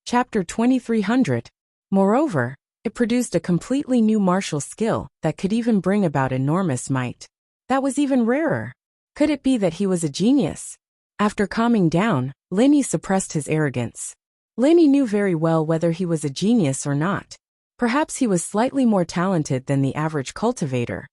Chapter 2300. Moreover, it produced a completely new martial skill that could even bring about enormous might. That was even rarer. Could it be that he was a genius? After calming down, Linny suppressed his arrogance. Linny knew very well whether he was a genius or not. Perhaps he was slightly more talented than the average cultivator.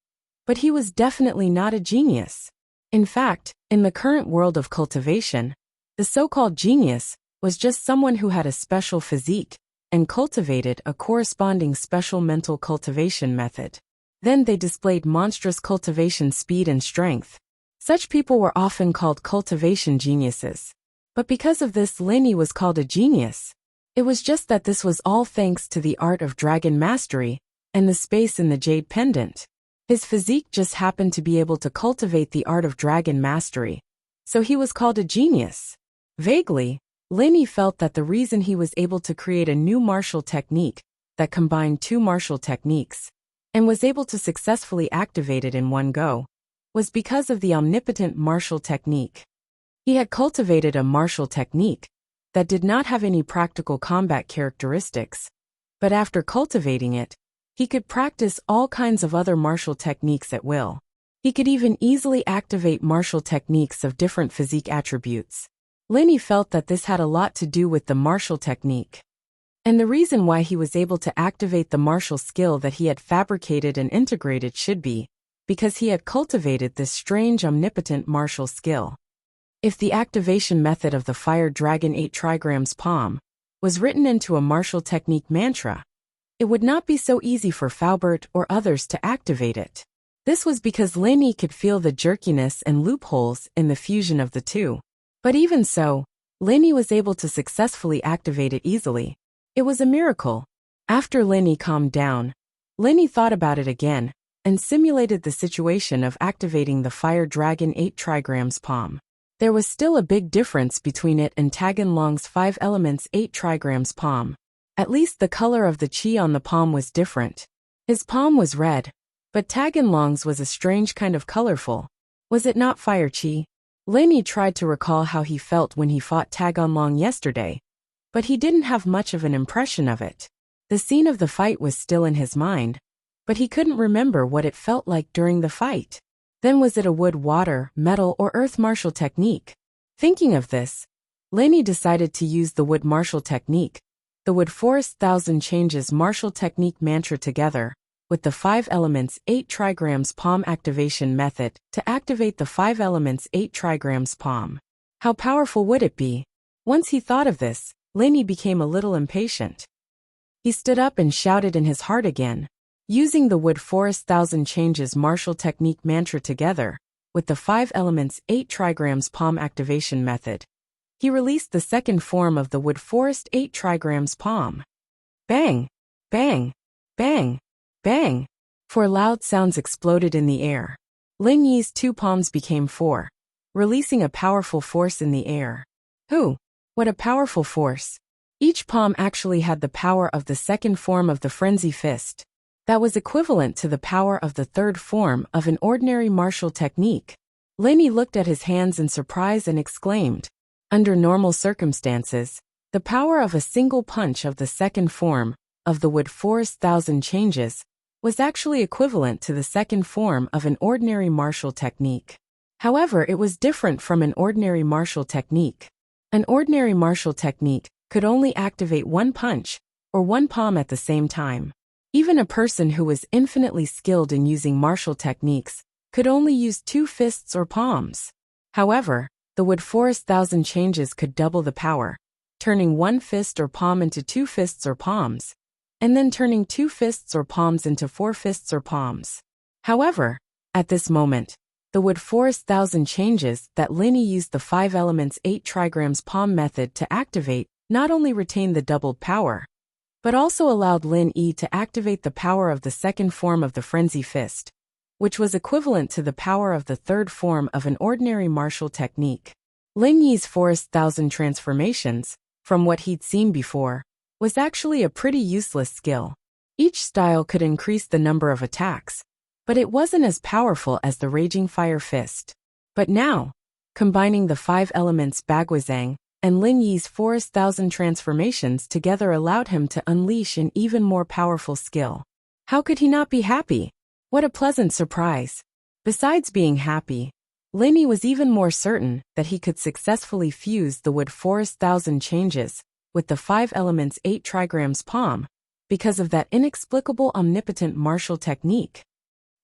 But he was definitely not a genius. In fact, in the current world of cultivation, the so-called genius was just someone who had a special physique and cultivated a corresponding special mental cultivation method. Then they displayed monstrous cultivation speed and strength. Such people were often called cultivation geniuses. But because of this, Linny was called a genius. It was just that this was all thanks to the art of dragon mastery and the space in the jade pendant. His physique just happened to be able to cultivate the art of dragon mastery, so he was called a genius. Vaguely, Linny felt that the reason he was able to create a new martial technique that combined two martial techniques and was able to successfully activate it in one go was because of the omnipotent martial technique. He had cultivated a martial technique that did not have any practical combat characteristics, but after cultivating it, he could practice all kinds of other martial techniques at will. He could even easily activate martial techniques of different physique attributes. Linny felt that this had a lot to do with the martial technique. And the reason why he was able to activate the martial skill that he had fabricated and integrated should be because he had cultivated this strange omnipotent martial skill. If the activation method of the Fire Dragon 8 trigrams palm was written into a martial technique mantra, it would not be so easy for Faubert or others to activate it. This was because Linny could feel the jerkiness and loopholes in the fusion of the two. But even so, Linny was able to successfully activate it easily. It was a miracle. After Linny calmed down, Linny thought about it again and simulated the situation of activating the Fire Dragon 8 trigrams palm. There was still a big difference between it and Taganlong's 5 elements 8 trigrams palm. At least the color of the chi on the palm was different. His palm was red, but Taganlong's was a strange kind of colorful. Was it not fire chi? Linny tried to recall how he felt when he fought Taganlong yesterday, but he didn't have much of an impression of it. The scene of the fight was still in his mind, but he couldn't remember what it felt like during the fight. Then was it a wood, water, metal, or earth martial technique? Thinking of this, Linny decided to use the wood martial technique, the wood forest 1000 changes martial technique mantra together with the 5 elements 8 trigrams palm activation method to activate the 5 elements 8 trigrams palm. How powerful would it be? Once he thought of this, Linny became a little impatient. He stood up and shouted in his heart again. Using the wood forest 1000 changes martial technique mantra together with the 5 elements 8 trigrams palm activation method, he released the second form of the wood forest 8 trigrams palm. Bang! Bang! Bang! Bang! 4 loud sounds exploded in the air. Lin Yi's 2 palms became 4, releasing a powerful force in the air. What a powerful force! Each palm actually had the power of the second form of the frenzy fist. That was equivalent to the power of the third form of an ordinary martial technique. Linny looked at his hands in surprise and exclaimed. Under normal circumstances, the power of a single punch of the second form of the wood forest 1000 changes was actually equivalent to the second form of an ordinary martial technique. However, it was different from an ordinary martial technique. An ordinary martial technique could only activate one punch or one palm at the same time. Even a person who was infinitely skilled in using martial techniques could only use 2 fists or palms. However, the wood forest 1000 changes could double the power, turning 1 fist or palm into 2 fists or palms, and then turning 2 fists or palms into 4 fists or palms. However, at this moment, the wood forest 1000 changes that Linny used the 5 elements 8 trigrams palm method to activate not only retained the doubled power, but also allowed Lin Yi to activate the power of the second form of the frenzy fist, which was equivalent to the power of the third form of an ordinary martial technique. Lin Yi's forest 1000 transformations, from what he'd seen before, was actually a pretty useless skill. Each style could increase the number of attacks, but it wasn't as powerful as the Raging Fire Fist. But now, combining the 5 elements Bagwazang and Lin Yi's forest thousand transformations together allowed him to unleash an even more powerful skill. How could he not be happy? What a pleasant surprise. Besides being happy, Lin Yi was even more certain that he could successfully fuse the wood forest thousand changes with the 5 elements 8 trigrams palm because of that inexplicable omnipotent martial technique.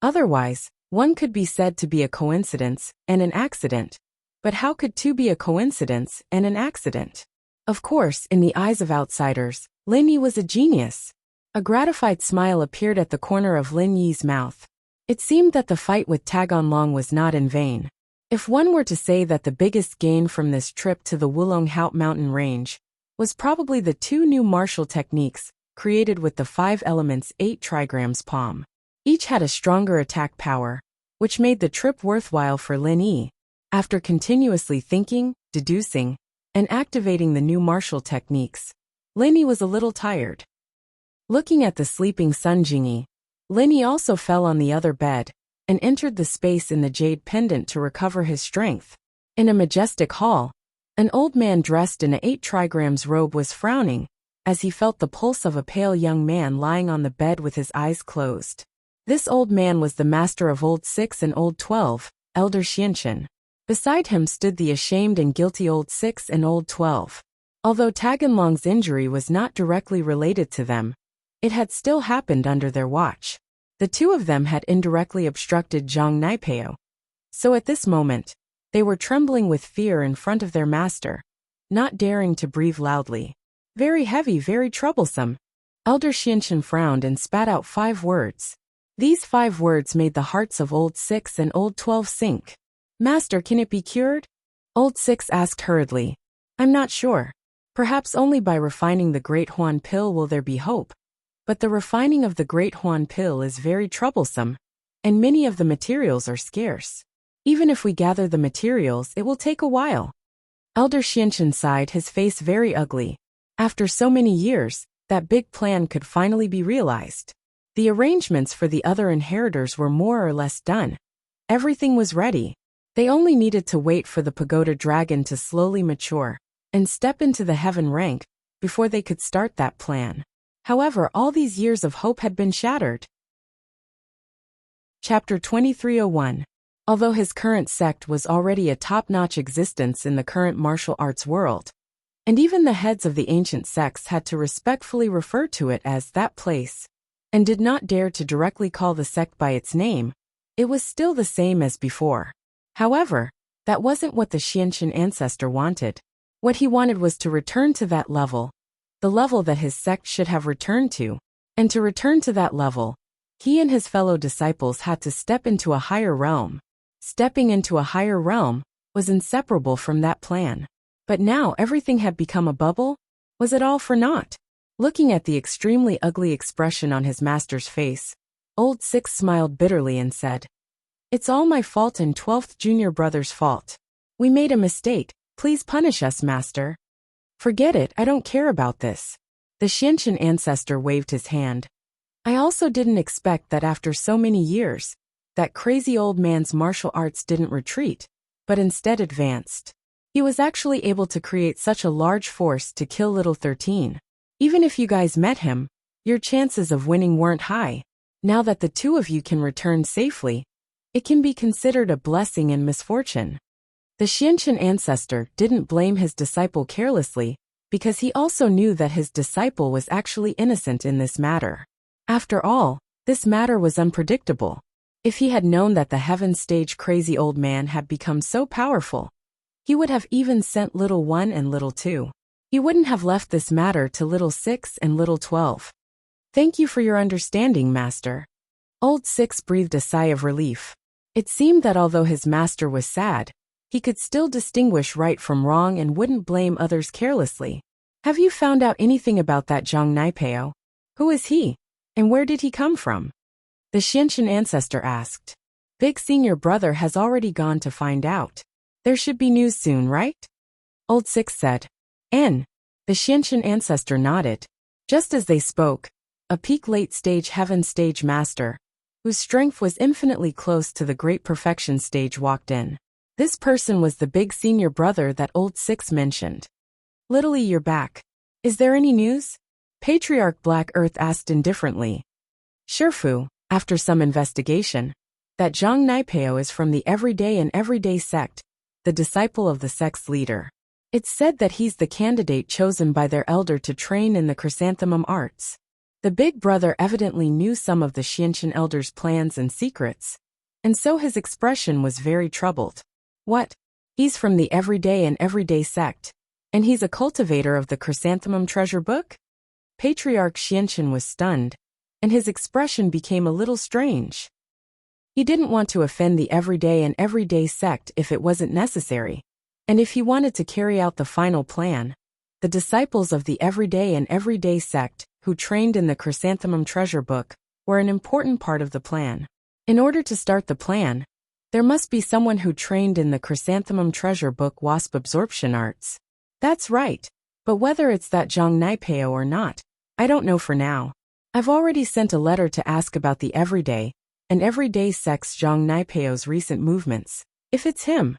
Otherwise, one could be said to be a coincidence and an accident. But how could two be a coincidence and an accident? Of course, in the eyes of outsiders, Lin Yi was a genius. A gratified smile appeared at the corner of Lin Yi's mouth. It seemed that the fight with Taganlong was not in vain. If one were to say that the biggest gain from this trip to the Wulonghout mountain range was probably the 2 new martial techniques created with the 5 elements 8 trigrams palm. Each had a stronger attack power, which made the trip worthwhile for Lin Yi. After continuously thinking, deducing, and activating the new martial techniques, Lin Yi was a little tired. Looking at the sleeping Sun Jingyi, Lin Yi also fell on the other bed and entered the space in the jade pendant to recover his strength. In a majestic hall, an old man dressed in a 8 trigrams robe was frowning as he felt the pulse of a pale young man lying on the bed with his eyes closed. This old man was the master of Old 6 and Old 12, Elder Xianchen. Beside him stood the ashamed and guilty Old 6 and Old 12. Although Taganlong's injury was not directly related to them, it had still happened under their watch. The 2 of them had indirectly obstructed Zhang Naipeo. So at this moment, they were trembling with fear in front of their master, not daring to breathe loudly. Very heavy, very troublesome. Elder Xianchen frowned and spat out 5 words. These 5 words made the hearts of Old 6 and Old 12 sink. Master, can it be cured? Old 6 asked hurriedly. I'm not sure. Perhaps only by refining the Great Huan pill will there be hope. But the refining of the Great Huan pill is very troublesome, and many of the materials are scarce. Even if we gather the materials, it will take a while. Elder Xianchen sighed, his face very ugly. After so many years, that big plan could finally be realized. The arrangements for the other inheritors were more or less done. Everything was ready. They only needed to wait for the pagoda dragon to slowly mature and step into the heaven rank before they could start that plan. However, all these years of hope had been shattered. Chapter 2301. Although his current sect was already a top-notch existence in the current martial arts world, and even the heads of the ancient sects had to respectfully refer to it as that place, and did not dare to directly call the sect by its name, it was still the same as before. However, that wasn't what the Xianchen ancestor wanted. What he wanted was to return to that level, the level that his sect should have returned to, and to return to that level, he and his fellow disciples had to step into a higher realm. Stepping into a higher realm was inseparable from that plan. But now everything had become a bubble? Was it all for naught? Looking at the extremely ugly expression on his master's face, Old 6 smiled bitterly and said, It's all my fault and 12th junior brother's fault. We made a mistake, please punish us, master. Forget it, I don't care about this. The Xianchen ancestor waved his hand. I also didn't expect that after so many years, that crazy old man's martial arts didn't retreat, but instead advanced. He was actually able to create such a large force to kill little 13. Even if you guys met him, your chances of winning weren't high. Now that the 2 of you can return safely, it can be considered a blessing and misfortune. The Xianchen ancestor didn't blame his disciple carelessly, because he also knew that his disciple was actually innocent in this matter. After all, this matter was unpredictable. If he had known that the heaven stage crazy old man had become so powerful, he would have even sent little 1 and little 2. He wouldn't have left this matter to little 6 and little 12. Thank you for your understanding, master. Old 6 breathed a sigh of relief. It seemed that although his master was sad, he could still distinguish right from wrong and wouldn't blame others carelessly. Have you found out anything about that Zhang Naipeo? Who is he? And where did he come from? The Xianchen ancestor asked. Big senior brother has already gone to find out. There should be news soon, right? Old 6 said. The Xianchen ancestor nodded. Just as they spoke, a peak late-stage heaven stage master, whose strength was infinitely close to the great perfection stage, walked in. This person was the big senior brother that Old 6 mentioned. Little E, you're back. Is there any news? Patriarch Black Earth asked indifferently. Sure, Fu, after some investigation, that Zhang Naipeo is from the Everyday and Everyday sect, the disciple of the sect's leader. It's said that he's the candidate chosen by their elder to train in the chrysanthemum arts. The big brother evidently knew some of the Xiantian elder's plans and secrets, and so his expression was very troubled. What? He's from the Everyday and Everyday sect, and he's a cultivator of the chrysanthemum treasure book? Patriarch Xiantian was stunned, and his expression became a little strange. He didn't want to offend the Everyday and Everyday sect if it wasn't necessary, and if he wanted to carry out the final plan, the disciples of the Everyday and Everyday sect, who trained in the chrysanthemum treasure book, were an important part of the plan. In order to start the plan, there must be someone who trained in the chrysanthemum treasure book wasp absorption arts. That's right, but whether it's that Zhang Naipeo or not, I don't know for now. I've already sent a letter to ask about the Everyday and Everyday sect's Zhang Naipeo's recent movements. If it's him.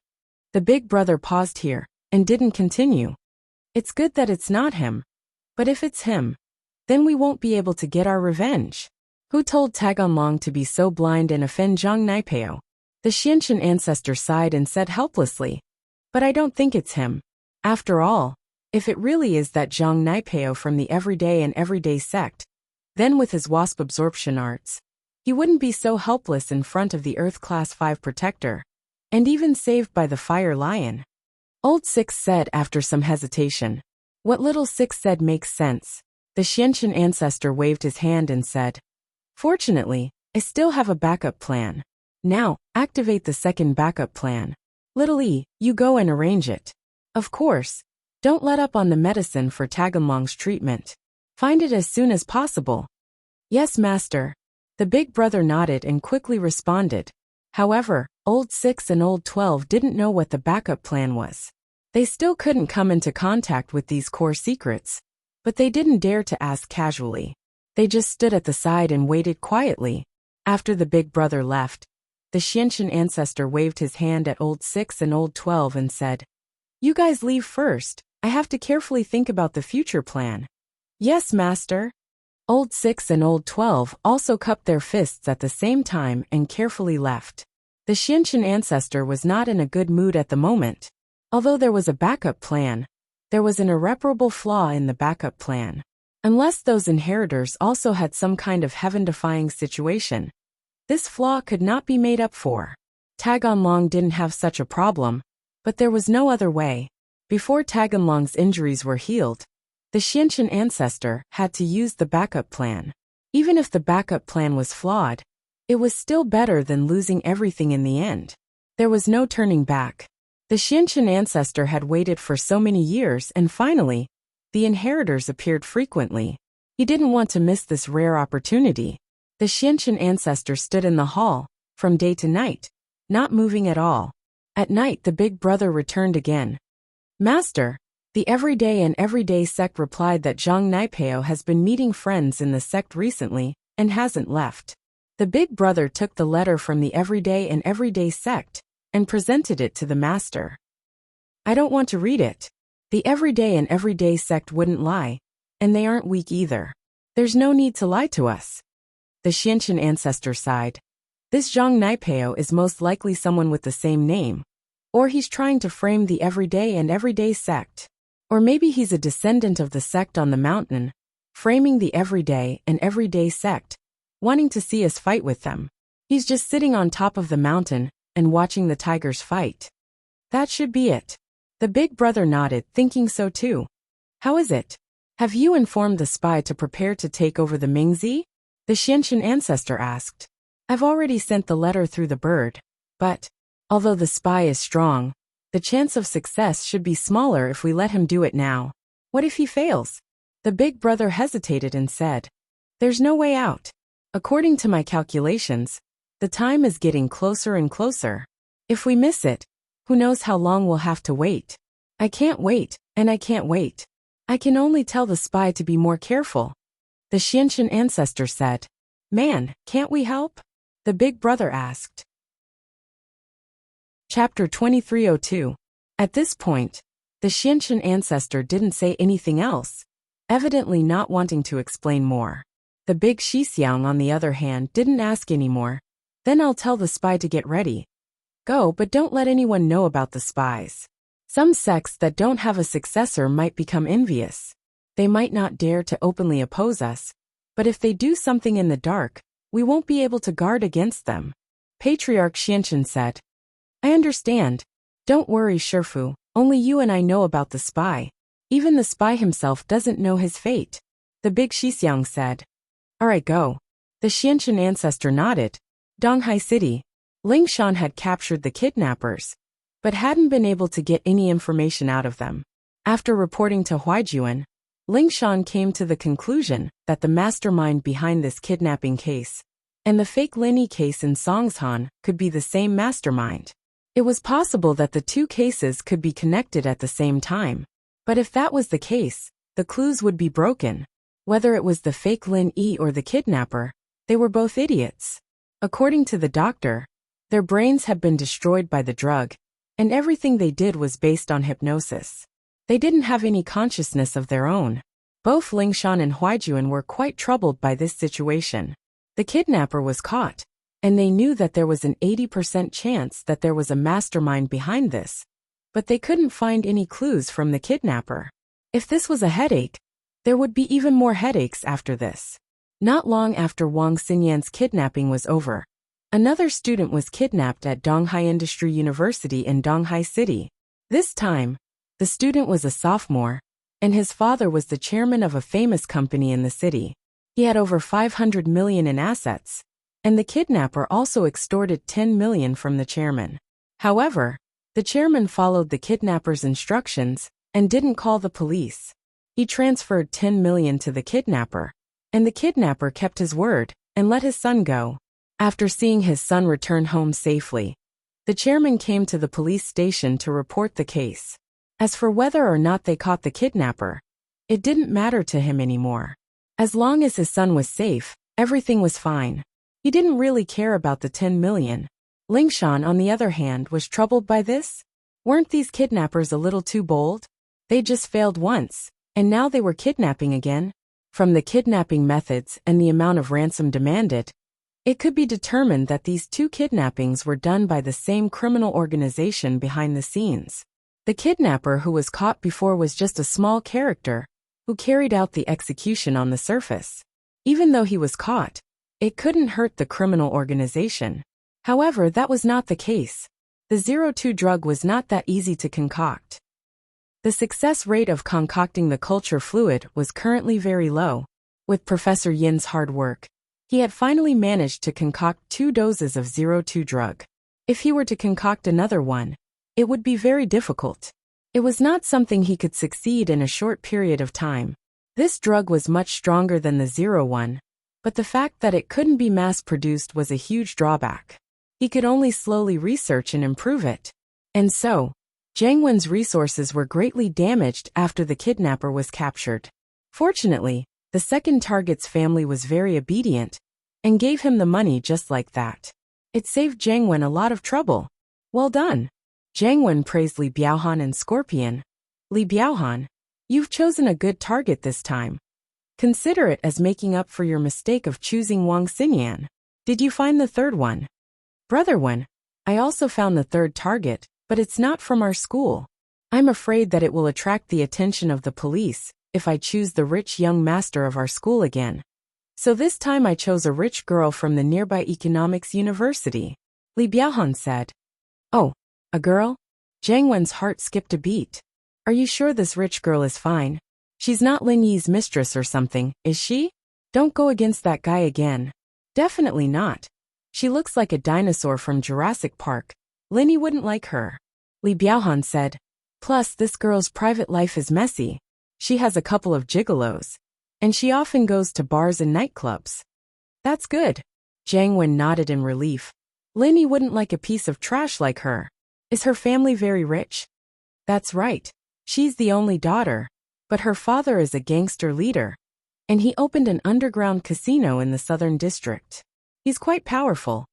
The big brother paused here and didn't continue. It's good that it's not him. But if it's him, then we won't be able to get our revenge. Who told Taganlong to be so blind and offend Zhang Naipeo? The Xiantian ancestor sighed and said helplessly. But I don't think it's him. After all, if it really is that Zhang Naipeo from the Everyday and Everyday sect, then with his wasp absorption arts, he wouldn't be so helpless in front of the Earth Class 5 protector, and even saved by the Fire Lion. Old Six said after some hesitation. What little Six said makes sense. The Xiantian ancestor waved his hand and said, Fortunately, I still have a backup plan. Now, activate the second backup plan. Little E, you go and arrange it. Of course, don't let up on the medicine for Taganlong's treatment. Find it as soon as possible. Yes, master. The big brother nodded and quickly responded. However, Old Six and Old 12 didn't know what the backup plan was. They still couldn't come into contact with these core secrets, but they didn't dare to ask casually. They just stood at the side and waited quietly. After the big brother left, the Xiantian ancestor waved his hand at Old Six and Old 12 and said, You guys leave first. I have to carefully think about the future plan. Yes, master. Old Six and Old 12 also cupped their fists at the same time and carefully left. The Xiantian ancestor was not in a good mood at the moment. Although there was a backup plan, there was an irreparable flaw in the backup plan. Unless those inheritors also had some kind of heaven-defying situation, this flaw could not be made up for. Taganlong didn't have such a problem, but there was no other way. Before Taganlong's injuries were healed, the Xiantian ancestor had to use the backup plan. Even if the backup plan was flawed, it was still better than losing everything in the end. There was no turning back. The Xiantian ancestor had waited for so many years and finally, the inheritors appeared frequently. He didn't want to miss this rare opportunity. The Xiantian ancestor stood in the hall, from day to night, not moving at all. At night the big brother returned again. Master, the Everyday and Everyday sect replied that Zhang Naipeo has been meeting friends in the sect recently, and hasn't left. The big brother took the letter from the Everyday and Everyday sect, and presented it to the master. I don't want to read it. The Everyday and Everyday sect wouldn't lie, and they aren't weak either. There's no need to lie to us. The Xiantian ancestor sighed. This Zhang Naipeo is most likely someone with the same name, or he's trying to frame the Everyday and Everyday sect. Or maybe he's a descendant of the sect on the mountain, framing the Everyday and Everyday sect, wanting to see us fight with them. He's just sitting on top of the mountain and watching the tigers fight. That should be it. The big brother nodded, thinking so too. How is it? Have you informed the spy to prepare to take over the Mingzi? The Xiantian ancestor asked. I've already sent the letter through the bird, but, although the spy is strong, the chance of success should be smaller if we let him do it now. What if he fails? The big brother hesitated and said, There's no way out. According to my calculations, the time is getting closer and closer. If we miss it, who knows how long we'll have to wait. I can't wait, and I can't wait. I can only tell the spy to be more careful. The Xiantian ancestor said. Man, can't we help? The big brother asked. Chapter 2302. At this point, The Xiantian ancestor didn't say anything else, evidently not wanting to explain more. The big Shixiang, on the other hand, didn't ask anymore. Then I'll tell the spy to get ready. Go, but don't let anyone know about the spies. Some sects that don't have a successor might become envious. They might not dare to openly oppose us, but if they do something in the dark, we won't be able to guard against them. Patriarch Xiantian said. I understand. Don't worry, Shifu, only you and I know about the spy. Even the spy himself doesn't know his fate. The big Shixiang said. Alright, go. The Xiantian ancestor nodded. Donghai City. Lingshan had captured the kidnappers, but hadn't been able to get any information out of them. After reporting to Huaijuan, Lingshan came to the conclusion that the mastermind behind this kidnapping case and the fake Linyi case in Songshan could be the same mastermind. It was possible that the two cases could be connected at the same time. But if that was the case, the clues would be broken. Whether it was the fake Lin Yi or the kidnapper, they were both idiots. According to the doctor, their brains had been destroyed by the drug, and everything they did was based on hypnosis. They didn't have any consciousness of their own. Both Lingshan and Huaijuan were quite troubled by this situation. The kidnapper was caught, and they knew that there was an 80% chance that there was a mastermind behind this. But they couldn't find any clues from the kidnapper. If this was a headache, there would be even more headaches after this. Not long after Wang Xinyan's kidnapping was over, another student was kidnapped at Donghai Industry University in Donghai City. This time, the student was a sophomore, and his father was the chairman of a famous company in the city. He had over 500 million in assets, and the kidnapper also extorted 10 million from the chairman. However, the chairman followed the kidnapper's instructions and didn't call the police. He transferred 10 million to the kidnapper, and the kidnapper kept his word and let his son go. After seeing his son return home safely, the chairman came to the police station to report the case. As for whether or not they caught the kidnapper, it didn't matter to him anymore. As long as his son was safe, everything was fine. He didn't really care about the 10 million. Lingshan, on the other hand, was troubled by this. Weren't these kidnappers a little too bold? They just failed once, and now they were kidnapping again. From the kidnapping methods and the amount of ransom demanded, it could be determined that these two kidnappings were done by the same criminal organization behind the scenes. The kidnapper who was caught before was just a small character who carried out the execution on the surface. Even though he was caught, it couldn't hurt the criminal organization. However, that was not the case. The 02 drug was not that easy to concoct. The success rate of concocting the culture fluid was currently very low. With Professor Yin's hard work, he had finally managed to concoct 2 doses of 02 drug. If he were to concoct another one, it would be very difficult. It was not something he could succeed in a short period of time. This drug was much stronger than the 01, but the fact that it couldn't be mass-produced was a huge drawback. He could only slowly research and improve it. And so, Jiang Wen's resources were greatly damaged after the kidnapper was captured. Fortunately, the second target's family was very obedient and gave him the money just like that. It saved Jiang Wen a lot of trouble. Well done. Jiang Wen praised Li Biaohan and Scorpion. Li Biaohan, you've chosen a good target this time. Consider it as making up for your mistake of choosing Wang Xinyan. Did you find the third one? Brother Wen, I also found the third target, but it's not from our school. I'm afraid that it will attract the attention of the police if I choose the rich young master of our school again. So this time I chose a rich girl from the nearby economics university. Li Biaohan said. Oh, a girl? Jiang Wen's heart skipped a beat. Are you sure this rich girl is fine? She's not Lin Yi's mistress or something, is she? Don't go against that guy again. Definitely not. She looks like a dinosaur from Jurassic Park. Lin Yi wouldn't like her. Li Biaohan said. Plus, this girl's private life is messy. She has a couple of gigolos, and she often goes to bars and nightclubs. That's good. Jiang Wen nodded in relief. Lin Yi wouldn't like a piece of trash like her. Is her family very rich? That's right. She's the only daughter, but her father is a gangster leader, and he opened an underground casino in the southern district. He's quite powerful.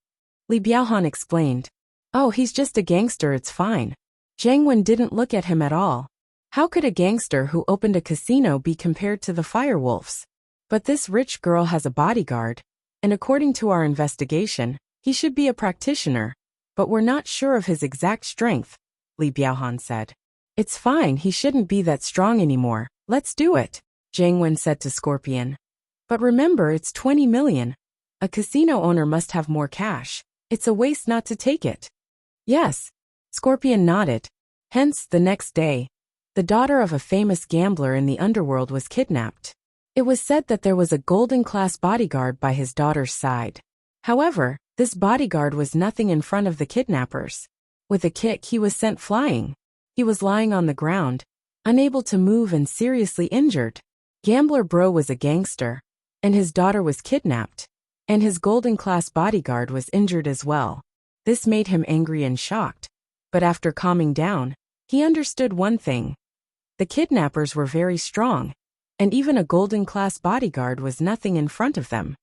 Li Biaohan explained. Oh, he's just a gangster, it's fine. Jiang Wen didn't look at him at all. How could a gangster who opened a casino be compared to the firewolves? But this rich girl has a bodyguard, and according to our investigation, he should be a practitioner, but we're not sure of his exact strength, Li Biaohan said. It's fine, he shouldn't be that strong anymore. Let's do it, Zhang Wen said to Scorpion. But remember, it's 20 million. A casino owner must have more cash. It's a waste not to take it. Yes, Scorpion nodded. Hence, the next day, the daughter of a famous gambler in the underworld was kidnapped. It was said that there was a golden-class bodyguard by his daughter's side. However, this bodyguard was nothing in front of the kidnappers. With a kick, he was sent flying. He was lying on the ground, unable to move and seriously injured. Gambler Bro was a gangster, and his daughter was kidnapped, and his golden-class bodyguard was injured as well. This made him angry and shocked, but after calming down, he understood one thing. The kidnappers were very strong, and even a golden-class bodyguard was nothing in front of them.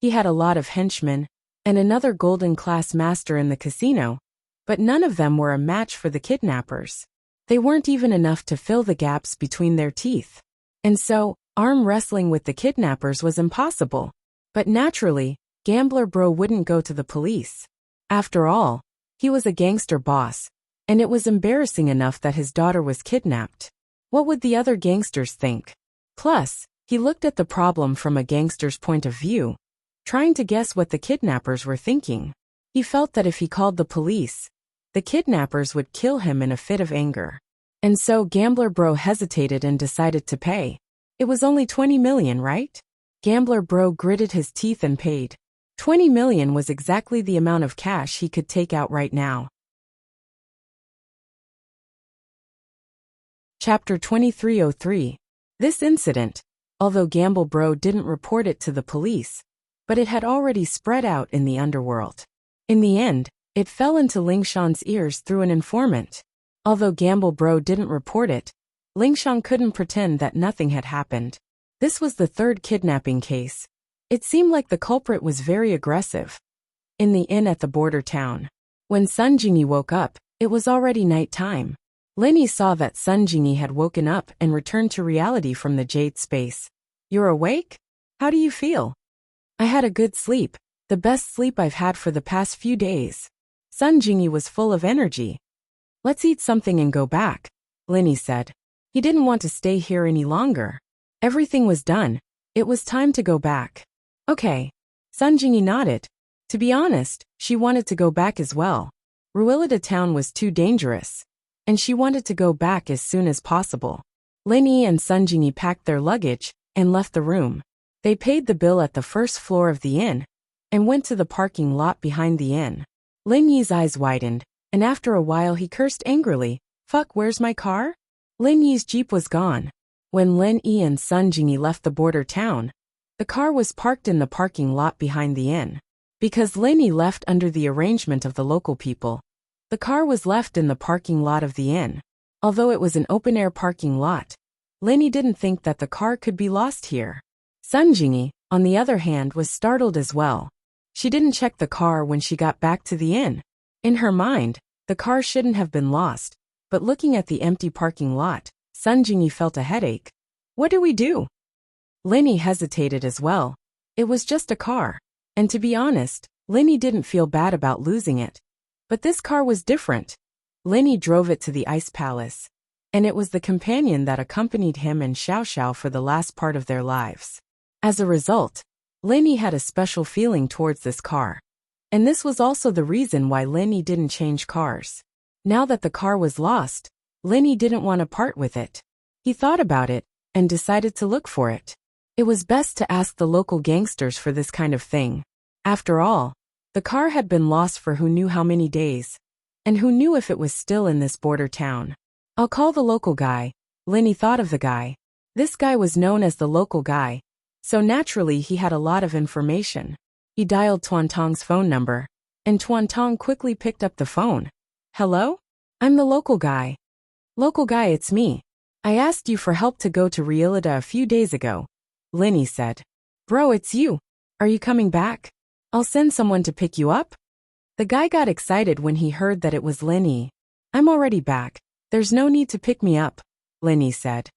He had a lot of henchmen, and another golden-class master in the casino, but none of them were a match for the kidnappers. They weren't even enough to fill the gaps between their teeth. And so, arm wrestling with the kidnappers was impossible. But naturally, Gambler Bro wouldn't go to the police. After all, he was a gangster boss, and it was embarrassing enough that his daughter was kidnapped. What would the other gangsters think? Plus, he looked at the problem from a gangster's point of view, trying to guess what the kidnappers were thinking. He felt that if he called the police, the kidnappers would kill him in a fit of anger. And so Gambler Bro hesitated and decided to pay. It was only 20 million, right? Gambler Bro gritted his teeth and paid. 20 million was exactly the amount of cash he could take out right now. Chapter 2303. This incident, although Gamble Bro didn't report it to the police, but it had already spread out in the underworld. In the end, it fell into Lingshan's ears through an informant. Although Gamble Bro didn't report it, Lingshan couldn't pretend that nothing had happened. This was the third kidnapping case. It seemed like the culprit was very aggressive. In the inn at the border town, when Sun Jingyi woke up, it was already night time. Linny saw that Sun Jingyi had woken up and returned to reality from the jade space. You're awake? How do you feel? I had a good sleep, the best sleep I've had for the past few days. Sun Jingyi was full of energy. Let's eat something and go back, Linny said. He didn't want to stay here any longer. Everything was done. It was time to go back. Okay. Sun Jingyi nodded. To be honest, she wanted to go back as well. Ruilida town was too dangerous, and she wanted to go back as soon as possible. Linny and Sun Jingyi packed their luggage and left the room. They paid the bill at the first floor of the inn and went to the parking lot behind the inn. Lin Yi's eyes widened, and after a while he cursed angrily. Fuck, where's my car? Lin Yi's jeep was gone. When Lin Yi and Sun Jingyi left the border town, the car was parked in the parking lot behind the inn. Because Lin Yi left under the arrangement of the local people, the car was left in the parking lot of the inn. Although it was an open-air parking lot, Lin Yi didn't think that the car could be lost here. Sun Jingyi, on the other hand, was startled as well. She didn't check the car when she got back to the inn. In her mind, the car shouldn't have been lost, but looking at the empty parking lot, Sun Jingyi felt a headache. What do we do? Lin Yi hesitated as well. It was just a car. And to be honest, Lin Yi didn't feel bad about losing it. But this car was different. Lin Yi drove it to the ice palace, and it was the companion that accompanied him and Xiao Xiao for the last part of their lives. As a result, Lin Yi had a special feeling towards this car. And this was also the reason why Lin Yi didn't change cars. Now that the car was lost, Lin Yi didn't want to part with it. He thought about it and decided to look for it. It was best to ask the local gangsters for this kind of thing. After all, the car had been lost for who knew how many days, and who knew if it was still in this border town. I'll call the local guy. Lin Yi thought of the guy. This guy was known as the local guy, so naturally he had a lot of information. He dialed Tuan Tong's phone number, and Tuan Tong quickly picked up the phone. Hello? I'm the local guy. Local guy, it's me. I asked you for help to go to Ruilida a few days ago. Lin Yi said. Bro, it's you. Are you coming back? I'll send someone to pick you up. The guy got excited when he heard that it was Lin Yi. I'm already back. There's no need to pick me up. Lin Yi said.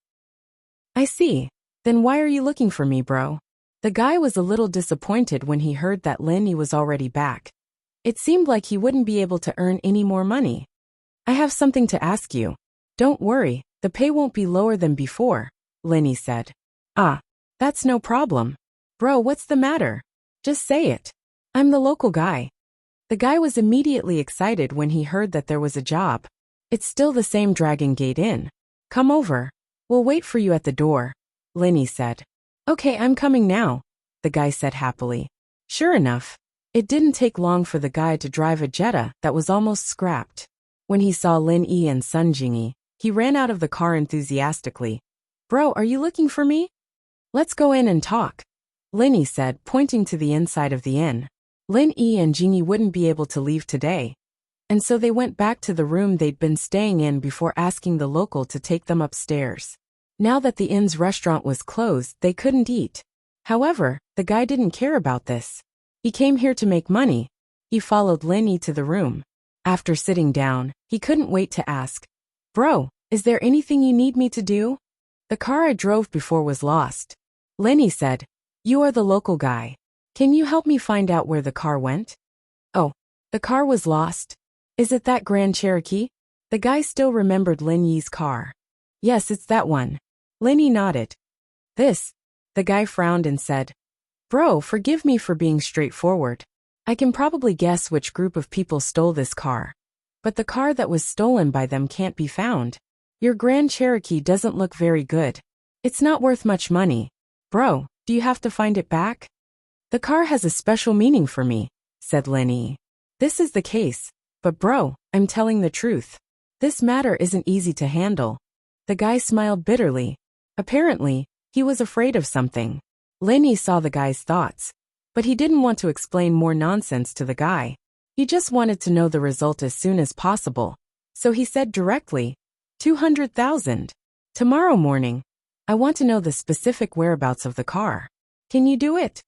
I see. Then why are you looking for me, bro? The guy was a little disappointed when he heard that Lin Yi was already back. It seemed like he wouldn't be able to earn any more money. I have something to ask you. Don't worry, the pay won't be lower than before, Lin Yi said. Ah, that's no problem. Bro, what's the matter? Just say it. I'm the local guy. The guy was immediately excited when he heard that there was a job. It's still the same Dragon Gate Inn. Come over. We'll wait for you at the door, Lin Yi said. Okay, I'm coming now, the guy said happily. Sure enough, it didn't take long for the guy to drive a Jetta that was almost scrapped. When he saw Lin Yi and Sun Jingyi, he ran out of the car enthusiastically. Bro, are you looking for me? Let's go in and talk, Lin Yi said, pointing to the inside of the inn. Lin Yi and Jingyi wouldn't be able to leave today, and so they went back to the room they'd been staying in before asking the local to take them upstairs. Now that the inn's restaurant was closed, they couldn't eat. However, the guy didn't care about this. He came here to make money. He followed Lin Yi to the room. After sitting down, he couldn't wait to ask, Bro, is there anything you need me to do? The car I drove before was lost. Lin Yi said, You are the local guy. Can you help me find out where the car went? Oh, the car was lost. Is it that Grand Cherokee? The guy still remembered Lin Yi's car. Yes, it's that one. Lin Yi nodded. This? The guy frowned and said, Bro, forgive me for being straightforward. I can probably guess which group of people stole this car. But the car that was stolen by them can't be found. Your Grand Cherokee doesn't look very good. It's not worth much money. Bro, do you have to find it back? The car has a special meaning for me, said Lin Yi. This is the case, but bro, I'm telling the truth. This matter isn't easy to handle. The guy smiled bitterly. Apparently, he was afraid of something. Lin Yi saw the guy's thoughts, but he didn't want to explain more nonsense to the guy. He just wanted to know the result as soon as possible. So he said directly, 200,000. Tomorrow morning. I want to know the specific whereabouts of the car. Can you do it?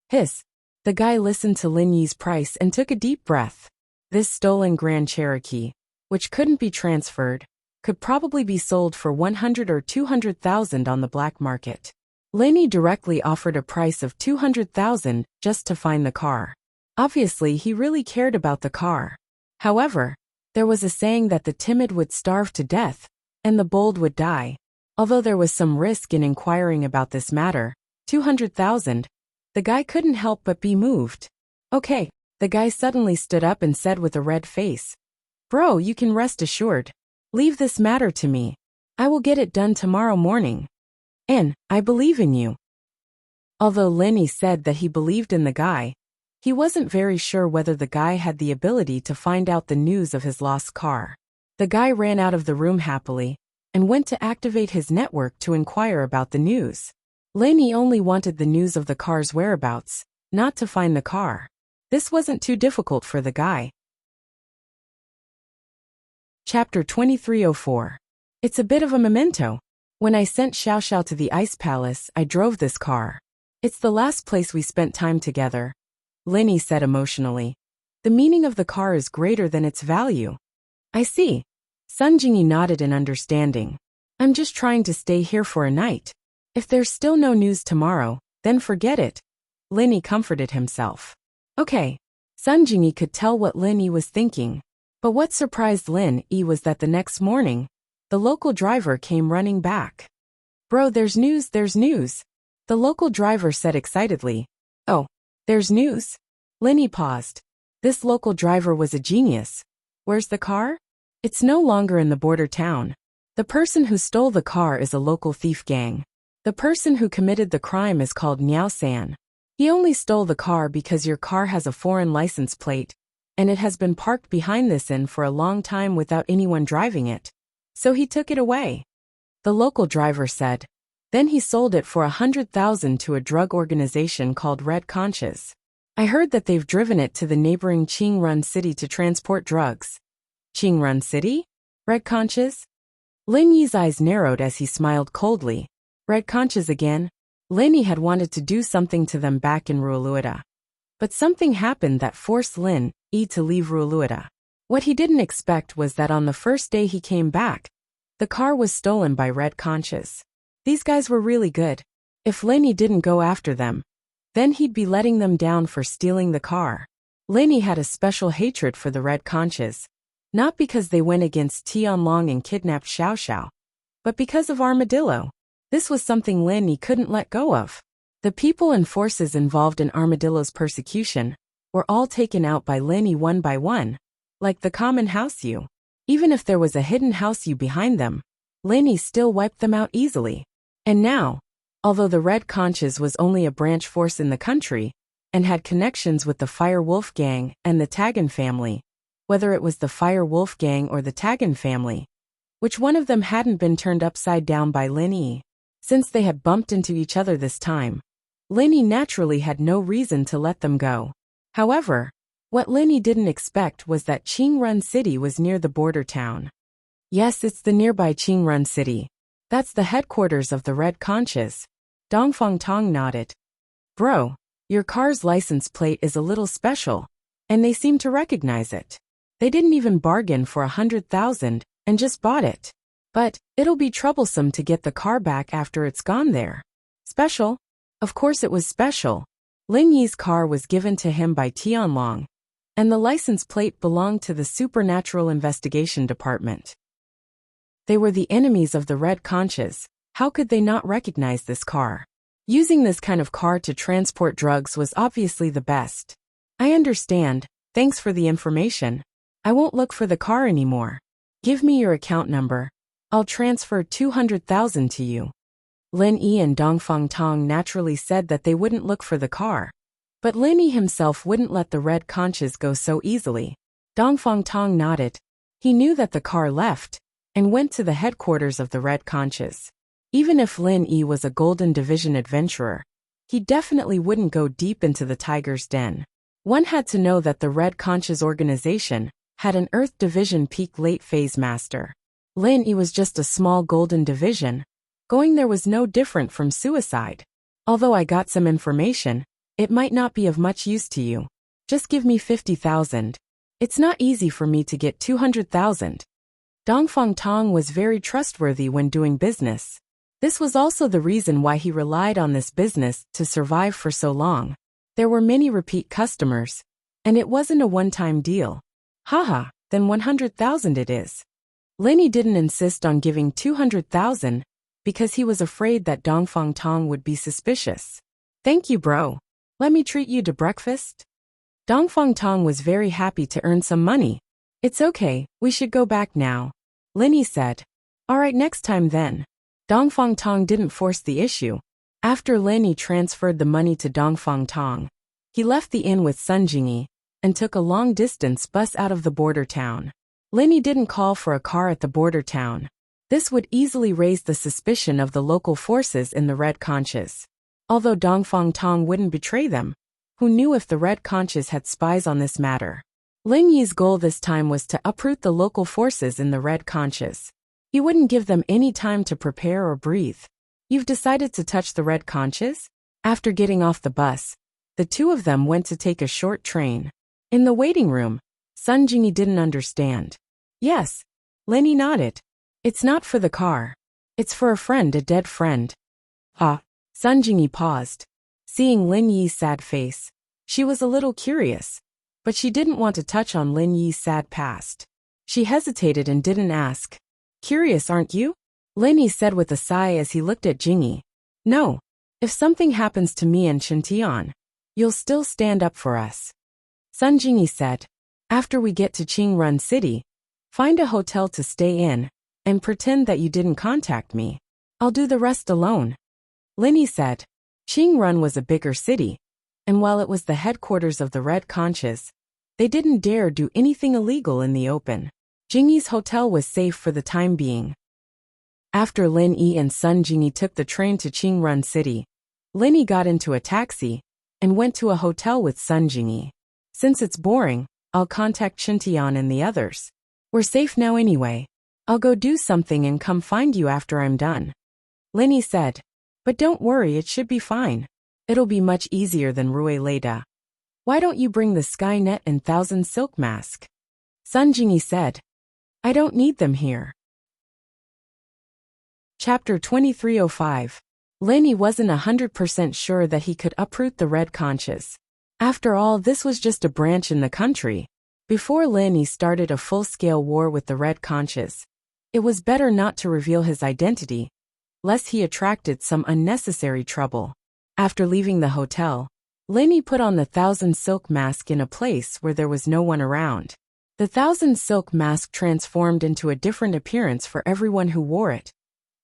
Hiss. The guy listened to Lin Yi's price and took a deep breath. This stolen Grand Cherokee, which couldn't be transferred, could probably be sold for 100 or 200,000 on the black market. Lin Yi directly offered a price of 200,000 just to find the car. Obviously, he really cared about the car. However, there was a saying that the timid would starve to death, and the bold would die. Although there was some risk in inquiring about this matter, 200,000, the guy couldn't help but be moved. Okay, the guy suddenly stood up and said with a red face, Bro, you can rest assured. Leave this matter to me. I will get it done tomorrow morning. And I believe in you. Although Lin Yi said that he believed in the guy, he wasn't very sure whether the guy had the ability to find out the news of his lost car. The guy ran out of the room happily and went to activate his network to inquire about the news. Lin Yi only wanted the news of the car's whereabouts, not to find the car. This wasn't too difficult for the guy. Chapter 2304. It's a bit of a memento. When I sent Xiao Xiao to the Ice Palace, I drove this car. It's the last place we spent time together, Lin Yi said emotionally. The meaning of the car is greater than its value. I see. Sun Jingyi nodded in understanding. I'm just trying to stay here for a night. If there's still no news tomorrow, then forget it. Lin Yi comforted himself. Okay. Sun Jingyi could tell what Lin Yi was thinking. But what surprised Lin Yi was that the next morning, the local driver came running back. Bro, there's news, there's news. The local driver said excitedly. Oh, there's news? Lin Yi paused. This local driver was a genius. Where's the car? It's no longer in the border town. The person who stole the car is a local thief gang. The person who committed the crime is called Niao San. He only stole the car because your car has a foreign license plate, and it has been parked behind this inn for a long time without anyone driving it. So he took it away. The local driver said. Then he sold it for 100,000 to a drug organization called Red Conscious. I heard that they've driven it to the neighboring Qingrun city to transport drugs. Qingrun city? Red Conscious? Lin Yi's eyes narrowed as he smiled coldly. Red Conscious again? Lin Yi had wanted to do something to them back in Ruoluita. But something happened that forced Lin Yi to leave Ruoluita. What he didn't expect was that on the first day he came back, The car was stolen by Red Conches. These guys were really good. If Lenny didn't go after them, then he'd be letting them down for stealing the car. Lenny had a special hatred for the Red Conches, not because they went against Tianlong and kidnapped Xiao Xiao, but because of Armadillo. This was something Lenny couldn't let go of. The people and forces involved in Armadillo's persecution were all taken out by Lenny one by one, like the common houseu. Even if there was a hidden houseu behind them, Lenny still wiped them out easily. And now, although the Red Conches was only a branch force in the country, and had connections with the Fire Wolf Gang and the Tagan family, whether it was the Fire Wolf Gang or the Tagan family, which one of them hadn't been turned upside down by Lenny, since they had bumped into each other this time, Lenny naturally had no reason to let them go. However, what Lenny didn't expect was that Qingrun City was near the border town. Yes, it's the nearby Qingrun City. That's the headquarters of the Red Conches. Dongfang Tong nodded. Bro, your car's license plate is a little special, and they seem to recognize it. They didn't even bargain for 100,000 and just bought it. But it'll be troublesome to get the car back after it's gone there. Special? Of course it was special. Ling Yi's car was given to him by Tianlong, and the license plate belonged to the Supernatural Investigation Department. They were the enemies of the Red Conches. How could they not recognize this car? Using this kind of car to transport drugs was obviously the best. I understand, thanks for the information. I won't look for the car anymore. Give me your account number. I'll transfer 200,000 to you. Lin Yi and Dongfang Tong naturally said that they wouldn't look for the car. But Lin Yi himself wouldn't let the Red Conches go so easily. Dongfang Tong nodded. He knew that the car left and went to the headquarters of the Red Conches. Even if Lin Yi was a Golden Division adventurer, he definitely wouldn't go deep into the tiger's den. One had to know that the Red Conches organization had an Earth Division peak late phase master. Lin Yi was just a small Golden Division. Going there was no different from suicide. Although I got some information, it might not be of much use to you. Just give me 50,000. It's not easy for me to get 200,000. Dongfang Tong was very trustworthy when doing business. This was also the reason why he relied on this business to survive for so long. There were many repeat customers, and it wasn't a one-time deal. Haha, then 100,000 it is. Lenny didn't insist on giving 200,000 because he was afraid that Dongfang Tong would be suspicious. Thank you, bro. Let me treat you to breakfast. Dongfang Tong was very happy to earn some money. It's okay, we should go back now. Lenny said. Alright, next time then. Dongfang Tong didn't force the issue. After Lenny transferred the money to Dongfang Tong, he left the inn with Sun Jingyi and took a long-distance bus out of the border town. Lenny didn't call for a car at the border town. This would easily raise the suspicion of the local forces in the Red Conches. Although Dongfang Tong wouldn't betray them, who knew if the Red Conches had spies on this matter? Ling Yi's goal this time was to uproot the local forces in the Red Conches. He wouldn't give them any time to prepare or breathe. You've decided to touch the Red Conches? After getting off the bus, the two of them went to take a short train. In the waiting room, Sun Jingyi didn't understand. Yes. Lenny nodded. It's not for the car. It's for a friend, a dead friend. Sun Jingyi paused. Seeing Lin Yi's sad face, she was a little curious, but she didn't want to touch on Lin Yi's sad past. She hesitated and didn't ask. Curious, aren't you? Lin Yi said with a sigh as he looked at Jingyi. No. If something happens to me and Shintian, you'll still stand up for us. Sun Jingyi said. After we get to Qingrun City, find a hotel to stay in, and pretend that you didn't contact me. I'll do the rest alone. Lin Yi said. Qingrun was a bigger city, and while it was the headquarters of the Red Conches, they didn't dare do anything illegal in the open. Jingyi's hotel was safe for the time being. After Lin Yi and Sun Jingyi took the train to Qingrun City, Lin Yi got into a taxi and went to a hotel with Sun Jingyi. Since it's boring, I'll contact Shintian and the others. We're safe now anyway. I'll go do something and come find you after I'm done. Lin Yi said. But don't worry, it should be fine. It'll be much easier than Rue Leda. Why don't you bring the sky net and 1,000 silk mask? Sun Jingyi said. I don't need them here. Chapter 2305. Lenny wasn't 100% sure that he could uproot the red conches. After all, this was just a branch in the country. Before Lenny started a full-scale war with the red conches, it was better not to reveal his identity, lest he attracted some unnecessary trouble. After leaving the hotel, Lenny put on the Thousand Silk mask in a place where there was no one around. The Thousand Silk mask transformed into a different appearance for everyone who wore it,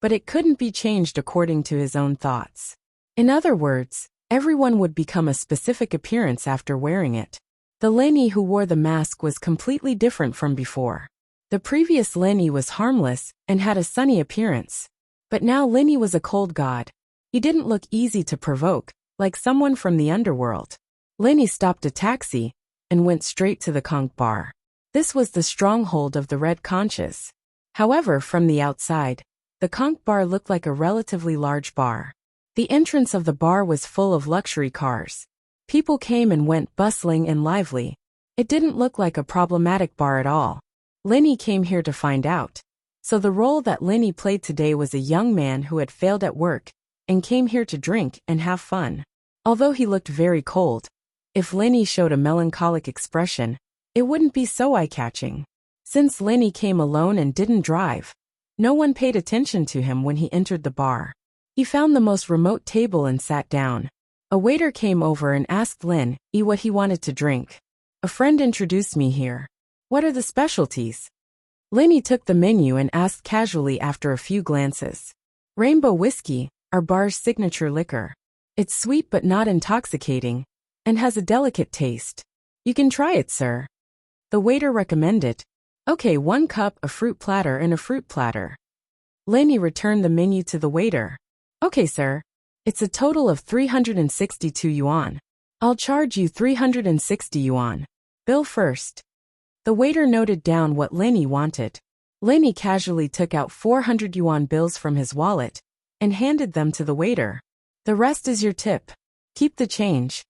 but it couldn't be changed according to his own thoughts. In other words, everyone would become a specific appearance after wearing it. The Lenny who wore the mask was completely different from before. The previous Lenny was harmless and had a sunny appearance, but now Lenny was a cold god. He didn't look easy to provoke, like someone from the underworld. Lenny stopped a taxi and went straight to the conch bar. This was the stronghold of the red conches. However, from the outside, the conch bar looked like a relatively large bar. The entrance of the bar was full of luxury cars. People came and went, bustling and lively. It didn't look like a problematic bar at all. Lenny came here to find out. So the role that Lenny played today was a young man who had failed at work and came here to drink and have fun. Although he looked very cold, if Lenny showed a melancholic expression, it wouldn't be so eye-catching. Since Lenny came alone and didn't drive, no one paid attention to him when he entered the bar. He found the most remote table and sat down. A waiter came over and asked Lenny what he wanted to drink. A friend introduced me here. What are the specialties? Lenny took the menu and asked casually after a few glances. Rainbow whiskey, our bar's signature liquor. It's sweet but not intoxicating, and has a delicate taste. You can try it, sir. The waiter recommended. Okay, 1 cup, a fruit platter and a fruit platter. Lenny returned the menu to the waiter. Okay, sir. It's a total of 362 yuan. I'll charge you 360 yuan. Bill first. The waiter noted down what Lenny wanted. Lenny casually took out 400 yuan bills from his wallet and handed them to the waiter. The rest is your tip. Keep the change.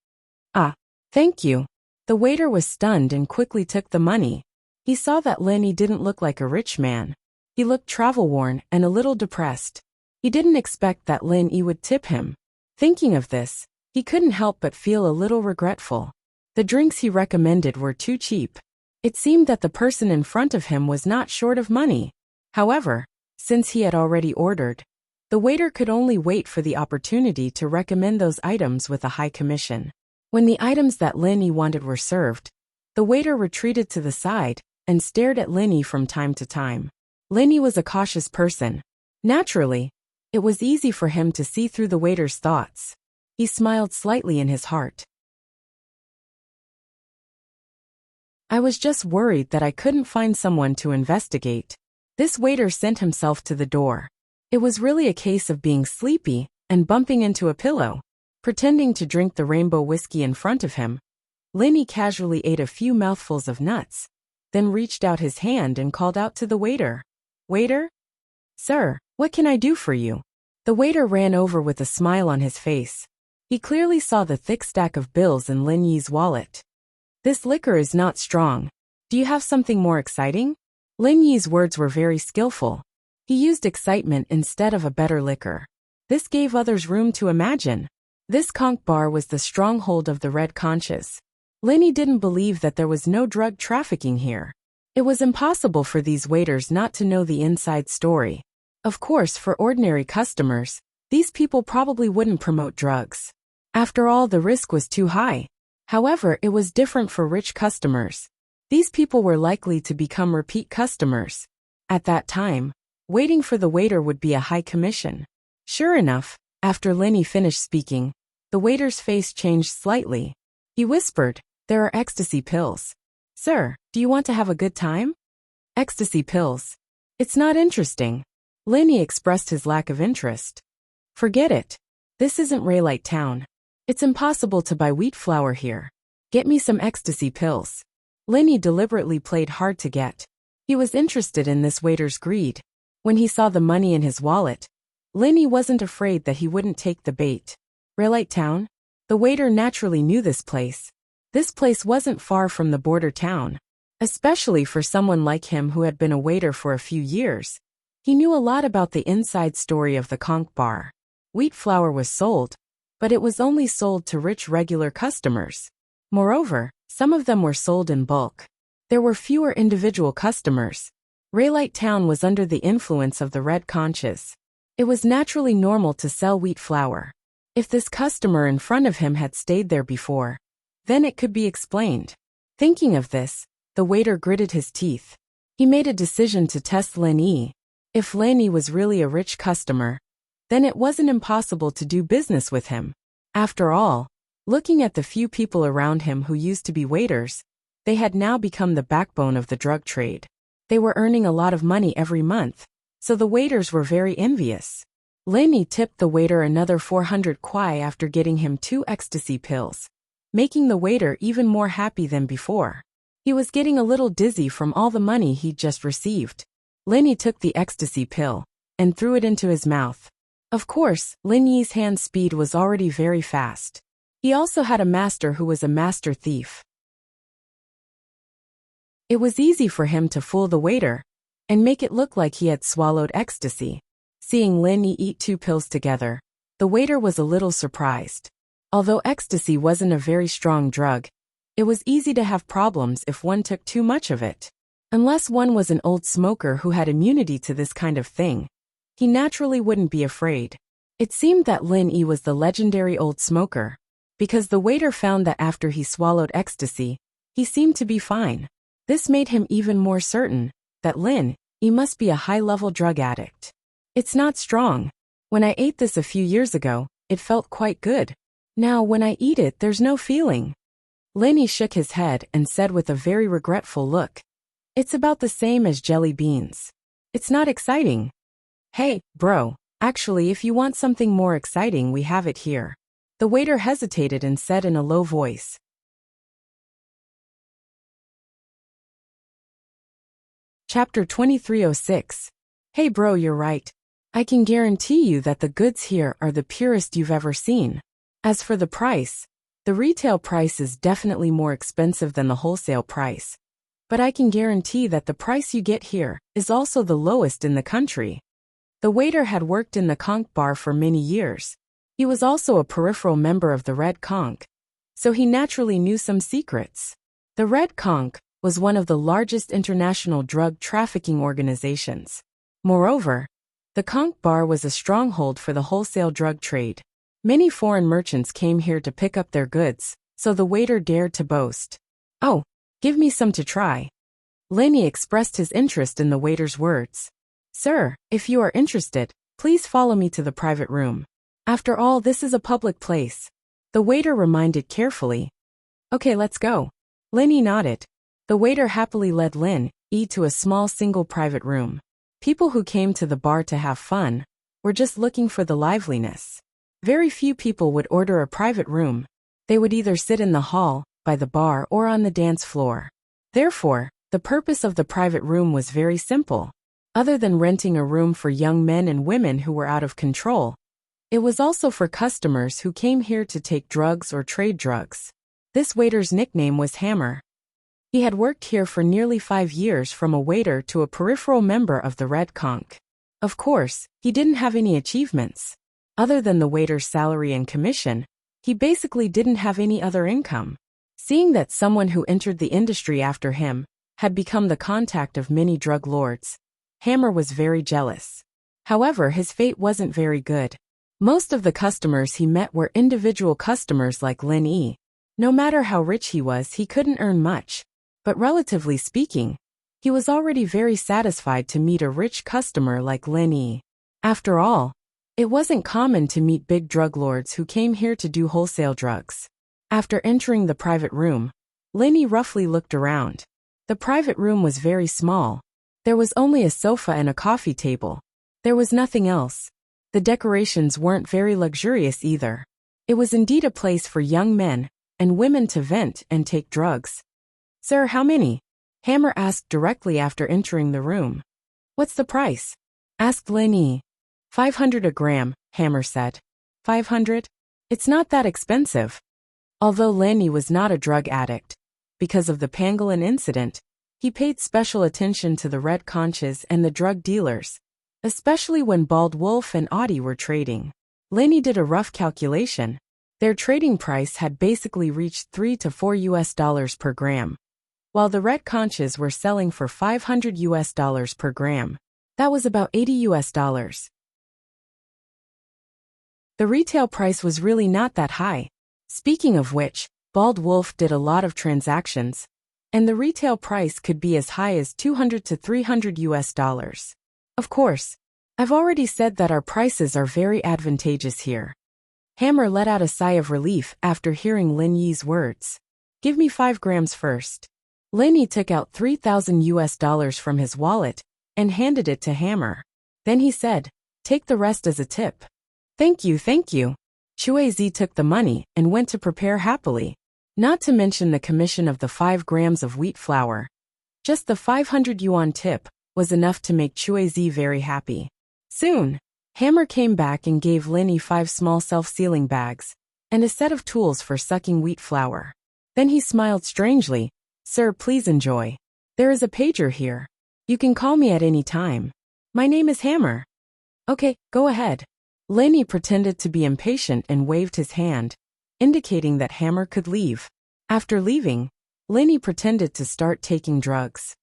Ah, thank you. The waiter was stunned and quickly took the money. He saw that Lenny didn't look like a rich man. He looked travel-worn and a little depressed. He didn't expect that Lenny would tip him. Thinking of this, he couldn't help but feel a little regretful. The drinks he recommended were too cheap. It seemed that the person in front of him was not short of money. However, since he had already ordered, the waiter could only wait for the opportunity to recommend those items with a high commission. When the items that Lenny wanted were served, the waiter retreated to the side and stared at Lenny from time to time. Lenny was a cautious person. Naturally, it was easy for him to see through the waiter's thoughts. He smiled slightly in his heart. I was just worried that I couldn't find someone to investigate. This waiter sent himself to the door. It was really a case of being sleepy and bumping into a pillow. Pretending to drink the rainbow whiskey in front of him, Lenny casually ate a few mouthfuls of nuts, then reached out his hand and called out to the waiter. Waiter? Sir, what can I do for you? The waiter ran over with a smile on his face. He clearly saw the thick stack of bills in Lenny's wallet. This liquor is not strong. Do you have something more exciting? Lenny's words were very skillful. He used excitement instead of a better liquor. This gave others room to imagine. This conch bar was the stronghold of the red conches. Lenny didn't believe that there was no drug trafficking here. It was impossible for these waiters not to know the inside story. Of course, for ordinary customers, these people probably wouldn't promote drugs. After all, the risk was too high. However, it was different for rich customers. These people were likely to become repeat customers. At that time, waiting for the waiter would be a high commission. Sure enough, after Lenny finished speaking, the waiter's face changed slightly. He whispered, "There are ecstasy pills. Sir, do you want to have a good time?" Ecstasy pills. It's not interesting. Lenny expressed his lack of interest. Forget it. This isn't Raylight Town. It's impossible to buy wheat flour here. Get me some ecstasy pills. Lenny deliberately played hard to get. He was interested in this waiter's greed. When he saw the money in his wallet, Lenny wasn't afraid that he wouldn't take the bait. Raylight Town? The waiter naturally knew this place. This place wasn't far from the border town. Especially for someone like him who had been a waiter for a few years, He knew a lot about the inside story of the conch bar. Wheat flour was sold, but it was only sold to rich regular customers. Moreover, some of them were sold in bulk. There were fewer individual customers. Raylight Town was under the influence of the red conches. It was naturally normal to sell wheat flour. If this customer in front of him had stayed there before, then it could be explained. Thinking of this, the waiter gritted his teeth. He made a decision to test Lin Yi. If Lin Yi was really a rich customer, then it wasn't impossible to do business with him. After all, looking at the few people around him who used to be waiters, they had now become the backbone of the drug trade. They were earning a lot of money every month, so the waiters were very envious. Lin Yi tipped the waiter another 400 kwai after getting him 2 ecstasy pills, making the waiter even more happy than before. He was getting a little dizzy from all the money he'd just received. Lin Yi took the ecstasy pill and threw it into his mouth. Of course, Lin Yi's hand speed was already very fast. He also had a master who was a master thief. It was easy for him to fool the waiter and make it look like he had swallowed ecstasy. Seeing Lin Yi eat 2 pills together, the waiter was a little surprised. Although ecstasy wasn't a very strong drug, it was easy to have problems if one took too much of it. Unless one was an old smoker who had immunity to this kind of thing, he naturally wouldn't be afraid. It seemed that Lin Yi was the legendary old smoker, because the waiter found that after he swallowed ecstasy, he seemed to be fine. This made him even more certain that Lin Yi must be a high-level drug addict. It's not strong. When I ate this a few years ago, it felt quite good. Now when I eat it, there's no feeling. Lin Yi shook his head and said with a very regretful look, "It's about the same as jelly beans. It's not exciting." "Hey, bro, actually if you want something more exciting we have it here." The waiter hesitated and said in a low voice. Chapter 2306. Hey bro, you're right. I can guarantee you that the goods here are the purest you've ever seen. As for the price, the retail price is definitely more expensive than the wholesale price. But I can guarantee that the price you get here is also the lowest in the country. The waiter had worked in the conch bar for many years. He was also a peripheral member of the Red Conch, so he naturally knew some secrets. The Red Conch was one of the largest international drug trafficking organizations. Moreover, the conch bar was a stronghold for the wholesale drug trade. Many foreign merchants came here to pick up their goods, so the waiter dared to boast. "Oh, give me some to try." Lin Yi expressed his interest in the waiter's words. "Sir, if you are interested, please follow me to the private room. After all, this is a public place." The waiter reminded carefully. "Okay, let's go." Lin Yi nodded. The waiter happily led Lin Yi to a small single private room. People who came to the bar to have fun were just looking for the liveliness. Very few people would order a private room. They would either sit in the hall, by the bar, or on the dance floor. Therefore, the purpose of the private room was very simple. Other than renting a room for young men and women who were out of control, it was also for customers who came here to take drugs or trade drugs. This waiter's nickname was Hammer. He had worked here for nearly 5 years, from a waiter to a peripheral member of the Red Conch. Of course, he didn't have any achievements. Other than the waiter's salary and commission, he basically didn't have any other income. Seeing that someone who entered the industry after him had become the contact of many drug lords, Hammer was very jealous. However, his fate wasn't very good. Most of the customers he met were individual customers like Lin Yi. No matter how rich he was, he couldn't earn much. But relatively speaking, he was already very satisfied to meet a rich customer like Lin Yi. After all, it wasn't common to meet big drug lords who came here to do wholesale drugs. After entering the private room, Lin Yi roughly looked around. The private room was very small. There was only a sofa and a coffee table. There was nothing else. The decorations weren't very luxurious either. It was indeed a place for young men and women to vent and take drugs. "Sir, how many?" Hammer asked directly after entering the room. "What's the price?" asked Lin Yi. 500 a gram, Hammer said. 500? It's not that expensive. Although Lin Yi was not a drug addict, because of the pangolin incident, he paid special attention to the red conches and the drug dealers. especially when Bald Wolf and Audie were trading. Lenny did a rough calculation. Their trading price had basically reached $3 to $4 per gram, while the red conches were selling for $500 per gram. That was about $80. The retail price was really not that high. Speaking of which, Bald Wolf did a lot of transactions, and the retail price could be as high as $200 to $300. Of course, I've already said that our prices are very advantageous here. Hammer let out a sigh of relief after hearing Lin Yi's words. Give me 5 grams first. Lenny took out $3,000 from his wallet and handed it to Hammer. Then he said, take the rest as a tip. Thank you, thank you. Chuizi took the money and went to prepare happily. Not to mention the commission of the 5 grams of wheat flour. Just the 500 yuan tip was enough to make Chuizi very happy. Soon, Hammer came back and gave Lenny 5 small self-sealing bags and a set of tools for sucking wheat flour. Then he smiled strangely. Sir, please enjoy. There is a pager here. You can call me at any time. My name is Hammer. Okay, go ahead. Lenny pretended to be impatient and waved his hand, indicating that Hammer could leave. After leaving, Lenny pretended to start taking drugs.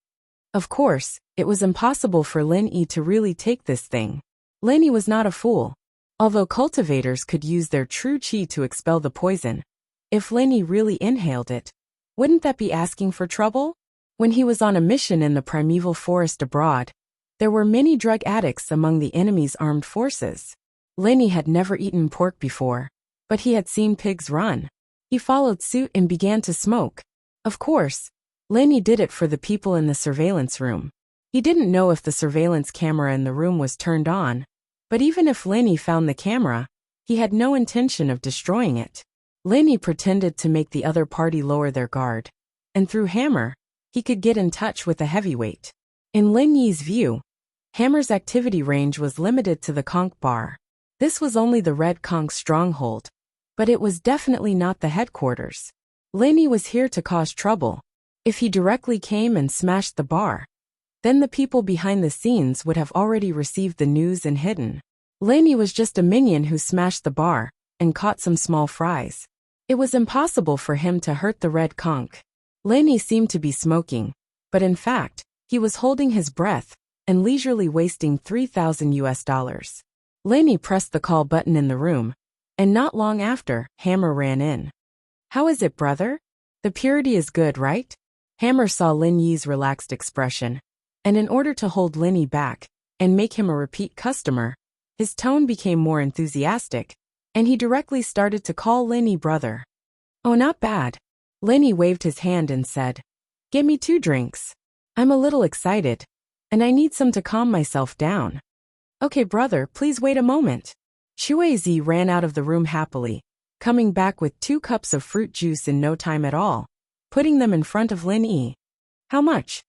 Of course, it was impossible for Lin Yi to really take this thing. Lenny was not a fool. Although cultivators could use their true qi to expel the poison, if Lenny really inhaled it, wouldn't that be asking for trouble? When he was on a mission in the primeval forest abroad, there were many drug addicts among the enemy's armed forces. Lenny had never eaten pork before, but he had seen pigs run. He followed suit and began to smoke. Of course, Lenny did it for the people in the surveillance room. He didn't know if the surveillance camera in the room was turned on, but even if Lenny found the camera, he had no intention of destroying it. Lenny pretended to make the other party lower their guard, and through Hammer, he could get in touch with a heavyweight. In Lin Yi's view, Hammer's activity range was limited to the conch bar. This was only the red conch stronghold, but it was definitely not the headquarters. Lenny was here to cause trouble. If he directly came and smashed the bar, then the people behind the scenes would have already received the news and hidden. Lenny was just a minion who smashed the bar and caught some small fries. It was impossible for him to hurt the red conch. Lenny seemed to be smoking, but in fact, he was holding his breath and leisurely wasting $3,000. Lenny pressed the call button in the room, and not long after, Hammer ran in. How is it, brother? The purity is good, right? Hammer saw Lin Yi's relaxed expression, and in order to hold Lenny back and make him a repeat customer, his tone became more enthusiastic, and he directly started to call Lenny brother. Oh, not bad. Lenny waved his hand and said, Get me 2 drinks. I'm a little excited, and I need some to calm myself down. Okay, brother, please wait a moment. Chuizi ran out of the room happily, coming back with 2 cups of fruit juice in no time at all, putting them in front of Lin Yi. How much?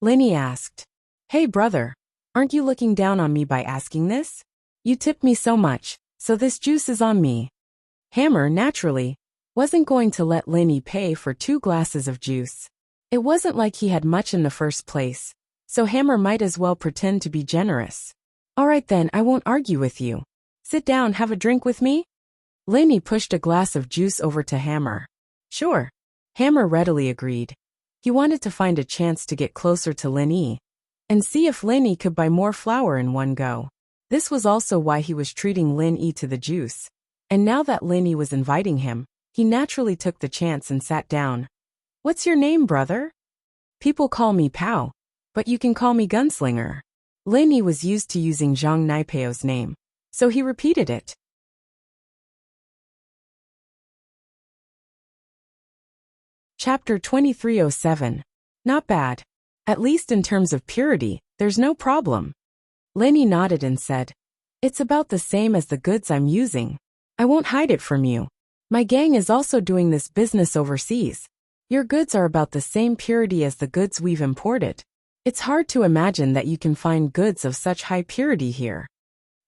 Lin Yi asked. Hey, brother, aren't you looking down on me by asking this? You tipped me so much, so this juice is on me. Hammer, naturally, wasn't going to let Lin Yi pay for 2 glasses of juice. It wasn't like he had much in the first place, so Hammer might as well pretend to be generous. All right then, I won't argue with you. Sit down, have a drink with me? Lin Yi pushed a glass of juice over to Hammer. Sure. Hammer readily agreed. He wanted to find a chance to get closer to Lin Yi and see if Lin Yi could buy more flour in one go. This was also why he was treating Lin Yi to the juice. And now that Lin Yi was inviting him, he naturally took the chance and sat down. What's your name, brother? People call me Pao, but you can call me Gunslinger. Lin Yi was used to using Zhang Naipeo's name, so he repeated it. Chapter 2307. Not bad. At least in terms of purity, there's no problem. Lin Yi nodded and said, It's about the same as the goods I'm using. I won't hide it from you. My gang is also doing this business overseas. Your goods are about the same purity as the goods we've imported. It's hard to imagine that you can find goods of such high purity here.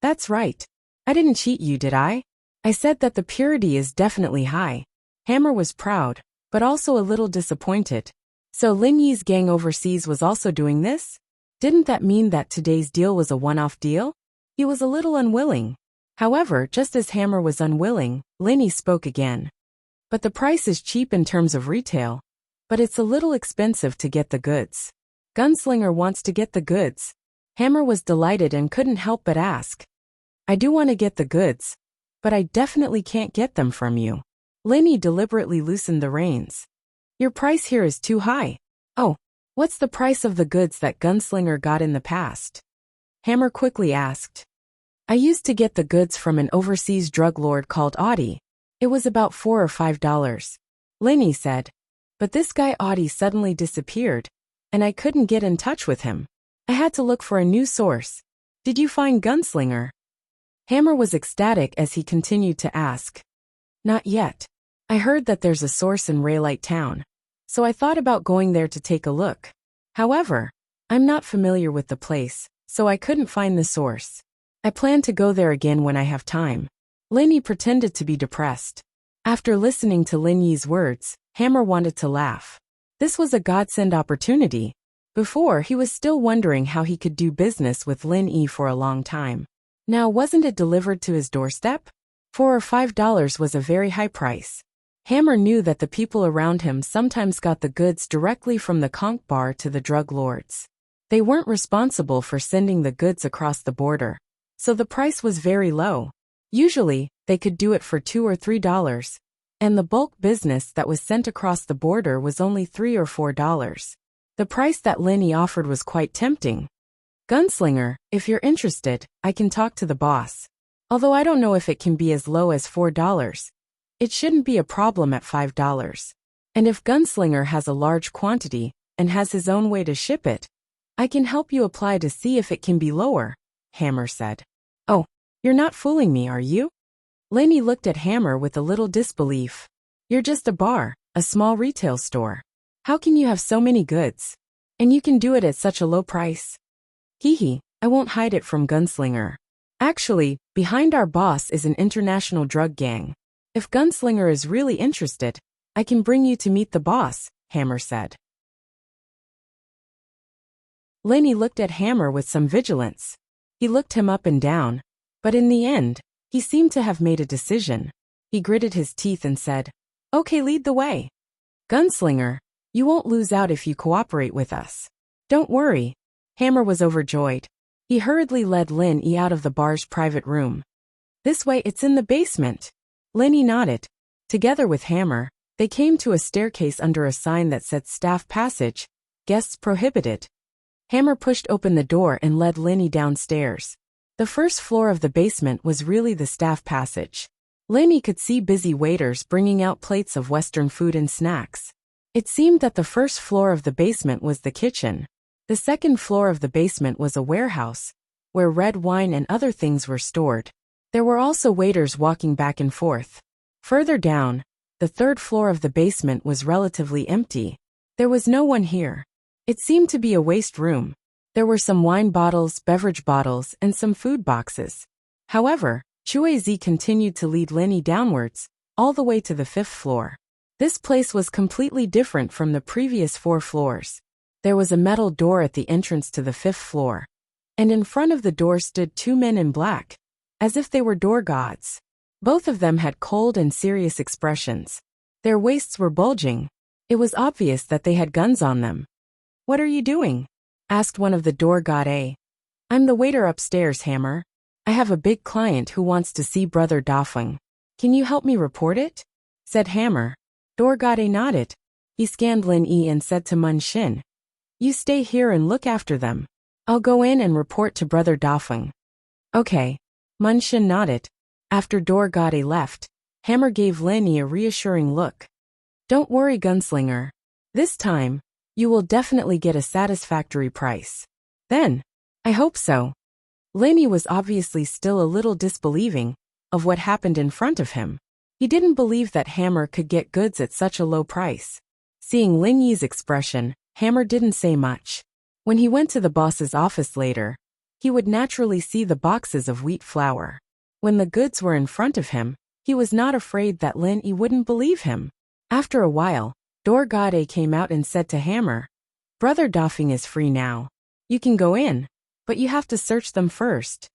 That's right. I didn't cheat you, did I? I said that the purity is definitely high. Hammer was proud, but also a little disappointed. So Lin Yi's gang overseas was also doing this? Didn't that mean that today's deal was a one-off deal? He was a little unwilling. However, just as Hammer was unwilling, Lenny spoke again. But the price is cheap in terms of retail. But it's a little expensive to get the goods. Gunslinger wants to get the goods. Hammer was delighted and couldn't help but ask. I do want to get the goods, but I definitely can't get them from you. Lenny deliberately loosened the reins. Your price here is too high. Oh, what's the price of the goods that Gunslinger got in the past? Hammer quickly asked. I used to get the goods from an overseas drug lord called Audie. It was about $4 or $5. Lenny said. But this guy Audie suddenly disappeared, and I couldn't get in touch with him. I had to look for a new source. Did you find Gunslinger? Hammer was ecstatic as he continued to ask. Not yet. I heard that there's a source in Raylight Town, so I thought about going there to take a look. However, I'm not familiar with the place, so I couldn't find the source. I plan to go there again when I have time. Lenny pretended to be depressed. After listening to Lin Yi's words, Hammer wanted to laugh. This was a godsend opportunity. Before, he was still wondering how he could do business with Lin Yi for a long time. Now, wasn't it delivered to his doorstep? $4 or $5 was a very high price. Hammer knew that the people around him sometimes got the goods directly from the conch bar to the drug lords. They weren't responsible for sending the goods across the border, so the price was very low. Usually, they could do it for $2 or $3, and the bulk business that was sent across the border was only $3 or $4. The price that Lenny offered was quite tempting. Gunslinger, if you're interested, I can talk to the boss. Although I don't know if it can be as low as $4. It shouldn't be a problem at $5. And if Gunslinger has a large quantity and has his own way to ship it, I can help you apply to see if it can be lower, Hammer said. Oh, you're not fooling me, are you? Lenny looked at Hammer with a little disbelief. You're just a bar, a small retail store. How can you have so many goods? And you can do it at such a low price? Hee, I won't hide it from Gunslinger. Actually, behind our boss is an international drug gang. If Gunslinger is really interested, I can bring you to meet the boss, Hammer said. Lenny looked at Hammer with some vigilance. He looked him up and down, but in the end, he seemed to have made a decision. He gritted his teeth and said, Okay, lead the way. Gunslinger, you won't lose out if you cooperate with us. Don't worry. Hammer was overjoyed. He hurriedly led Lin Yi out of the bar's private room. This way, it's in the basement. Lenny nodded. Together with Hammer, they came to a staircase under a sign that said Staff Passage, Guests Prohibited. Hammer pushed open the door and led Lenny downstairs. The first floor of the basement was really the staff passage. Lenny could see busy waiters bringing out plates of Western food and snacks. It seemed that the first floor of the basement was the kitchen. The second floor of the basement was a warehouse, where red wine and other things were stored. There were also waiters walking back and forth. Further down, the third floor of the basement was relatively empty. There was no one here. It seemed to be a waste room. There were some wine bottles, beverage bottles, and some food boxes. However, Chuizi continued to lead Lenny downwards, all the way to the fifth floor. This place was completely different from the previous 4 floors. There was a metal door at the entrance to the fifth floor, and in front of the door stood 2 men in black, as if they were door gods. Both of them had cold and serious expressions. Their waists were bulging. It was obvious that they had guns on them. What are you doing? Asked one of the door god. I'm the waiter upstairs, Hammer. I have a big client who wants to see Brother Dafeng. Can you help me report it? Said Hammer. Door god nodded. He scanned Lin Yi and said to Mun Shin, You stay here and look after them. I'll go in and report to Brother Dafeng. Okay. Mun Shin nodded. After door god left, Hammer gave Lin Yi a reassuring look. Don't worry, Gunslinger. This time, you will definitely get a satisfactory price. Then, I hope so. Lin Yi was obviously still a little disbelieving of what happened in front of him. He didn't believe that Hammer could get goods at such a low price. Seeing Lin Yi's expression, Hammer didn't say much. When he went to the boss's office later, he would naturally see the boxes of wheat flour. When the goods were in front of him, he was not afraid that Lin Yi wouldn't believe him. After a while, Door God came out and said to Hammer, Brother Dafeng is free now. You can go in, but you have to search them first.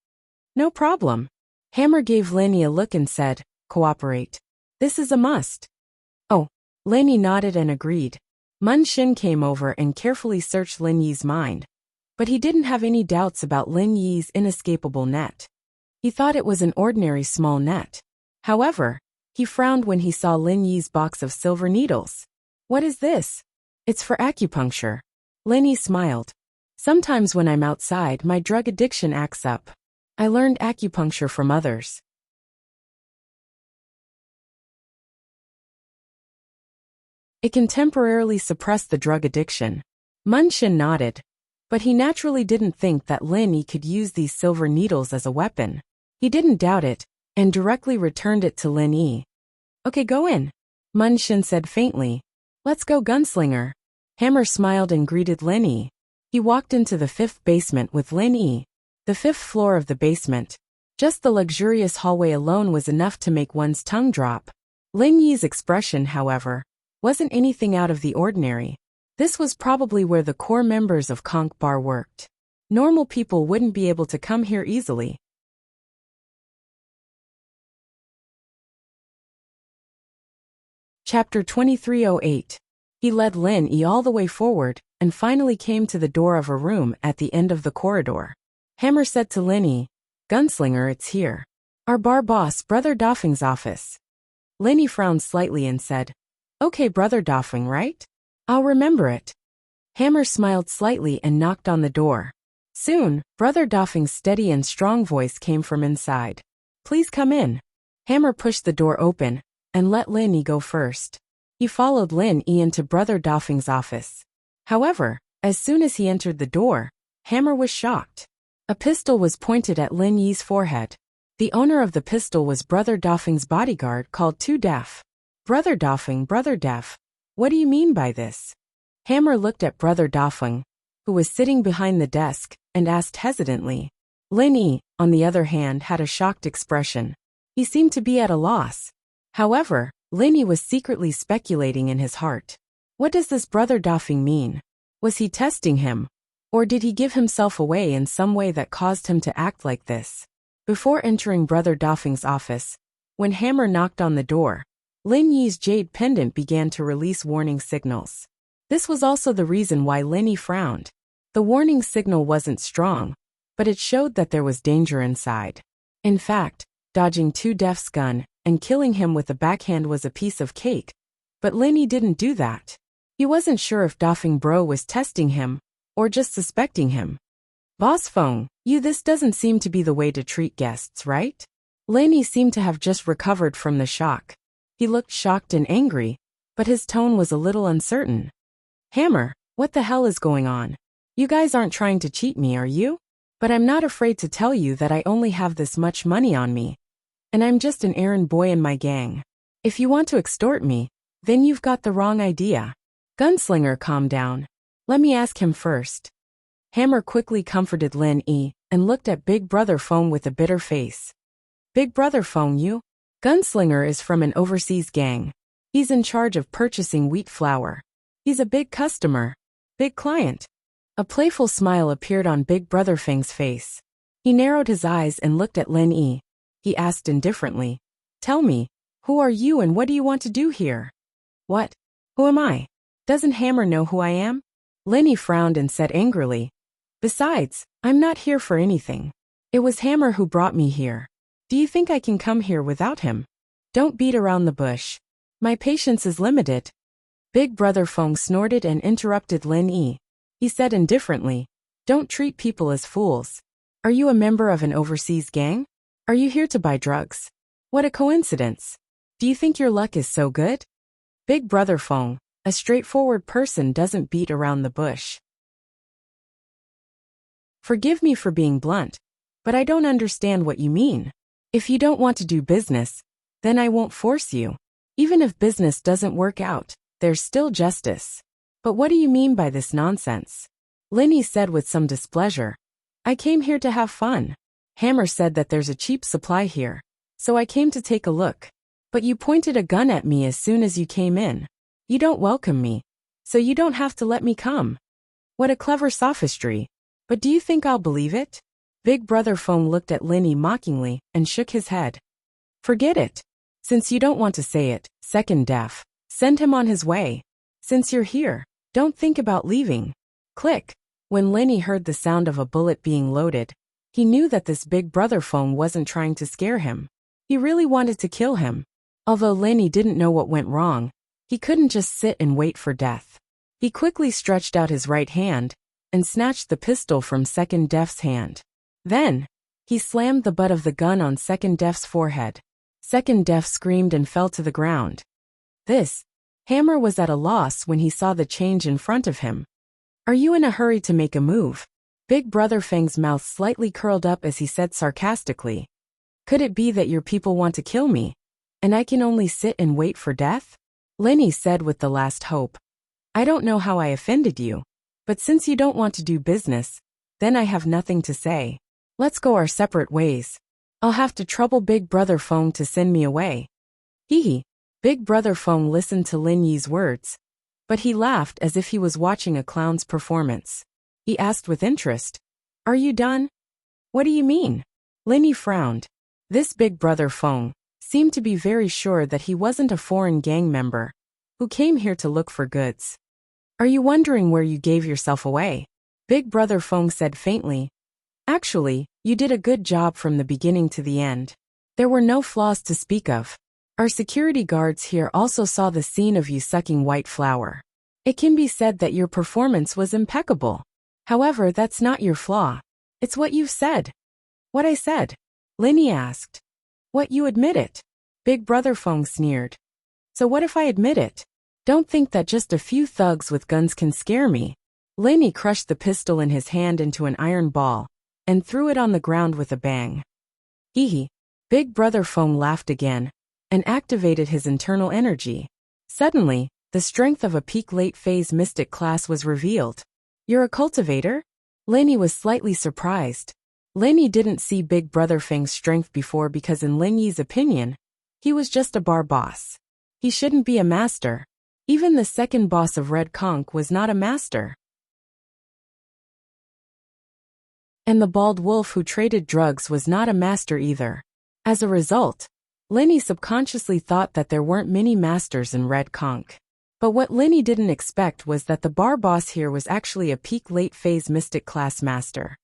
No problem. Hammer gave Lenny a look and said, cooperate. This is a must. Oh. Lenny nodded and agreed. Mun Shin came over and carefully searched Lin Yi's mind. But he didn't have any doubts about Lin Yi's inescapable net. He thought it was an ordinary small net. However, he frowned when he saw Lin Yi's box of silver needles. What is this? It's for acupuncture. Lin Yi smiled. Sometimes when I'm outside, my drug addiction acts up. I learned acupuncture from others. It can temporarily suppress the drug addiction. Mun Shin nodded. But he naturally didn't think that Lin Yi could use these silver needles as a weapon. He didn't doubt it, and directly returned it to Lin Yi. Okay, go in. Mun Shin said faintly. Let's go, gunslinger. Hammer smiled and greeted Lin Yi. He walked into the 5th basement with Lin Yi. The 5th floor of the basement. Just the luxurious hallway alone was enough to make one's tongue drop. Lin Yi's expression, however, wasn't anything out of the ordinary. This was probably where the core members of Conch Bar worked. Normal people wouldn't be able to come here easily. Chapter 2308. He led Lin Yi all the way forward, and finally came to the door of a room at the end of the corridor. Hammer said to Lin Yi, Gunslinger, it's here. Our bar boss, Brother Doffing's office. Lin Yi frowned slightly and said, Okay, Brother Doffing, right? I'll remember it. Hammer smiled slightly and knocked on the door. Soon, Brother Doffing's steady and strong voice came from inside. Please come in. Hammer pushed the door open and let Lin Yi go first. He followed Lin Yi into Brother Doffing's office. However, as soon as he entered the door, Hammer was shocked. A pistol was pointed at Lin Yi's forehead. The owner of the pistol was Brother Doffing's bodyguard called Tu Def. Brother Doffing, Brother Def, what do you mean by this? Hammer looked at Brother Doffing, who was sitting behind the desk, and asked hesitantly. Lin Yi, on the other hand, had a shocked expression. He seemed to be at a loss. However, Lin Yi was secretly speculating in his heart. What does this Brother Doffing mean? Was he testing him? Or did he give himself away in some way that caused him to act like this? Before entering Brother Doffing's office, when Hammer knocked on the door, Lin Yi's jade pendant began to release warning signals. This was also the reason why Lin Yi frowned. The warning signal wasn't strong, but it showed that there was danger inside. In fact, dodging Tu Def's gun and killing him with a backhand was a piece of cake, but Lin Yi didn't do that. He wasn't sure if Doffing Bro was testing him or just suspecting him. Boss Feng, this doesn't seem to be the way to treat guests, right? Lin Yi seemed to have just recovered from the shock. He looked shocked and angry, but his tone was a little uncertain. Hammer, what the hell is going on? You guys aren't trying to cheat me, are you? But I'm not afraid to tell you that I only have this much money on me. And I'm just an errand boy in my gang. If you want to extort me, then you've got the wrong idea. Gunslinger, calm down. Let me ask him first. Hammer quickly comforted Lin Yi and looked at Big Brother Feng with a bitter face. Big Brother Feng, Gunslinger is from an overseas gang. He's in charge of purchasing wheat flour. He's a big customer. Big client. A playful smile appeared on Big Brother Feng's face. He narrowed his eyes and looked at Lin Yi. He asked indifferently, Tell me, who are you and what do you want to do here? What? Who am I? Doesn't Hammer know who I am? Lin Yi frowned and said angrily, Besides, I'm not here for anything. It was Hammer who brought me here. Do you think I can come here without him? Don't beat around the bush. My patience is limited. Big Brother Feng snorted and interrupted Lin Yi. He said indifferently, Don't treat people as fools. Are you a member of an overseas gang? Are you here to buy drugs? What a coincidence. Do you think your luck is so good? Big Brother Feng, a straightforward person doesn't beat around the bush. Forgive me for being blunt, but I don't understand what you mean. If you don't want to do business, then I won't force you. Even if business doesn't work out, there's still justice. But what do you mean by this nonsense? Lin Yi said with some displeasure. I came here to have fun. Hammer said that there's a cheap supply here, so I came to take a look. But you pointed a gun at me as soon as you came in. You don't welcome me, so you don't have to let me come. What a clever sophistry. But do you think I'll believe it? Big Brother Feng looked at Linny mockingly and shook his head. Forget it. Since you don't want to say it, second def, send him on his way. Since you're here, don't think about leaving. Click. When Linny heard the sound of a bullet being loaded, he knew that this Big Brother Feng wasn't trying to scare him. He really wanted to kill him. Although Linny didn't know what went wrong, he couldn't just sit and wait for death. He quickly stretched out his right hand and snatched the pistol from Second Def's hand. Then, he slammed the butt of the gun on Second Def's forehead. Second Def screamed and fell to the ground. This Hammer was at a loss when he saw the change in front of him. Are you in a hurry to make a move? Big Brother Feng's mouth slightly curled up as he said sarcastically. Could it be that your people want to kill me, and I can only sit and wait for death? Linny said with the last hope. I don't know how I offended you, but since you don't want to do business, then I have nothing to say. Let's go our separate ways. I'll have to trouble Big Brother Feng to send me away. Hee hee. Big Brother Feng listened to Lin Yi's words, but he laughed as if he was watching a clown's performance. He asked with interest, Are you done? What do you mean? Lin Yi frowned. This Big Brother Feng seemed to be very sure that he wasn't a foreign gang member who came here to look for goods. Are you wondering where you gave yourself away? Big Brother Feng said faintly. Actually, you did a good job from the beginning to the end. There were no flaws to speak of. Our security guards here also saw the scene of you sucking white flour. It can be said that your performance was impeccable. However, that's not your flaw. It's what you've said. What I said? Linny asked. What, you admit it? Big Brother Feng sneered. So what if I admit it? Don't think that just a few thugs with guns can scare me. Linny crushed the pistol in his hand into an iron ball and threw it on the ground with a bang. Hee hee. Big Brother Feng laughed again and activated his internal energy. Suddenly, the strength of a peak late phase mystic class was revealed. You're a cultivator? Linny was slightly surprised. Linny didn't see Big Brother Feng's strength before because in Lin Yi's opinion, he was just a bar boss. He shouldn't be a master. Even the second boss of Red Conch was not a master. And the bald wolf who traded drugs was not a master either. As a result, Linny subconsciously thought that there weren't many masters in Red Conch. But what Linny didn't expect was that the bar boss here was actually a peak late phase mystic class master.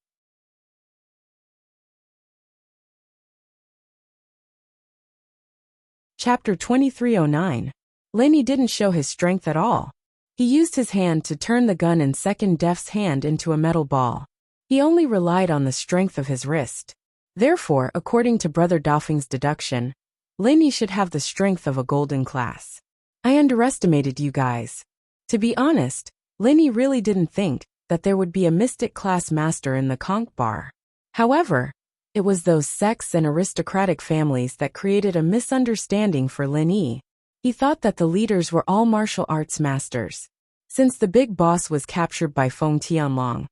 Chapter 2309. Linny didn't show his strength at all. He used his hand to turn the gun in Second Def's hand into a metal ball. He only relied on the strength of his wrist. Therefore, according to Brother Dofing's deduction, Linny should have the strength of a golden class. I underestimated you guys. To be honest, Linny really didn't think that there would be a mystic class master in the Conch Bar. However, it was those sects and aristocratic families that created a misunderstanding for Lin Yi. He thought that the leaders were all martial arts masters. Since the big boss was captured by Feng Tianlong,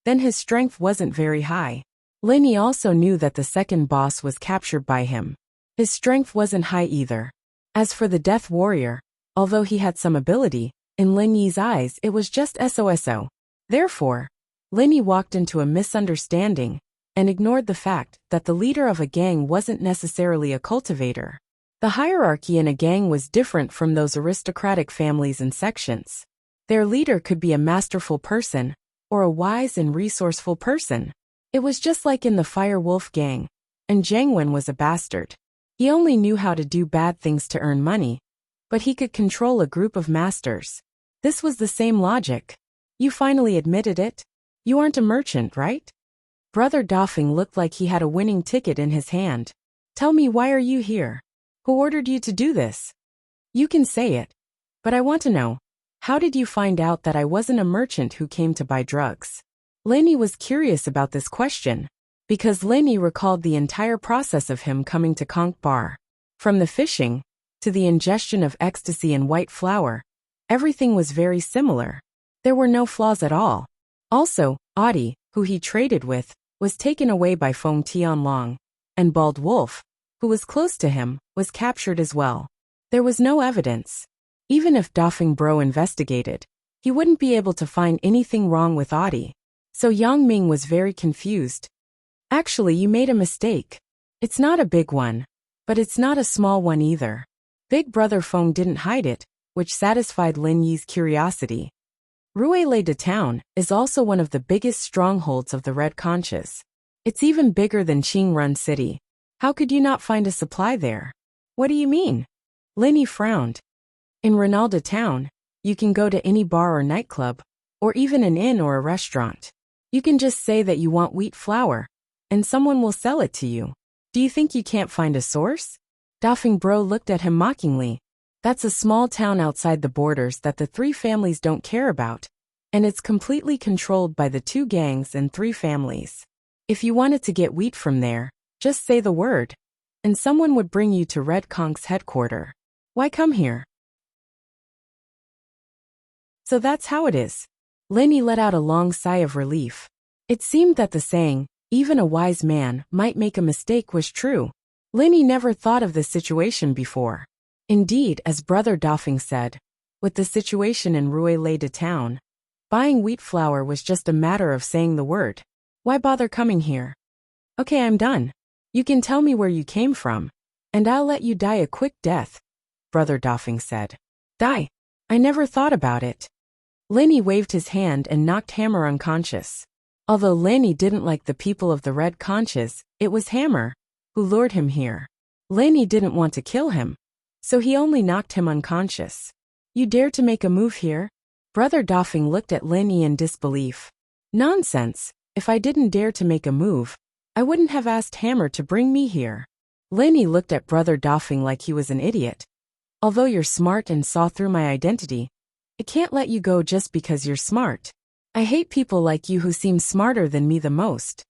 then his strength wasn't very high. Lin Yi also knew that the second boss was captured by him. His strength wasn't high either. As for the Death Warrior, although he had some ability, in Lin Yi's eyes it was just SOSO. Therefore, Lin Yi walked into a misunderstanding and ignored the fact that the leader of a gang wasn't necessarily a cultivator. The hierarchy in a gang was different from those aristocratic families and sections. Their leader could be a masterful person or a wise and resourceful person. It was just like in the Fire Wolf gang, and Zhang Wen was a bastard. He only knew how to do bad things to earn money, but he could control a group of masters. This was the same logic. You finally admitted it? You aren't a merchant, right? Brother Dofing looked like he had a winning ticket in his hand. Tell me, why are you here? Who ordered you to do this? You can say it, but I want to know, how did you find out that I wasn't a merchant who came to buy drugs? Lin Yi was curious about this question, because Lin Yi recalled the entire process of him coming to Conch Bar. From the fishing to the ingestion of ecstasy and white flour, everything was very similar. There were no flaws at all. Also, Audi, who he traded with, was taken away by Feng Tianlong, and Bald Wolf, who was close to him, was captured as well. There was no evidence. Even if Dofing Bro investigated, he wouldn't be able to find anything wrong with Audi. So Yang Ming was very confused. Actually, you made a mistake. It's not a big one. But it's not a small one either. Big Brother Feng didn't hide it, which satisfied Lin Yi's curiosity. Ruilei de Town is also one of the biggest strongholds of the Red Conches. It's even bigger than Qingrun City. How could you not find a supply there? What do you mean? Lin Yi frowned. In Ronaldo Town, you can go to any bar or nightclub, or even an inn or a restaurant. You can just say that you want wheat flour, and someone will sell it to you. Do you think you can't find a source? Dafeng Bro looked at him mockingly. That's a small town outside the borders that the three families don't care about, and it's completely controlled by the two gangs and three families. If you wanted to get wheat from there, just say the word, and someone would bring you to Red Kong's headquarters. Why come here? So that's how it is. Lin Yi let out a long sigh of relief. It seemed that the saying, even a wise man might make a mistake, was true. Lin Yi never thought of this situation before. Indeed, as Brother Dafeng said, with the situation in Ruilei de Town, buying wheat flour was just a matter of saying the word. Why bother coming here? Okay, I'm done. You can tell me where you came from, and I'll let you die a quick death, Brother Dafeng said. Die? I never thought about it. Lin Yi waved his hand and knocked Hammer unconscious. Although Lin Yi didn't like the people of the Red Conches, it was Hammer who lured him here. Lin Yi didn't want to kill him, so he only knocked him unconscious. You dare to make a move here? Brother Dafeng looked at Lin Yi in disbelief. Nonsense. If I didn't dare to make a move, I wouldn't have asked Hammer to bring me here. Lin Yi looked at Brother Dafeng like he was an idiot. Although you're smart and saw through my identity, I can't let you go just because you're smart. I hate people like you who seem smarter than me the most.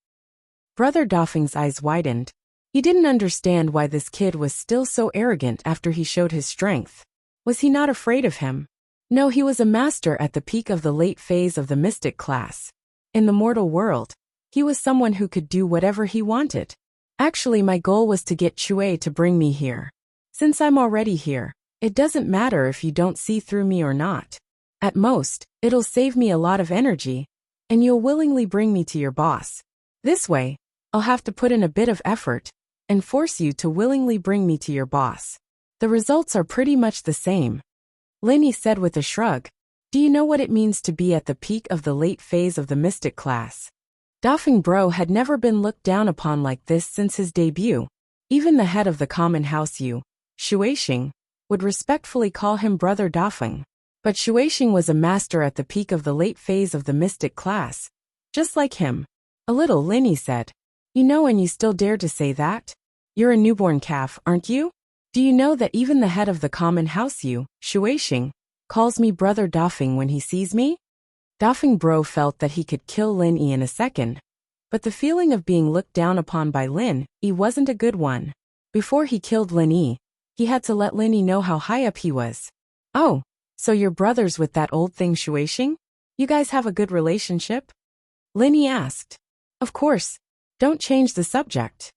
Brother Dafeng's eyes widened. He didn't understand why this kid was still so arrogant after he showed his strength. Was he not afraid of him? No, he was a master at the peak of the late phase of the mystic class. In the mortal world, he was someone who could do whatever he wanted. Actually, my goal was to get Chui to bring me here. Since I'm already here, it doesn't matter if you don't see through me or not. At most, it'll save me a lot of energy, and you'll willingly bring me to your boss. This way, I'll have to put in a bit of effort and force you to willingly bring me to your boss. The results are pretty much the same. Lin Yi said with a shrug. Do you know what it means to be at the peak of the late phase of the mystic class? Dafeng Bro had never been looked down upon like this since his debut. Even the head of the common house Shuixing, would respectfully call him Brother Dafeng. But Shuixing was a master at the peak of the late phase of the mystic class. Just like him. A little, Lin Yi said. You know, and you still dare to say that? You're a newborn calf, aren't you? Do you know that even the head of the common house Shuixing, calls me Brother Dafeng when he sees me? Dafeng Bro felt that he could kill Lin Yi in a second. But the feeling of being looked down upon by Lin Yi wasn't a good one. Before he killed Lin Yi, he had to let Lin Yi know how high up he was. Oh, so you're brothers with that old thing Shuixing? You guys have a good relationship? Lin Yi asked. Of course. Don't change the subject.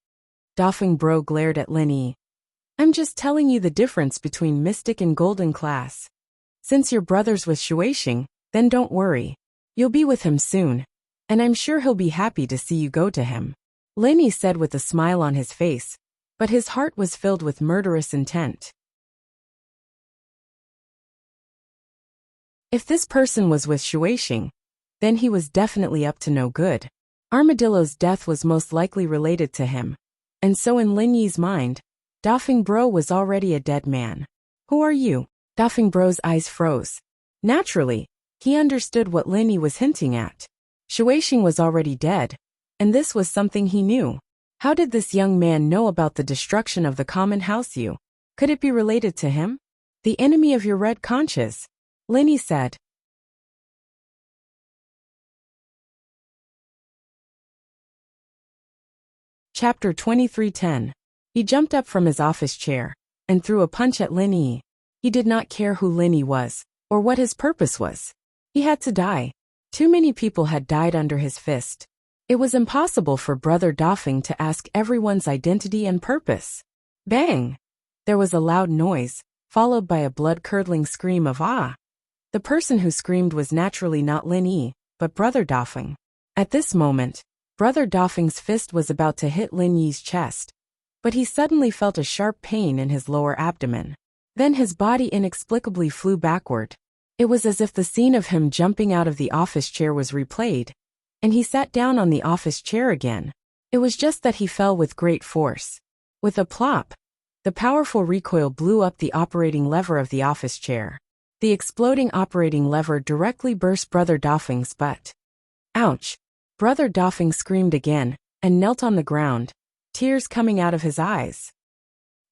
Dafeng Bro glared at Lin Yi. I'm just telling you the difference between mystic and golden class. Since you're brothers with Shuixing, then don't worry. You'll be with him soon, and I'm sure he'll be happy to see you go to him. Lin Yi said with a smile on his face, but his heart was filled with murderous intent. If this person was with Shuixing, then he was definitely up to no good. Armadillo's death was most likely related to him, and so in Lin Yi's mind, Dafeng Bro was already a dead man. Who are you? Dafeng Bro's eyes froze. Naturally, he understood what Lin Yi was hinting at. Shuixing was already dead, and this was something he knew. How did this young man know about the destruction of the common house Could it be related to him? The enemy of your Red Conches, Lin Yi said. Chapter 23:10. He jumped up from his office chair and threw a punch at Lin Yi. He did not care who Lin Yi was or what his purpose was. He had to die. Too many people had died under his fist. It was impossible for Brother Dafeng to ask everyone's identity and purpose. Bang! There was a loud noise, followed by a blood-curdling scream of ah. The person who screamed was naturally not Lin Yi, but Brother Dafeng. At this moment, Brother Dofing's fist was about to hit Lin Yi's chest, but he suddenly felt a sharp pain in his lower abdomen. Then his body inexplicably flew backward. It was as if the scene of him jumping out of the office chair was replayed, and he sat down on the office chair again. It was just that he fell with great force. With a plop, the powerful recoil blew up the operating lever of the office chair. The exploding operating lever directly burst Brother Dofing's butt. Ouch! Brother Dofing screamed again, and knelt on the ground, tears coming out of his eyes.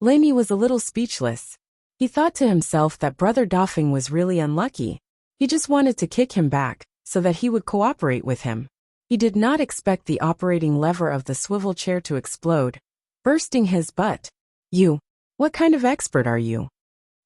Lin Yi was a little speechless. He thought to himself that Brother Dofing was really unlucky. He just wanted to kick him back, so that he would cooperate with him. He did not expect the operating lever of the swivel chair to explode, bursting his butt. "You, what kind of expert are you?"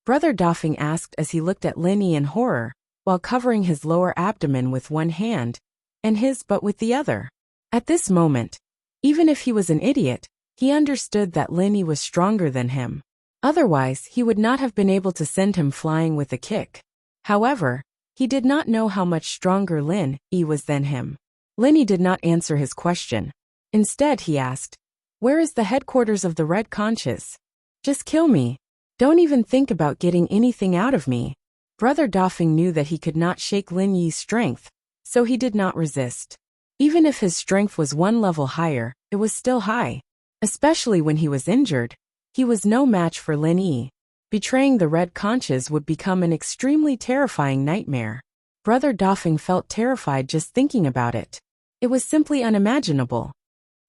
Brother Dofing asked as he looked at Lin Yi in horror, while covering his lower abdomen with one hand, and his butt with the other. At this moment, even if he was an idiot, he understood that Lin Yi was stronger than him. Otherwise, he would not have been able to send him flying with a kick. However, he did not know how much stronger Lin Yi was than him. Lin Yi did not answer his question. Instead, he asked, "Where is the headquarters of the Red Conches? Just kill me. Don't even think about getting anything out of me." Brother Dofing knew that he could not shake Lin Yi's strength, so he did not resist. Even if his strength was one level higher, it was still high. Especially when he was injured, he was no match for Lin Yi. Betraying the Red Conches would become an extremely terrifying nightmare. Brother Dofing felt terrified just thinking about it. It was simply unimaginable.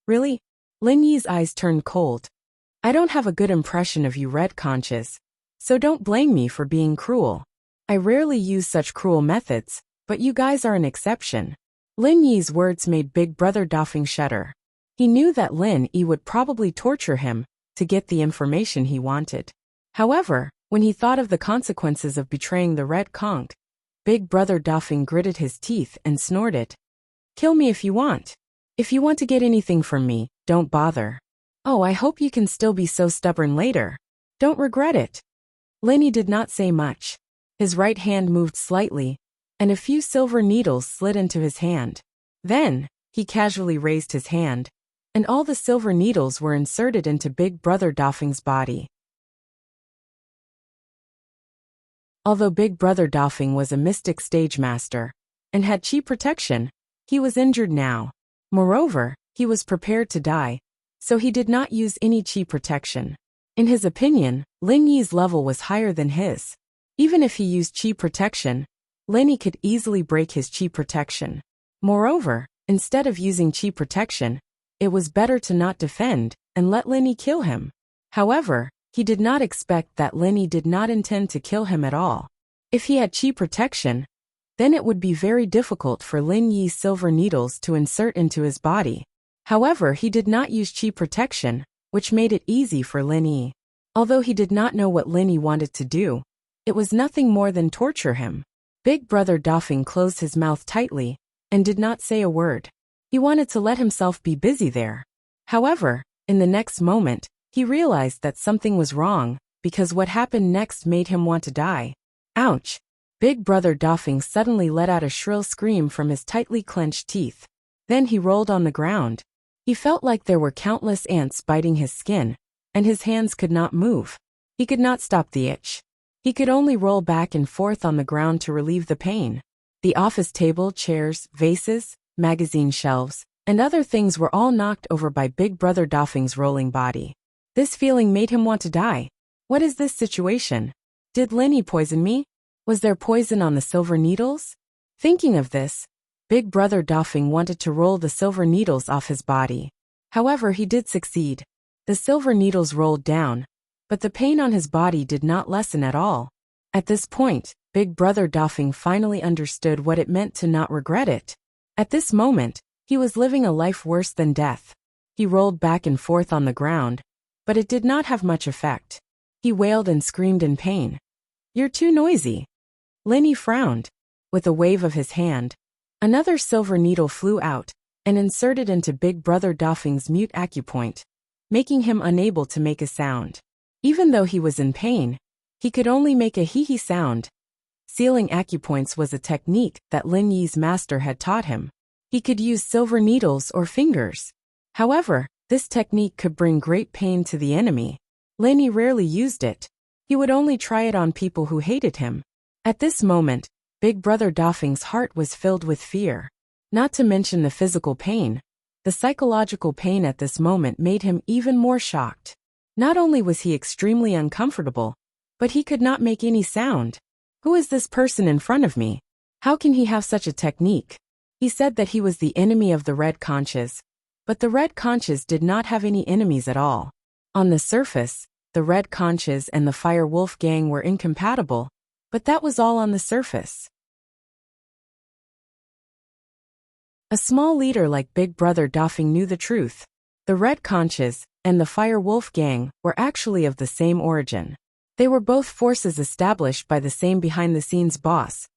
"Really?" Lin Yi's eyes turned cold. "I don't have a good impression of you Red Conches, so don't blame me for being cruel. I rarely use such cruel methods, but you guys are an exception." Lin Yi's words made Big Brother Dofing shudder. He knew that Lin Yi would probably torture him to get the information he wanted. However, when he thought of the consequences of betraying the Red Conch, Big Brother Dofing gritted his teeth and snorted. "Kill me if you want. If you want to get anything from me, don't bother. Oh, I hope you can still be so stubborn later. Don't regret it." Lin Yi did not say much. His right hand moved slightly, and a few silver needles slid into his hand. Then, he casually raised his hand, and all the silver needles were inserted into Big Brother Dofing's body. Although Big Brother Dofing was a mystic stage master and had chi protection, he was injured now. Moreover, he was prepared to die, so he did not use any chi protection. In his opinion, Lin Yi's level was higher than his. Even if he used chi protection, Lin Yi could easily break his chi protection. Moreover, instead of using chi protection, it was better to not defend and let Lin Yi kill him. However, he did not expect that Lin Yi did not intend to kill him at all. If he had chi protection, then it would be very difficult for Lin Yi's silver needles to insert into his body. However, he did not use chi protection, which made it easy for Lin Yi. Although he did not know what Lin Yi wanted to do, it was nothing more than torture him. Big Brother Dofing closed his mouth tightly and did not say a word. He wanted to let himself be busy there. However, in the next moment, he realized that something was wrong, because what happened next made him want to die. Ouch! Big Brother Dofing suddenly let out a shrill scream from his tightly clenched teeth. Then he rolled on the ground. He felt like there were countless ants biting his skin, and his hands could not move. He could not stop the itch. He could only roll back and forth on the ground to relieve the pain. The office table, chairs, vases, magazine shelves, and other things were all knocked over by Big Brother Dofing's rolling body. This feeling made him want to die. What is this situation? Did Lin Yi poison me? Was there poison on the silver needles? Thinking of this, Big Brother Dofing wanted to roll the silver needles off his body. However, he did succeed. The silver needles rolled down, but the pain on his body did not lessen at all. At this point, Big Brother Dofing finally understood what it meant to not regret it. At this moment, he was living a life worse than death. He rolled back and forth on the ground, but it did not have much effect. He wailed and screamed in pain. "You're too noisy." Lin Yi frowned. With a wave of his hand, another silver needle flew out and inserted into Big Brother Dofing's mute acupoint, making him unable to make a sound. Even though he was in pain, he could only make a hee-hee sound. Sealing acupoints was a technique that Lin Yi's master had taught him. He could use silver needles or fingers. However, this technique could bring great pain to the enemy. Lenny rarely used it. He would only try it on people who hated him. At this moment, Big Brother Dauphin's heart was filled with fear. Not to mention the physical pain. The psychological pain at this moment made him even more shocked. Not only was he extremely uncomfortable, but he could not make any sound. Who is this person in front of me? How can he have such a technique? He said that he was the enemy of the Red Conches. But the Red Conches did not have any enemies at all. On the surface, the Red Conches and the Fire Wolf gang were incompatible, but that was all on the surface. A small leader like Big Brother Dauphin knew the truth. The Red Conches and the Fire Wolf gang were actually of the same origin. They were both forces established by the same behind-the-scenes boss.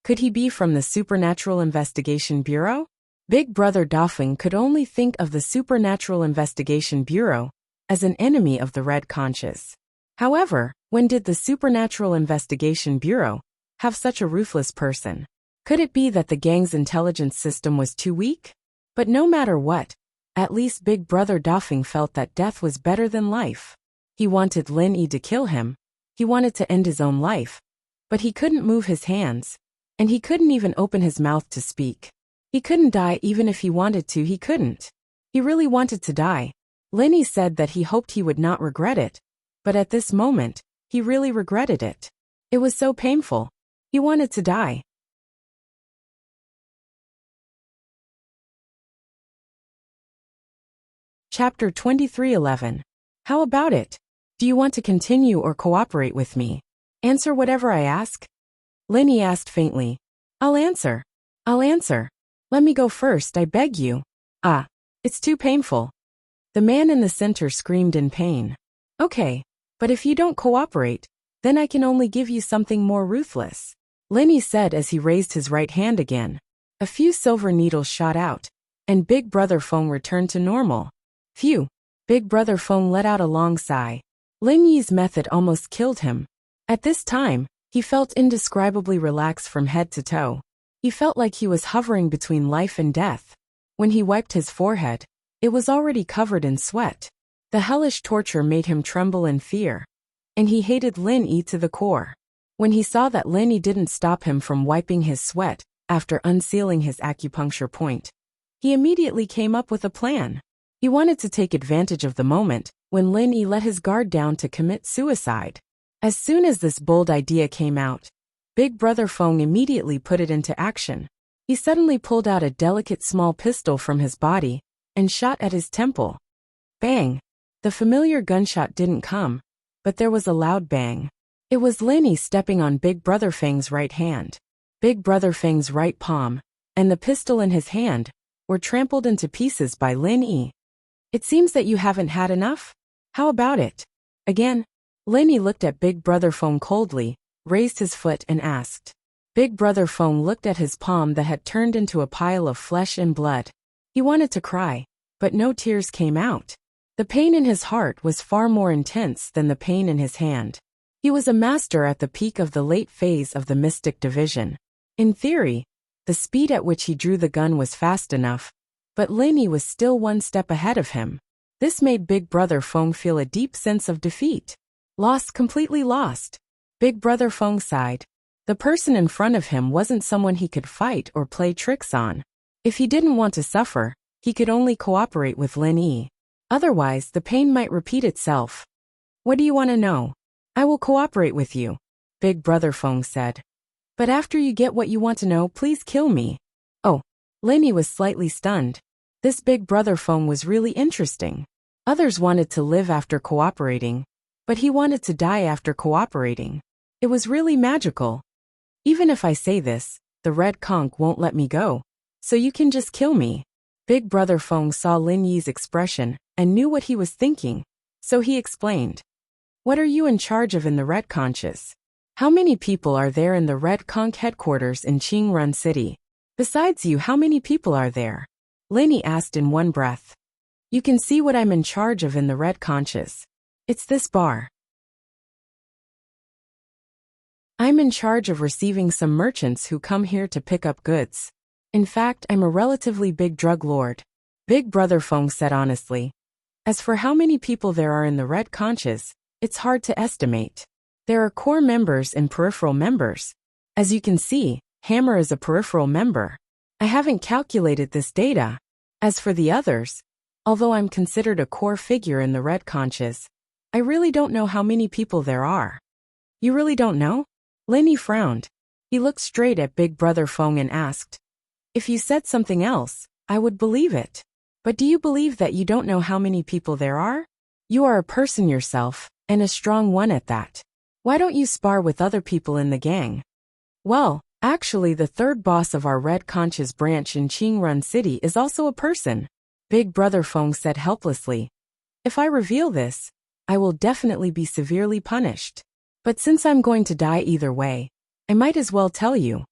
Could he be from the Supernatural Investigation Bureau? Big Brother Dauphin could only think of the Supernatural Investigation Bureau as an enemy of the Red Conches. However, when did the Supernatural Investigation Bureau have such a ruthless person? Could it be that the gang's intelligence system was too weak? But no matter what, at least Big Brother Dauphin felt that death was better than life. He wanted Lin Yi to kill him. He wanted to end his own life. But he couldn't move his hands. And he couldn't even open his mouth to speak. He couldn't die even if he wanted to, he couldn't. He really wanted to die. Lin Yi said that he hoped he would not regret it. But at this moment, he really regretted it. It was so painful. He wanted to die. Chapter 23:11. How about it? Do you want to continue or cooperate with me? Answer whatever I ask? Lin Yi asked faintly. I'll answer. Let me go first, I beg you. Ah, it's too painful. The man in the center screamed in pain. Okay, but if you don't cooperate, then I can only give you something more ruthless. Lin Yi said as he raised his right hand again. A few silver needles shot out, and Big Brother Feng returned to normal. Phew! Big Brother Feng let out a long sigh. Lin Yi's method almost killed him. At this time, he felt indescribably relaxed from head to toe. He felt like he was hovering between life and death. When he wiped his forehead, it was already covered in sweat. The hellish torture made him tremble in fear. And he hated Lin Yi to the core. When he saw that Lin Yi didn't stop him from wiping his sweat after unsealing his acupuncture point, he immediately came up with a plan. He wanted to take advantage of the moment when Lin Yi let his guard down to commit suicide. As soon as this bold idea came out, Big Brother Feng immediately put it into action. He suddenly pulled out a delicate small pistol from his body and shot at his temple. Bang! The familiar gunshot didn't come, but there was a loud bang. It was Lin Yi stepping on Big Brother Feng's right hand. Big Brother Feng's right palm, and the pistol in his hand, were trampled into pieces by Lin Yi. It seems that you haven't had enough? How about it? Again? Lin Yi looked at Big Brother Feng coldly, raised his foot and asked. Big Brother Feng looked at his palm that had turned into a pile of flesh and blood. He wanted to cry, but no tears came out. The pain in his heart was far more intense than the pain in his hand. He was a master at the peak of the late phase of the Mystic Division. In theory, the speed at which he drew the gun was fast enough, but Lin Yi was still one step ahead of him. This made Big Brother Feng feel a deep sense of defeat. Lost, completely lost. Big Brother Feng sighed. The person in front of him wasn't someone he could fight or play tricks on. If he didn't want to suffer, he could only cooperate with Lin Yi. Otherwise, the pain might repeat itself. What do you want to know? I will cooperate with you, Big Brother Feng said. But after you get what you want to know, please kill me. Oh, Lin Yi was slightly stunned. This Big Brother Feng was really interesting. Others wanted to live after cooperating, but he wanted to die after cooperating. It was really magical. Even if I say this, the Red Conch won't let me go, so you can just kill me. Big Brother Feng saw Lin Yi's expression and knew what he was thinking, so he explained. What are you in charge of in the Red Conches? How many people are there in the Red Conch headquarters in Qingrun City? Besides you, how many people are there? Lin Yi asked in one breath. You can see what I'm in charge of in the Red Conches. It's this bar. I'm in charge of receiving some merchants who come here to pick up goods. In fact, I'm a relatively big drug lord. Big Brother Feng said honestly. As for how many people there are in the Red Conches, it's hard to estimate. There are core members and peripheral members. As you can see, Hammer is a peripheral member. I haven't calculated this data. As for the others, although I'm considered a core figure in the Red Conches, I really don't know how many people there are. You really don't know? Lenny frowned. He looked straight at Big Brother Feng and asked, if you said something else, I would believe it. But do you believe that you don't know how many people there are? You are a person yourself, and a strong one at that. Why don't you spar with other people in the gang? Well, actually the third boss of our Red Conches branch in Qingrun City is also a person, Big Brother Feng said helplessly. If I reveal this, I will definitely be severely punished. But since I'm going to die either way, I might as well tell you.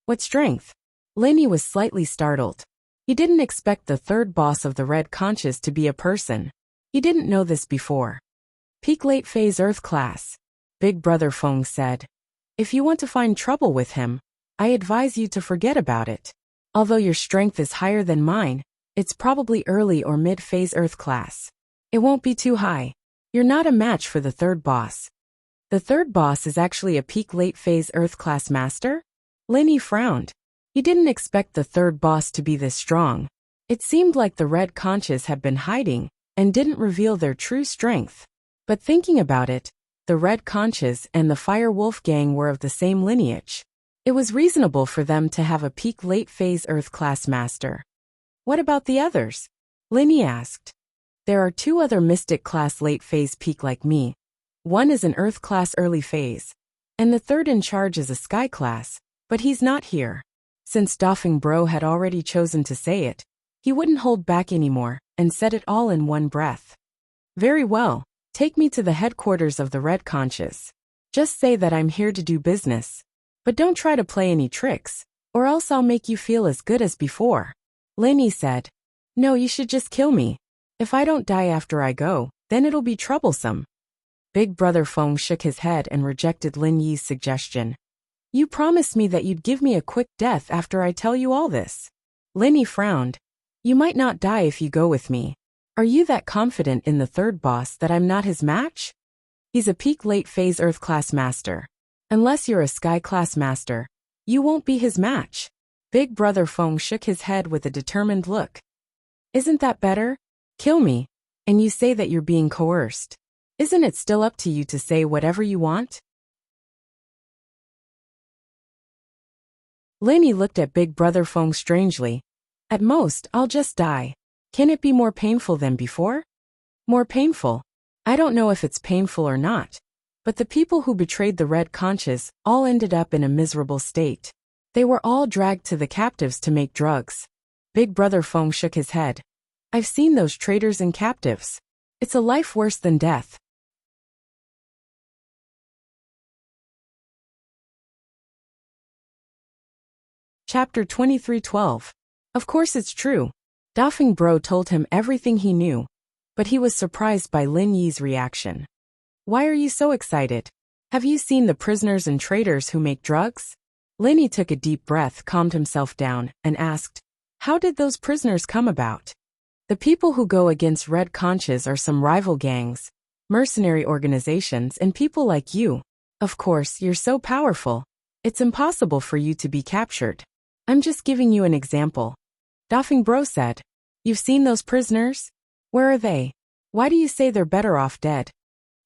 What strength? Lenny was slightly startled. He didn't expect the third boss of the Red Conches to be a person. He didn't know this before. Peak late phase Earth class, Big Brother Feng said. If you want to find trouble with him, I advise you to forget about it. Although your strength is higher than mine, it's probably early or mid-phase Earth class. It won't be too high. You're not a match for the third boss. The third boss is actually a peak late phase Earth class master? Lenny frowned. He didn't expect the third boss to be this strong. It seemed like the Red Conches had been hiding and didn't reveal their true strength. But thinking about it, the Red Conches and the Fire Wolf gang were of the same lineage. It was reasonable for them to have a peak late phase Earth class master. What about the others? Lenny asked. There are 2 other Mystic class late phase peak like me. One is an Earth class early phase, and the third in charge is a Sky class, but he's not here. Since Doffing Bro had already chosen to say it, he wouldn't hold back anymore and said it all in one breath. Very well, take me to the headquarters of the Red Conches. Just say that I'm here to do business. But don't try to play any tricks, or else I'll make you feel as good as before. Lenny said. No, you should just kill me. If I don't die after I go, then it'll be troublesome. Big Brother Feng shook his head and rejected Lin Yi's suggestion. You promised me that you'd give me a quick death after I tell you all this. Lenny frowned. You might not die if you go with me. Are you that confident in the third boss that I'm not his match? He's a peak late phase Earth class master. Unless you're a Sky class master, you won't be his match. Big Brother Feng shook his head with a determined look. Isn't that better? Kill me, and you say that you're being coerced. Isn't it still up to you to say whatever you want? Lenny looked at Big Brother Feng strangely. At most, I'll just die. Can it be more painful than before? More painful? I don't know if it's painful or not. But the people who betrayed the Red Conches all ended up in a miserable state. They were all dragged to the captives to make drugs. Big Brother Feng shook his head. I've seen those traitors and captives. It's a life worse than death. Chapter 23:12. Of course it's true. Doffing Bro told him everything he knew, but he was surprised by Lin Yi's reaction. Why are you so excited? Have you seen the prisoners and traitors who make drugs? Lenny took a deep breath, calmed himself down, and asked, how did those prisoners come about? The people who go against Red Conches are some rival gangs, mercenary organizations, and people like you. Of course, you're so powerful. It's impossible for you to be captured. I'm just giving you an example. Doffing Bro said. You've seen those prisoners? Where are they? Why do you say they're better off dead?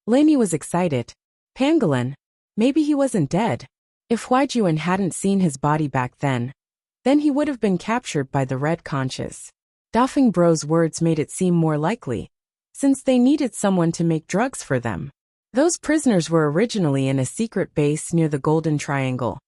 Lenny was excited. Pangolin. Maybe he wasn't dead. If Huaijuan hadn't seen his body back then he would have been captured by the Red Conches. Doffing Bro's words made it seem more likely, since they needed someone to make drugs for them. Those prisoners were originally in a secret base near the Golden Triangle.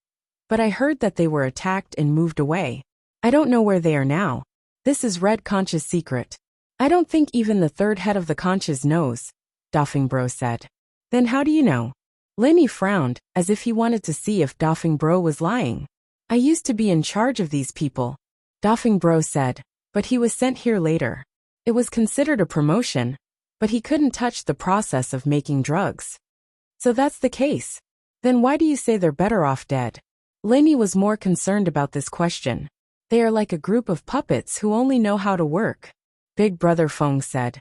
But I heard that they were attacked and moved away. I don't know where they are now. This is Red Conch's secret. I don't think even the third head of the Conches knows, Doffing Bro said. Then how do you know? Lenny frowned, as if he wanted to see if Doffing Bro was lying. I used to be in charge of these people, Doffing Bro said, but he was sent here later. It was considered a promotion, but he couldn't touch the process of making drugs. So that's the case. Then why do you say they're better off dead? Lenny was more concerned about this question. They are like a group of puppets who only know how to work. Big Brother Feng said.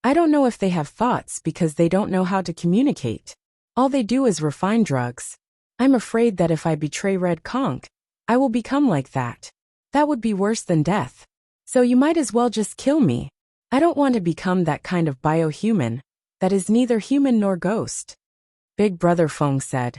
I don't know if they have thoughts because they don't know how to communicate. All they do is refine drugs. I'm afraid that if I betray Red Conch, I will become like that. That would be worse than death. So you might as well just kill me. I don't want to become that kind of biohuman that is neither human nor ghost. Big Brother Feng said.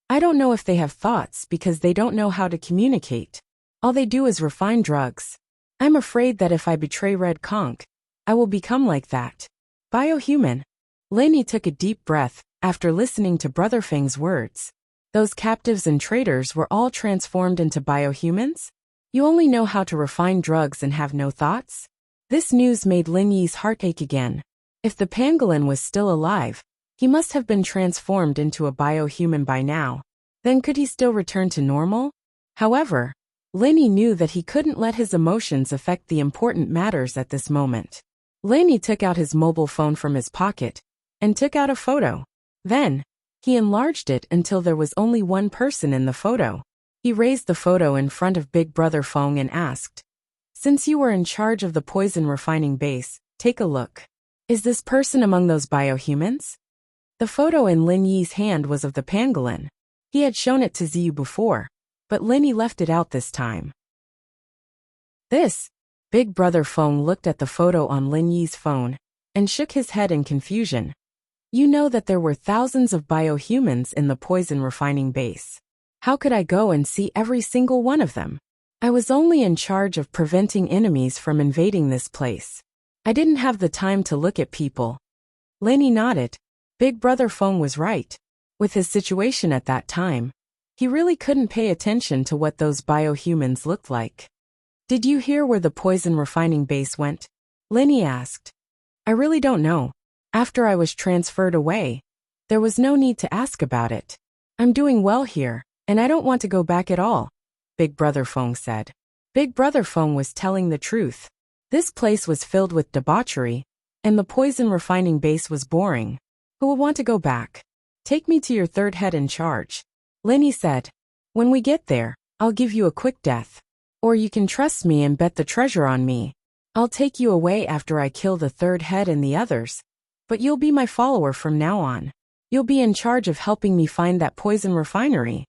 I don't know if they have thoughts because they don't know how to communicate. All they do is refine drugs. I'm afraid that if I betray Red Conch, I will become like that. Biohuman. Lainey took a deep breath after listening to Brother Feng's words. Those captives and traitors were all transformed into biohumans? You only know how to refine drugs and have no thoughts? This news made Lin Yi's heart ache again. If the pangolin was still alive, he must have been transformed into a biohuman by now. Then could he still return to normal? However, Lin Yi knew that he couldn't let his emotions affect the important matters at this moment. Lin Yi took out his mobile phone from his pocket and took out a photo. Then, he enlarged it until there was only one person in the photo. He raised the photo in front of Big Brother Feng and asked, Since you were in charge of the poison refining base, take a look. Is this person among those biohumans? The photo in Lin Yi's hand was of the pangolin. He had shown it to Ziyu before, but Lin Yi left it out this time. Big Brother Feng looked at the photo on Lin Yi's phone and shook his head in confusion. You know that there were thousands of biohumans in the poison refining base. How could I go and see every single one of them? I was only in charge of preventing enemies from invading this place. I didn't have the time to look at people. Lin Yi nodded. Big Brother Feng was right. With his situation at that time, he really couldn't pay attention to what those biohumans looked like. Did you hear where the poison refining base went? Lin Yi asked. I really don't know. After I was transferred away, there was no need to ask about it. I'm doing well here, and I don't want to go back at all, Big Brother Feng said. Big Brother Feng was telling the truth. This place was filled with debauchery, and the poison refining base was boring. Who will want to go back? Take me to your third head in charge, Lin Yi said. When we get there, I'll give you a quick death. Or you can trust me and bet the treasure on me. I'll take you away after I kill the third head and the others. But you'll be my follower from now on. You'll be in charge of helping me find that poison refinery.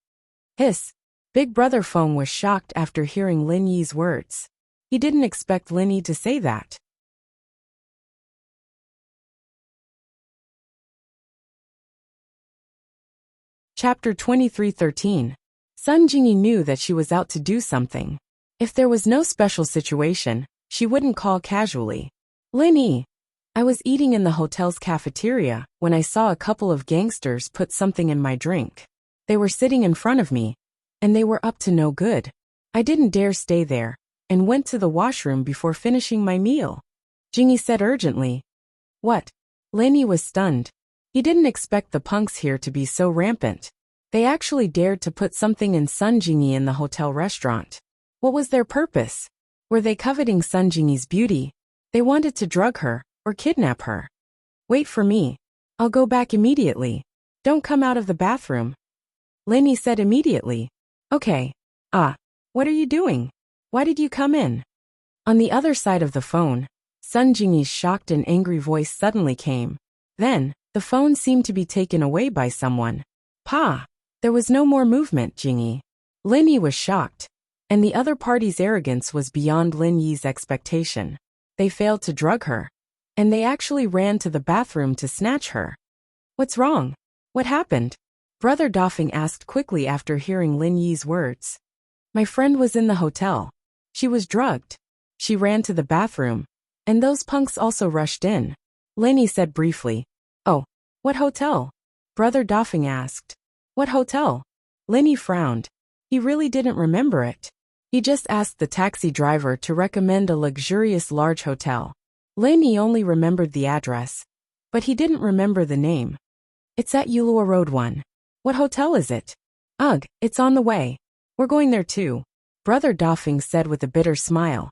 Hiss. Big Brother Feng was shocked after hearing Lin Yi's words. He didn't expect Lin Yi to say that. Chapter 23:13. Sun Jingyi knew that she was out to do something. If there was no special situation, she wouldn't call casually. Lin Yi. I was eating in the hotel's cafeteria when I saw a couple of gangsters put something in my drink. They were sitting in front of me, and they were up to no good. I didn't dare stay there, and went to the washroom before finishing my meal. Jingyi said urgently. What? Lin Yi was stunned. He didn't expect the punks here to be so rampant. They actually dared to put something in Sun Jingyi in the hotel restaurant. What was their purpose? Were they coveting Sun Jingyi's beauty? They wanted to drug her or kidnap her. Wait for me. I'll go back immediately. Don't come out of the bathroom. Lin Yi said immediately. Okay. What are you doing? Why did you come in? On the other side of the phone, Sun Jingyi's shocked and angry voice suddenly came. Then, the phone seemed to be taken away by someone. Pa! There was no more movement, Jingyi. Lin Yi was shocked, and the other party's arrogance was beyond Lin Yi's expectation. They failed to drug her, and they actually ran to the bathroom to snatch her. What's wrong? What happened? Brother Dafeng asked quickly after hearing Lin Yi's words. My friend was in the hotel. She was drugged. She ran to the bathroom, and those punks also rushed in. Lin Yi said briefly. Oh, what hotel? Brother Dafeng asked. What hotel? Lin Yi frowned. He really didn't remember it. He just asked the taxi driver to recommend a luxurious large hotel. Lin Yi only remembered the address, but he didn't remember the name. It's at Yulua Road 1. What hotel is it? Ugh, it's on the way. We're going there too, Brother Dafeng said with a bitter smile.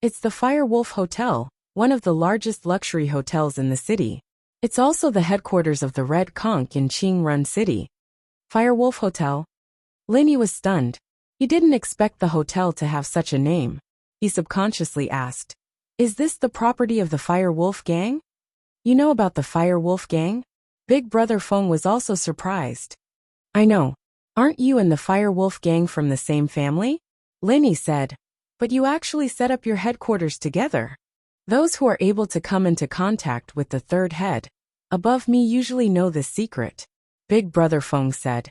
It's the Fire Wolf Hotel, one of the largest luxury hotels in the city. It's also the headquarters of the Red Conch in Qing Run City. Fire Wolf Hotel? Lin Yi was stunned. He didn't expect the hotel to have such a name. He subconsciously asked, "Is this the property of the Fire Wolf Gang?" "You know about the Fire Wolf Gang?" Big Brother Feng was also surprised. "I know. Aren't you and the Fire Wolf Gang from the same family?" Linny said. "But you actually set up your headquarters together. Those who are able to come into contact with the third head above me usually know this secret," Big Brother Feng said.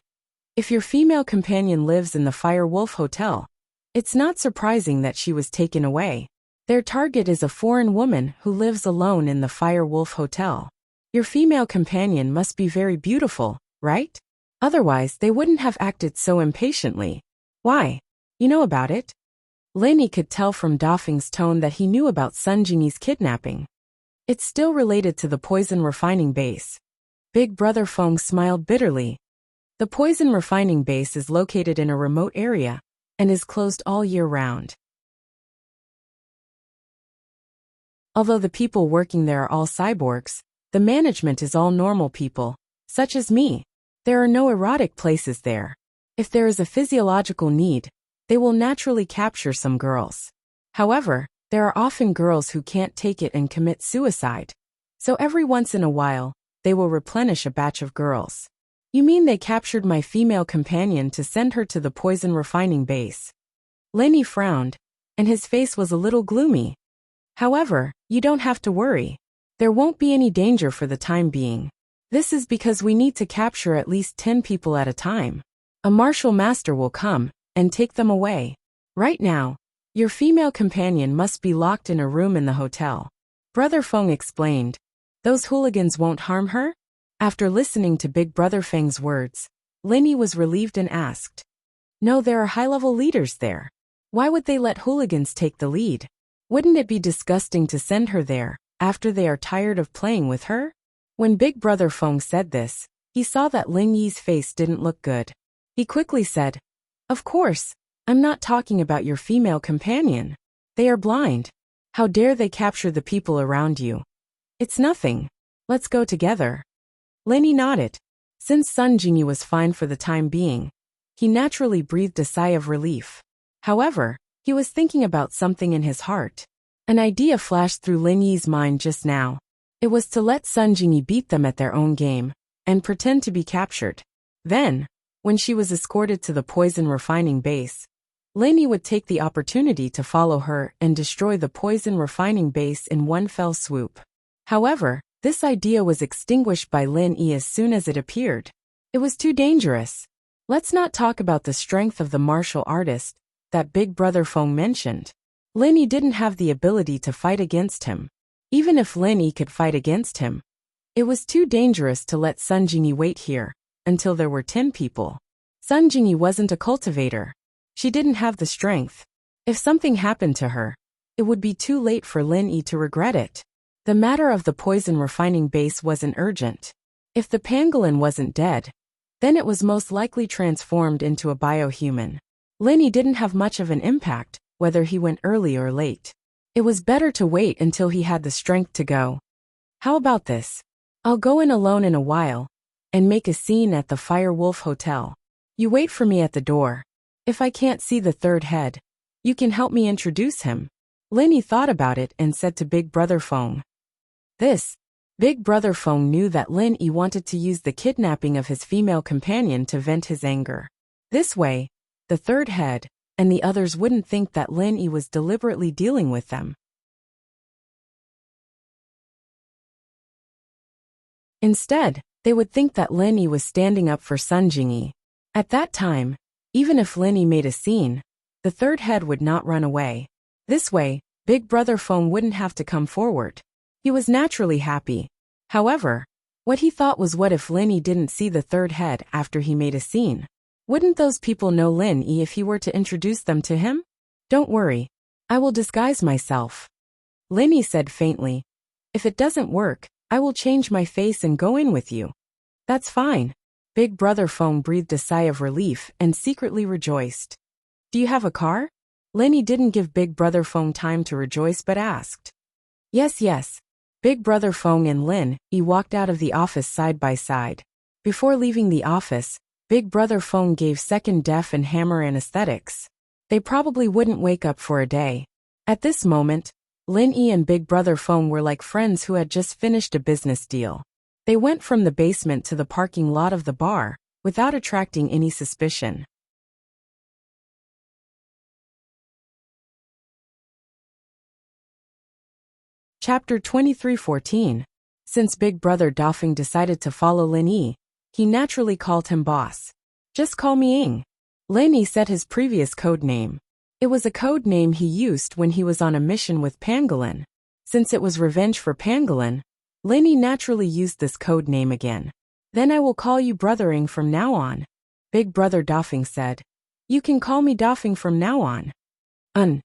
"If your female companion lives in the Fire Wolf Hotel, it's not surprising that she was taken away. Their target is a foreign woman who lives alone in the Fire Wolf Hotel. Your female companion must be very beautiful, right? Otherwise, they wouldn't have acted so impatiently." "Why? You know about it?" Linny could tell from Dafeng's tone that he knew about Sun Jingyi's kidnapping. "It's still related to the poison refining base." Big Brother Feng smiled bitterly. The poison refining base is located in a remote area and is closed all year round. Although the people working there are all cyborgs, the management is all normal people, such as me. There are no erotic places there. If there is a physiological need, they will naturally capture some girls. However, there are often girls who can't take it and commit suicide. So every once in a while, they will replenish a batch of girls. "You mean they captured my female companion to send her to the poison refining base?" Lenny frowned, and his face was a little gloomy. "However, you don't have to worry. There won't be any danger for the time being. This is because we need to capture at least 10 people at a time. A martial master will come and take them away. Right now, your female companion must be locked in a room in the hotel." Brother Feng explained. "Those hooligans won't harm her?" After listening to Big Brother Feng's words, Linny was relieved and asked, "No, there are high-level leaders there. Why would they let hooligans take the lead? Wouldn't it be disgusting to send her there after they are tired of playing with her?" When Big Brother Feng said this, he saw that Lin Yi's face didn't look good. He quickly said, "Of course, I'm not talking about your female companion. They are blind. How dare they capture the people around you? It's nothing. Let's go together." Linny nodded. Since Sun Jingyi was fine for the time being, he naturally breathed a sigh of relief. However, he was thinking about something in his heart. An idea flashed through Lin Yi's mind just now. It was to let Sun Jingyi beat them at their own game and pretend to be captured. Then, when she was escorted to the poison refining base, Lin Yi would take the opportunity to follow her and destroy the poison refining base in one fell swoop. However, this idea was extinguished by Lin Yi as soon as it appeared. It was too dangerous. Let's not talk about the strength of the martial artist that Big Brother Feng mentioned. Lin Yi didn't have the ability to fight against him. Even if Lin Yi could fight against him, it was too dangerous to let Sun Jingyi wait here until there were 10 people. Sun Jingyi wasn't a cultivator. She didn't have the strength. If something happened to her, it would be too late for Lin Yi to regret it. The matter of the poison refining base wasn't urgent. If the pangolin wasn't dead, then it was most likely transformed into a biohuman. Lin Yi didn't have much of an impact, whether he went early or late. It was better to wait until he had the strength to go. "How about this? I'll go in alone in a while and make a scene at the Fire Wolf Hotel. You wait for me at the door. If I can't see the third head, you can help me introduce him." Lin Yi thought about it and said to Big Brother Feng. Big Brother Feng knew that Lin Yi wanted to use the kidnapping of his female companion to vent his anger. This way, the third head and the others wouldn't think that Lin Yi was deliberately dealing with them. Instead, they would think that Lin Yi was standing up for Sun Jingyi. At that time, even if Lin Yi made a scene, the third head would not run away. This way, Big Brother Feng wouldn't have to come forward. He was naturally happy. However, what he thought was, what if Lin Yi didn't see the third head after he made a scene? Wouldn't those people know Lin Yi if he were to introduce them to him? "Don't worry. I will disguise myself," Lin Yi said faintly. "If it doesn't work, I will change my face and go in with you." "That's fine." Big Brother Feng breathed a sigh of relief and secretly rejoiced. "Do you have a car?" Lin Yi didn't give Big Brother Feng time to rejoice but asked. Yes. Big Brother Feng and Lin Yi walked out of the office side by side. Before leaving the office, Big Brother phone gave second deaf and hammer anesthetics. They probably wouldn't wake up for a day. At this moment, Lin Yi and Big Brother phone were like friends who had just finished a business deal. They went from the basement to the parking lot of the bar, without attracting any suspicion. Chapter 23:14. Since Big Brother Dafeng decided to follow Lin Yi, he naturally called him boss. Just call me Ing. Lin Yi said his previous code name. It was a code name he used when he was on a mission with Pangolin. Since it was revenge for Pangolin, Lin Yi naturally used this code name again. Then I will call you Brother Ing from now on, Big Brother Dafeng said. You can call me Dafeng from now on. Lin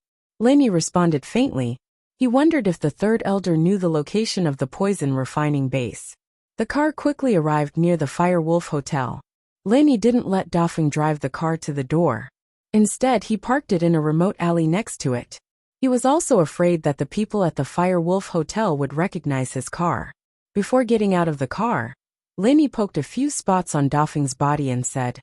Yi responded faintly. He wondered if the third elder knew the location of the poison refining base. The car quickly arrived near the Fire Wolf Hotel. Lin Yi didn't let Dafeng drive the car to the door. Instead, he parked it in a remote alley next to it. He was also afraid that the people at the Fire Wolf Hotel would recognize his car. Before getting out of the car, Lin Yi poked a few spots on Dafeng's body and said,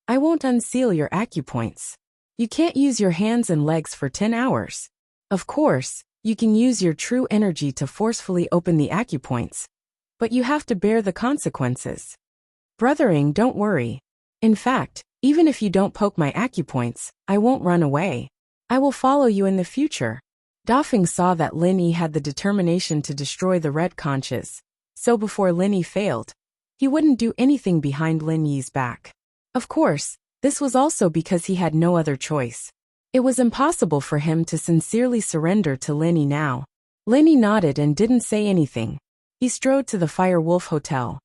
I won't unseal your acupoints. You can't use your hands and legs for 10 hours. Of course, you can use your true energy to forcefully open the acupoints, but you have to bear the consequences. Brother Ing, don't worry. In fact, even if you don't poke my acupoints, I won't run away. I will follow you in the future. Dafeng saw that Lin Yi had the determination to destroy the red conches, so before Lin Yi failed, he wouldn't do anything behind Lin Yi's back. Of course, this was also because he had no other choice. It was impossible for him to sincerely surrender to Lin Yi now. Lin Yi nodded and didn't say anything. He strode to the Fire Wolf Hotel.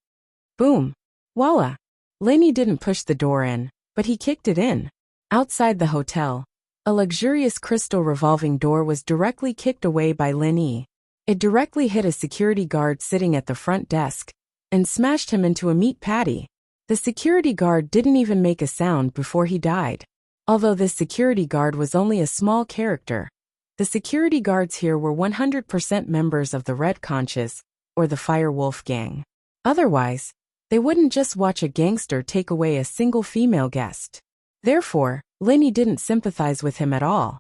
Boom! Voila! Lin Yi didn't push the door in, but he kicked it in. Outside the hotel, a luxurious crystal revolving door was directly kicked away by Lin Yi. It directly hit a security guard sitting at the front desk, and smashed him into a meat patty. The security guard didn't even make a sound before he died. Although this security guard was only a small character, the security guards here were 100% members of the Red Conches, or the Fire Wolf gang. Otherwise, they wouldn't just watch a gangster take away a single female guest. Therefore, Lin Yi didn't sympathize with him at all.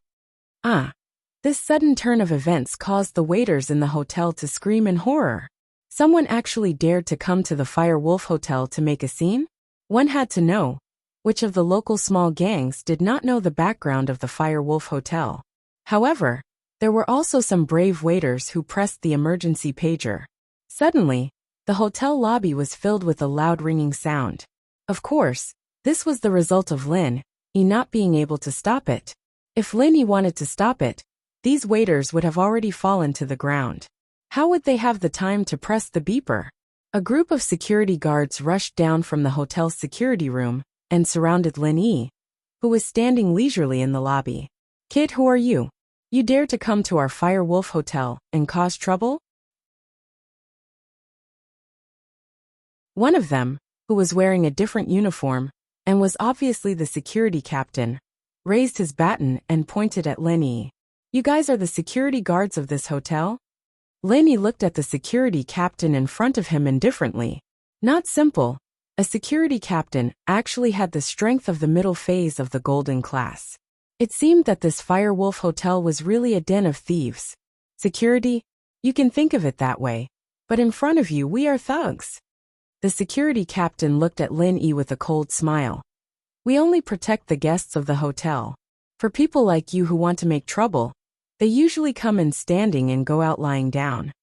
This sudden turn of events caused the waiters in the hotel to scream in horror. Someone actually dared to come to the Fire Wolf Hotel to make a scene? One had to know. Which of the local small gangs did not know the background of the Fire Wolf Hotel? However, there were also some brave waiters who pressed the emergency pager. Suddenly, the hotel lobby was filled with a loud ringing sound. Of course, this was the result of Lin Yi not being able to stop it. If Lin Yi wanted to stop it, these waiters would have already fallen to the ground. How would they have the time to press the beeper? A group of security guards rushed down from the hotel's security room and surrounded Lin Yi, who was standing leisurely in the lobby. Kid, who are you? You dare to come to our Fire Wolf Hotel and cause trouble? One of them, who was wearing a different uniform, and was obviously the security captain, raised his baton and pointed at Lin Yi. You guys are the security guards of this hotel? Lin Yi looked at the security captain in front of him indifferently. Not simple. A security captain actually had the strength of the middle phase of the golden class. It seemed that this Fire Wolf Hotel was really a den of thieves. Security? You can think of it that way. But in front of you we are thugs. The security captain looked at Lin Yi with a cold smile. We only protect the guests of the hotel. For people like you who want to make trouble, they usually come in standing and go out lying down.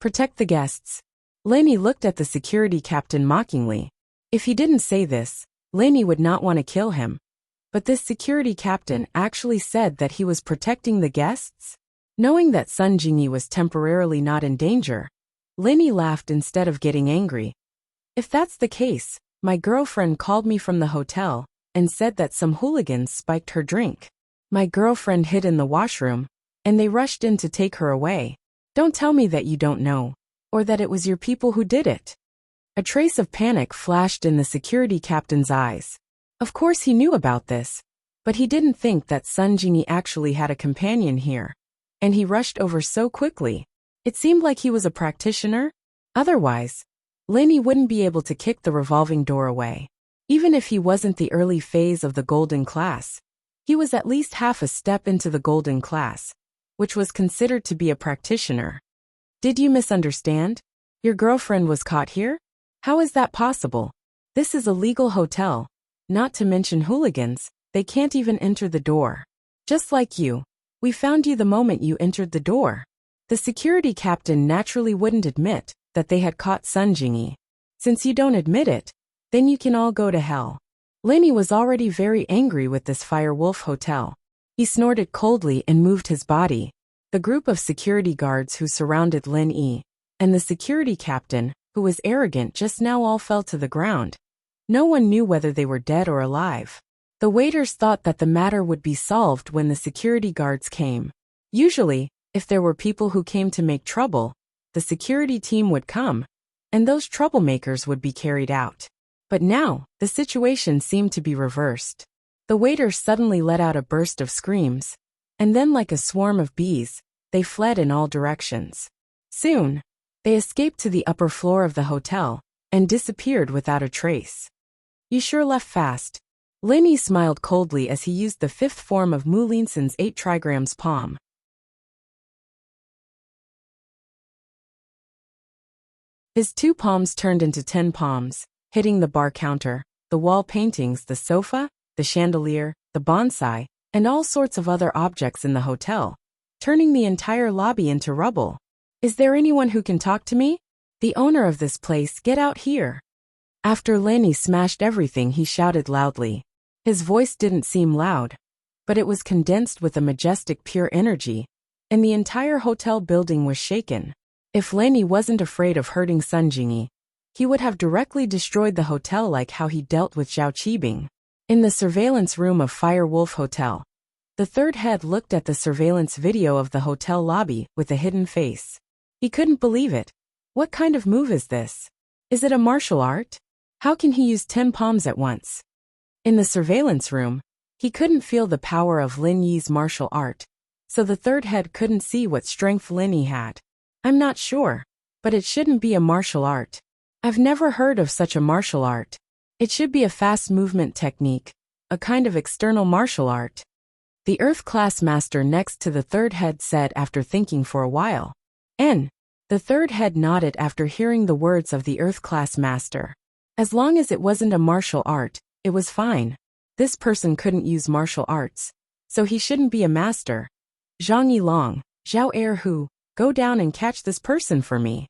Protect the guests. Lin Yi looked at the security captain mockingly. If he didn't say this, Lin Yi would not want to kill him. But this security captain actually said that he was protecting the guests? Knowing that Sun Jingyi was temporarily not in danger, Lin Yi laughed instead of getting angry. If that's the case, my girlfriend called me from the hotel and said that some hooligans spiked her drink. My girlfriend hid in the washroom, and they rushed in to take her away. Don't tell me that you don't know, or that it was your people who did it. A trace of panic flashed in the security captain's eyes. Of course he knew about this, but he didn't think that Sun Jingyi actually had a companion here. And he rushed over so quickly. It seemed like he was a practitioner. Otherwise, Lin Yi wouldn't be able to kick the revolving door away. Even if he wasn't the early phase of the golden class, he was at least half a step into the golden class, which was considered to be a practitioner. Did you misunderstand? Your girlfriend was caught here? How is that possible? This is a legal hotel. Not to mention hooligans, they can't even enter the door. Just like you. We found you the moment you entered the door. The security captain naturally wouldn't admit that they had caught Sun Jingyi. Since you don't admit it, then you can all go to hell. Linny was already very angry with this Fire Wolf hotel. He snorted coldly and moved his body. The group of security guards who surrounded Lin Yi, and the security captain, who was arrogant just now, all fell to the ground. No one knew whether they were dead or alive. The waiters thought that the matter would be solved when the security guards came. Usually, if there were people who came to make trouble, the security team would come, and those troublemakers would be carried out. But now, the situation seemed to be reversed. The waiters suddenly let out a burst of screams, and then like a swarm of bees, they fled in all directions. Soon, they escaped to the upper floor of the hotel, and disappeared without a trace. You sure left fast. Lin Yi smiled coldly as he used the fifth form of Mu Linsen's 8 trigrams palm. His 2 palms turned into 10 palms, hitting the bar counter, the wall paintings, the sofa, the chandelier, the bonsai, and all sorts of other objects in the hotel, turning the entire lobby into rubble. Is there anyone who can talk to me? The owner of this place, get out here. After Lin Yi smashed everything, he shouted loudly. His voice didn't seem loud, but it was condensed with a majestic pure energy, and the entire hotel building was shaken. If Lin Yi wasn't afraid of hurting Sun Jingyi, he would have directly destroyed the hotel like how he dealt with Zhao Qibing. In the surveillance room of Fire Wolf Hotel, the third head looked at the surveillance video of the hotel lobby with a hidden face. He couldn't believe it. What kind of move is this? Is it a martial art? How can he use 10 palms at once? In the surveillance room, he couldn't feel the power of Lin Yi's martial art, so the third head couldn't see what strength Lin Yi had. I'm not sure, but it shouldn't be a martial art. I've never heard of such a martial art. It should be a fast movement technique, a kind of external martial art. The Earth class master next to the third head said after thinking for a while. The third head nodded after hearing the words of the Earth class master. As long as it wasn't a martial art, it was fine. This person couldn't use martial arts, so he shouldn't be a master. Zhang Yilong, Zhao Erhu, go down and catch this person for me.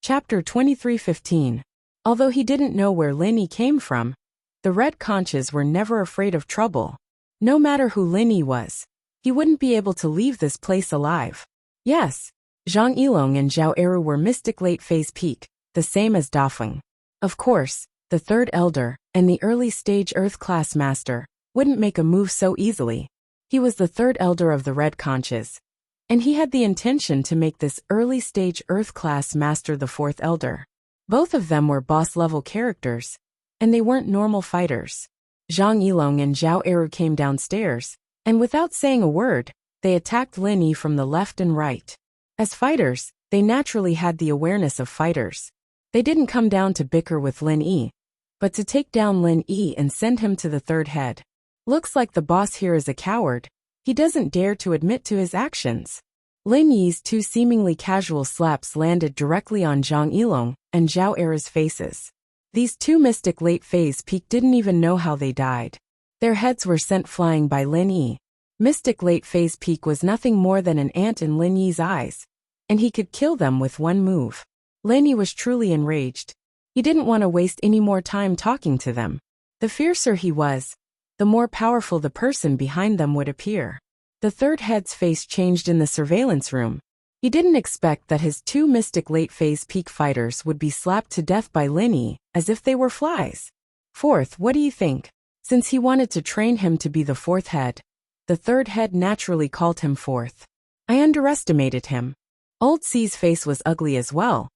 Chapter 23:15. Although he didn't know where Lin Yi came from, the red conches were never afraid of trouble. No matter who Lin Yi was, he wouldn't be able to leave this place alive. Yes, Zhang Yilong and Zhao Eru were mystic late phase peak, the same as Dafeng. Of course, the third elder, and the early stage Earth class master, wouldn't make a move so easily. He was the third elder of the red conches, and he had the intention to make this early stage Earth class master the fourth elder. Both of them were boss level characters, and they weren't normal fighters. Zhang Yilong and Zhao Eru came downstairs, and without saying a word, they attacked Lin Yi from the left and right. As fighters, they naturally had the awareness of fighters. They didn't come down to bicker with Lin Yi, but to take down Lin Yi and send him to the third head. Looks like the boss here is a coward. He doesn't dare to admit to his actions. Lin Yi's 2 seemingly casual slaps landed directly on Zhang Yilong and Zhao Era's faces. These 2 mystic late phase peak didn't even know how they died. Their heads were sent flying by Lin Yi. Mystic late phase peak was nothing more than an ant in Lin Yi's eyes, and he could kill them with one move. Lin Yi was truly enraged. He didn't want to waste any more time talking to them. The fiercer he was, the more powerful the person behind them would appear. The third head's face changed in the surveillance room. He didn't expect that his 2 mystic late phase peak fighters would be slapped to death by Lin Yi, as if they were flies. Fourth, what do you think? Since he wanted to train him to be the fourth head, the third head naturally called him fourth. I underestimated him. Old C's face was ugly as well.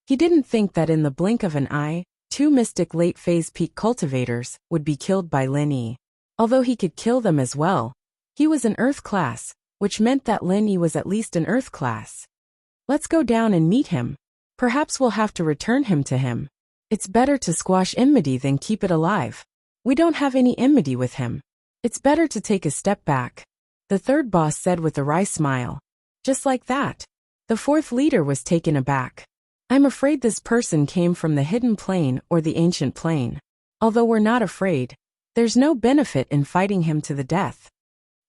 He didn't think that in the blink of an eye, 2 mystic late phase peak cultivators would be killed by Lin Yi. Although he could kill them as well, he was an Earth class, which meant that Lin Yi was at least an Earth class. Let's go down and meet him. Perhaps we'll have to return him to him. It's better to squash enmity than keep it alive. We don't have any enmity with him. It's better to take a step back, the third boss said with a wry smile. Just like that. The fourth leader was taken aback. I'm afraid this person came from the hidden plane or the ancient plane. Although we're not afraid, there's no benefit in fighting him to the death.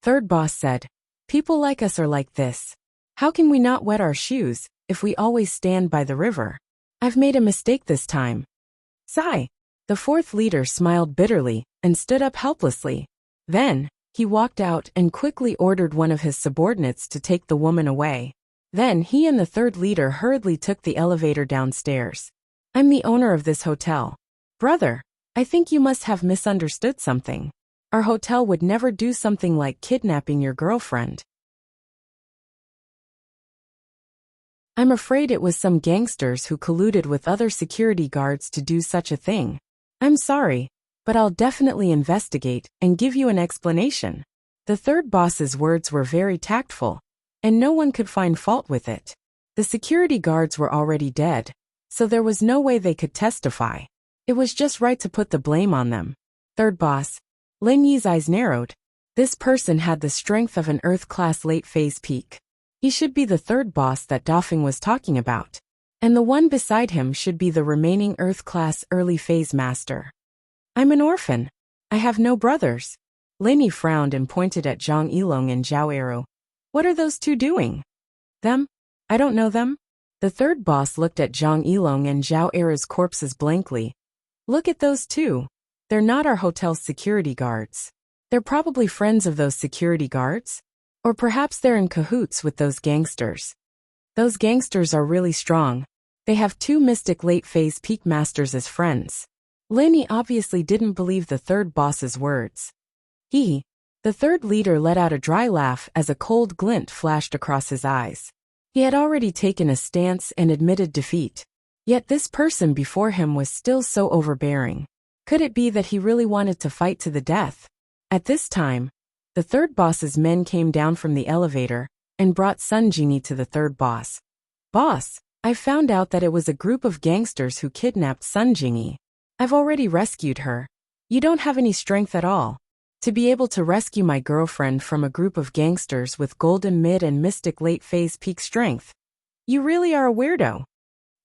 Third boss said, people like us are like this. How can we not wet our shoes if we always stand by the river? I've made a mistake this time. Sigh. The fourth leader smiled bitterly and stood up helplessly. Then, he walked out and quickly ordered one of his subordinates to take the woman away. Then he and the third leader hurriedly took the elevator downstairs. I'm the owner of this hotel. Brother, I think you must have misunderstood something. Our hotel would never do something like kidnapping your girlfriend. I'm afraid it was some gangsters who colluded with other security guards to do such a thing. I'm sorry, but I'll definitely investigate and give you an explanation. The third boss's words were very tactful, and no one could find fault with it. The security guards were already dead, so there was no way they could testify. It was just right to put the blame on them. Third boss. Lin Yi's eyes narrowed. This person had the strength of an Earth-class late-phase peak. He should be the third boss that Dafeng was talking about. And the one beside him should be the remaining Earth-class early-phase master. I'm an orphan. I have no brothers. Lin Yi frowned and pointed at Zhang Yilong and Zhao Eru. What are those two doing? Them? I don't know them. The third boss looked at Zhang Yilong and Zhao Eru's corpses blankly. Look at those two. They're not our hotel's security guards. They're probably friends of those security guards. Or perhaps they're in cahoots with those gangsters. Those gangsters are really strong. They have two mystic late-phase peak masters as friends. Lin Yi obviously didn't believe the third boss's words. The third leader let out a dry laugh as a cold glint flashed across his eyes. He had already taken a stance and admitted defeat. Yet this person before him was still so overbearing. Could it be that he really wanted to fight to the death? At this time, the third boss's men came down from the elevator and brought Sun Jingyi to the third boss. Boss, I found out that it was a group of gangsters who kidnapped Sun Jingyi. I've already rescued her. You don't have any strength at all. To be able to rescue my girlfriend from a group of gangsters with golden mid and mystic late phase peak strength. You really are a weirdo.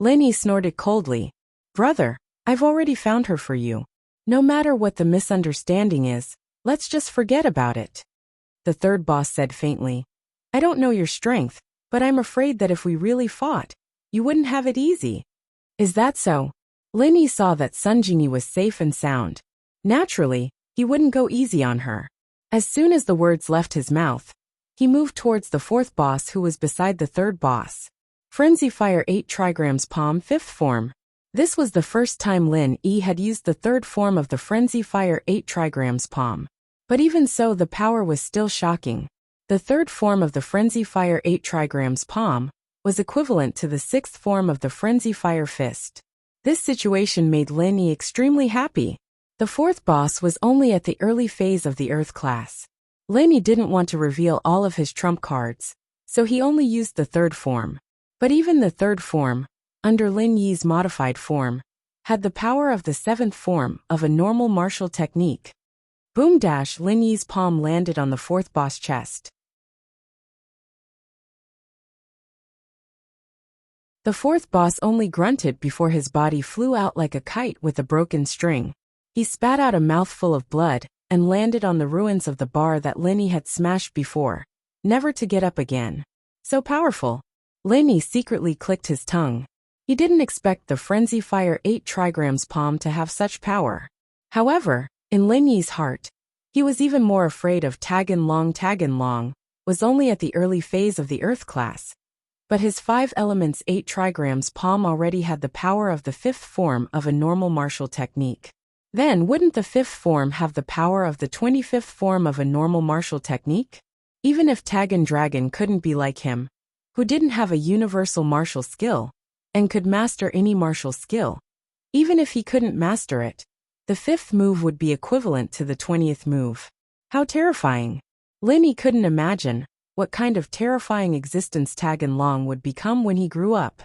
Lin Yi snorted coldly. Brother, I've already found her for you. No matter what the misunderstanding is, let's just forget about it. The third boss said faintly. I don't know your strength, but I'm afraid that if we really fought, you wouldn't have it easy. Is that so? Lin Yi saw that Sun Jingyi was safe and sound. Naturally, he wouldn't go easy on her. As soon as the words left his mouth, he moved towards the fourth boss who was beside the third boss. Frenzy Fire 8 Trigrams Palm 5th form. This was the first time Lin Yi had used the third form of the Frenzy Fire 8 Trigrams Palm. But even so, the power was still shocking. The third form of the Frenzy Fire 8 Trigrams Palm was equivalent to the sixth form of the Frenzy Fire Fist. This situation made Lin Yi extremely happy. The fourth boss was only at the early phase of the Earth class. Lin Yi didn't want to reveal all of his trump cards, so he only used the third form. But even the third form, under Lin Yi's modified form, had the power of the seventh form of a normal martial technique. Boom dash! Lin Yi's palm landed on the fourth boss' chest. The fourth boss only grunted before his body flew out like a kite with a broken string. He spat out a mouthful of blood and landed on the ruins of the bar that Lin Yi had smashed before, never to get up again. So powerful. Lin Yi secretly clicked his tongue. He didn't expect the Frenzy Fire 8 Trigrams Palm to have such power. However, in Lin Yi's heart, he was even more afraid of Tagan Long, was only at the early phase of the Earth class. But his 5 elements 8 Trigrams Palm already had the power of the fifth form of a normal martial technique. Then wouldn't the fifth form have the power of the 25th form of a normal martial technique? Even if Tagan Dragon couldn't be like him, who didn't have a universal martial skill, and could master any martial skill. Even if he couldn't master it, the fifth move would be equivalent to the 20th move. How terrifying. Lin Yi couldn't imagine what kind of terrifying existence Tagan Long would become when he grew up.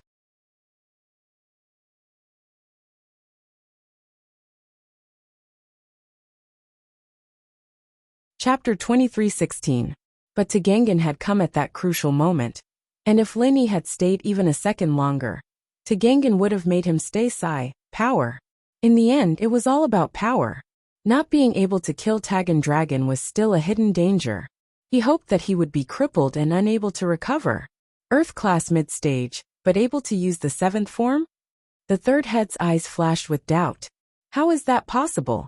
Chapter 23:16. But Tagangan had come at that crucial moment. And if Linny had stayed even a second longer, Tagangan would have made him stay. Power. In the end, it was all about power. Not being able to kill Tagan Dragon was still a hidden danger. He hoped that he would be crippled and unable to recover. Earth class mid-stage, but able to use the 7th form? The third head's eyes flashed with doubt. How is that possible?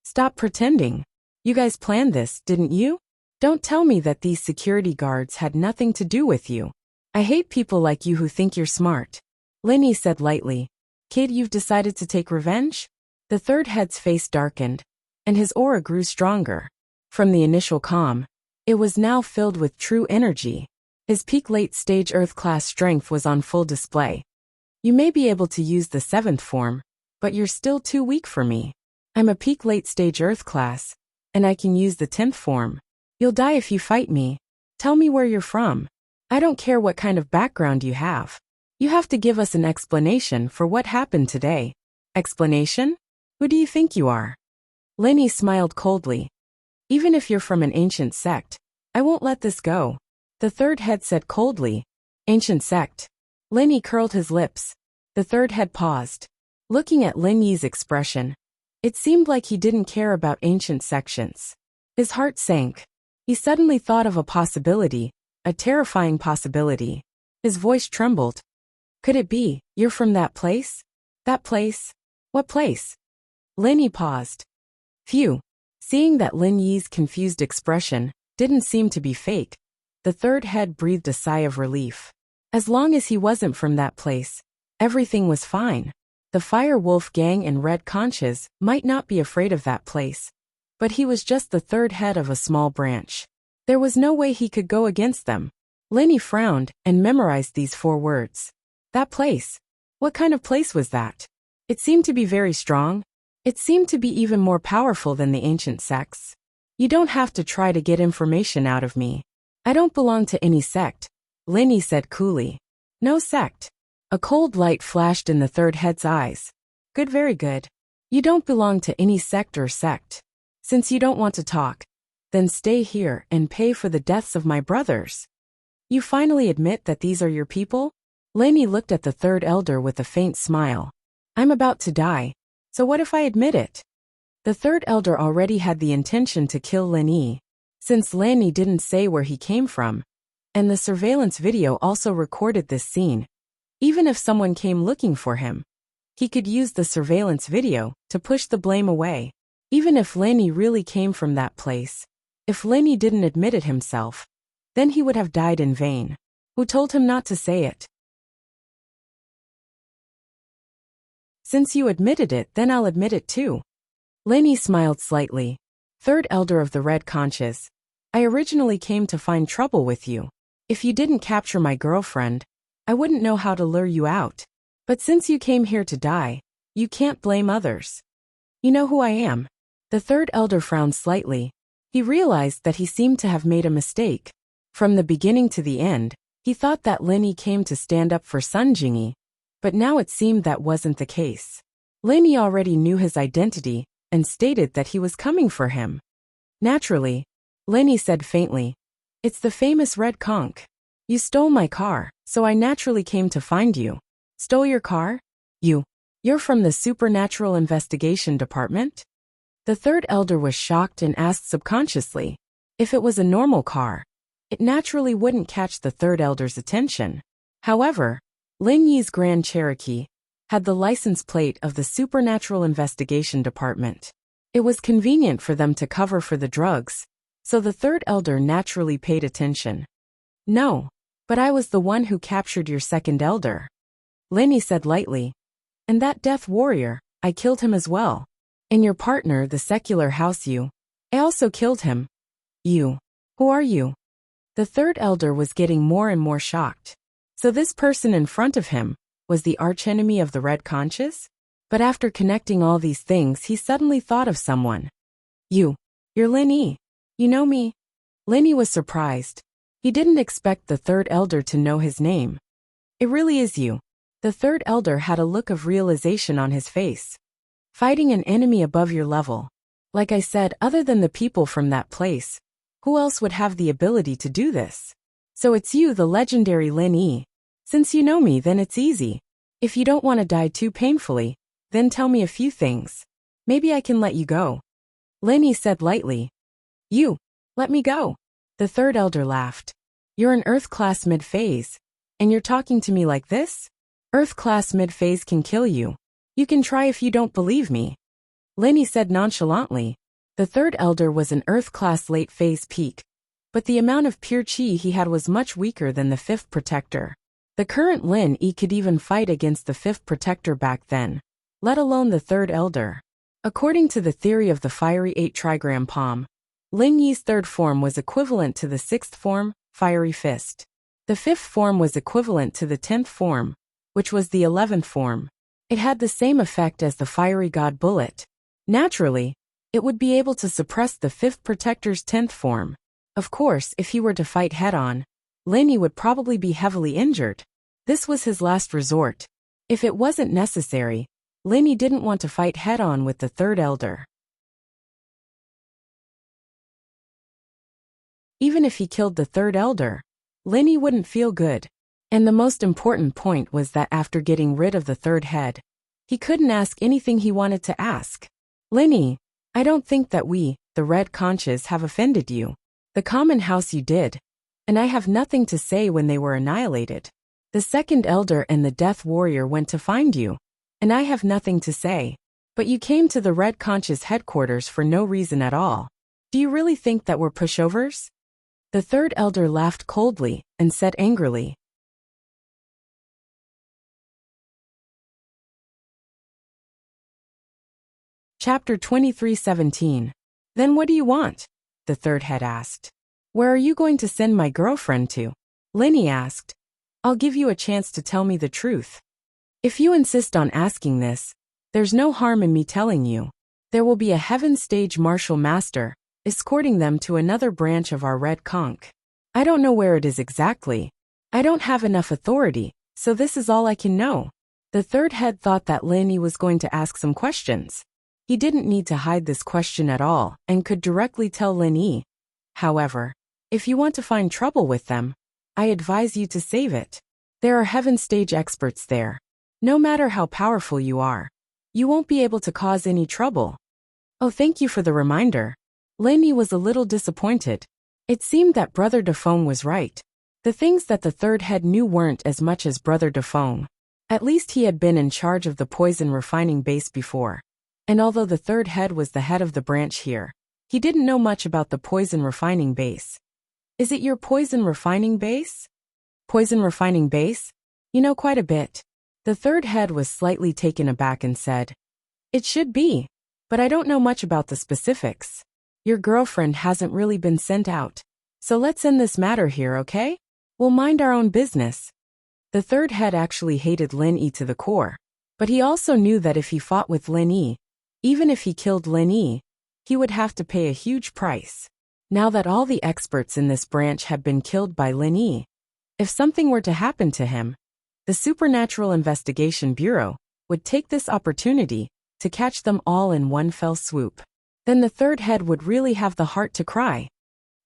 Stop pretending. You guys planned this, didn't you? Don't tell me that these security guards had nothing to do with you. I hate people like you who think you're smart. Linny said lightly. Kid, you've decided to take revenge? The third head's face darkened, and his aura grew stronger. From the initial calm, it was now filled with true energy. His peak late-stage Earth-class strength was on full display. You may be able to use the 7th form, but you're still too weak for me. I'm a peak late-stage Earth-class, and I can use the 10th form. You'll die if you fight me. Tell me where you're from. I don't care what kind of background you have. You have to give us an explanation for what happened today. Explanation? Who do you think you are? Linny smiled coldly. Even if you're from an ancient sect, I won't let this go. The third head said coldly. Ancient sect. Linny curled his lips. The third head paused. Looking at Lin Yi's expression, it seemed like he didn't care about ancient sections. His heart sank. He suddenly thought of a possibility, a terrifying possibility. His voice trembled. Could it be, you're from that place? That place? What place? Linny paused. Phew. Seeing that Lin Yi's confused expression didn't seem to be fake, the third head breathed a sigh of relief. As long as he wasn't from that place, everything was fine. The Fire Wolf gang and Red Conches might not be afraid of that place, but he was just the third head of a small branch. There was no way he could go against them. Linny frowned and memorized these 4 words. That place. What kind of place was that? It seemed to be very strong. It seemed to be even more powerful than the ancient sects. You don't have to try to get information out of me. I don't belong to any sect, Linny said coolly. No sect. A cold light flashed in the third head's eyes. Good, very good. You don't belong to any sect or sect. Since you don't want to talk, then stay here and pay for the deaths of my brothers. You finally admit that these are your people? Linny looked at the third elder with a faint smile. I'm about to die, so what if I admit it? The third elder already had the intention to kill Linny, since Linny didn't say where he came from, and the surveillance video also recorded this scene. Even if someone came looking for him, he could use the surveillance video to push the blame away. Even if Linny really came from that place, if Linny didn't admit it himself, then he would have died in vain. Who told him not to say it? Since you admitted it, then I'll admit it too. Linny smiled slightly. Third elder of the Red Conches, I originally came to find trouble with you. If you didn't capture my girlfriend, I wouldn't know how to lure you out. But since you came here to die, you can't blame others. You know who I am. The third elder frowned slightly. He realized that he seemed to have made a mistake. From the beginning to the end, he thought that Linny came to stand up for Sun Jingyi, but now it seemed that wasn't the case. Linny already knew his identity and stated that he was coming for him. Naturally, Linny said faintly, it's the famous Red Conch. You stole my car, so I naturally came to find you. Stole your car? You're from the Supernatural Investigation Department? The third elder was shocked and asked subconsciously. If it was a normal car, it naturally wouldn't catch the third elder's attention. However, Lin Yi's Grand Cherokee had the license plate of the Supernatural Investigation Department. It was convenient for them to cover for the drugs, so the third elder naturally paid attention. No, but I was the one who captured your second elder. Linny said lightly. And that death warrior, I killed him as well. And your partner, the secular house I also killed him. You. Who are you? The third elder was getting more and more shocked. So this person in front of him was the archenemy of the Red Conches? But after connecting all these things, he suddenly thought of someone. You're Linny. You know me? Linny was surprised. He didn't expect the third elder to know his name. It really is you. The third elder had a look of realization on his face. Fighting an enemy above your level. Like I said, other than the people from that place, who else would have the ability to do this? So it's you, the legendary Lin Yi. Since you know me, then it's easy. If you don't want to die too painfully, then tell me a few things. Maybe I can let you go. Lin Yi said lightly. You, let me go. The third elder laughed. You're an Earth class mid-phase, and you're talking to me like this? Earth class mid-phase can kill you. You can try if you don't believe me. Lin Yi said nonchalantly. The third elder was an Earth class late phase peak, but the amount of pure chi he had was much weaker than the fifth protector. The current Lin Yi could even fight against the fifth protector back then, let alone the third elder. According to the theory of the fiery 8 trigram palm, Lin Yi's third form was equivalent to the sixth form, fiery fist. The fifth form was equivalent to the 10th form, which was the 11th form. It had the same effect as the fiery god bullet. Naturally, it would be able to suppress the fifth protector's 10th form. Of course, if he were to fight head-on, Lin Yi would probably be heavily injured. This was his last resort. If it wasn't necessary, Lin Yi didn't want to fight head-on with the third elder. Even if he killed the third elder, Lin Yi wouldn't feel good. And the most important point was that after getting rid of the third head, he couldn't ask anything he wanted to ask. Lin Yi, I don't think that we, the Red Conches, have offended you. The common house you did, and I have nothing to say when they were annihilated. The second elder and the death warrior went to find you, and I have nothing to say. But you came to the Red Conches headquarters for no reason at all. Do you really think that we're pushovers? The third elder laughed coldly and said angrily. Chapter 23:17. Then what do you want? The third head asked. Where are you going to send my girlfriend to? Lin Yi asked. I'll give you a chance to tell me the truth. If you insist on asking this, there's no harm in me telling you. There will be a heaven stage martial master, escorting them to another branch of our Red Conch. I don't know where it is exactly. I don't have enough authority, so this is all I can know. The third head thought that Lin Yi was going to ask some questions. He didn't need to hide this question at all and could directly tell Lin Yi. However, if you want to find trouble with them, I advise you to save it. There are heaven stage experts there. No matter how powerful you are, you won't be able to cause any trouble. Oh, thank you for the reminder. Lin Yi was a little disappointed. It seemed that Brother Defong was right. The things that the third head knew weren't as much as Brother Defong. At least he had been in charge of the poison refining base before. And although the third head was the head of the branch here, he didn't know much about the poison refining base. Is it your poison refining base? Poison refining base? You know quite a bit. The third head was slightly taken aback and said, It should be, but I don't know much about the specifics. Your girlfriend hasn't really been sent out. So let's end this matter here, okay? We'll mind our own business. The third head actually hated Lin Yi to the core, but he also knew that if he fought with Lin Yi, even if he killed Lin Yi, he would have to pay a huge price. Now that all the experts in this branch had been killed by Lin Yi, if something were to happen to him, the Supernatural Investigation Bureau would take this opportunity to catch them all in one fell swoop. Then the third head would really have the heart to cry.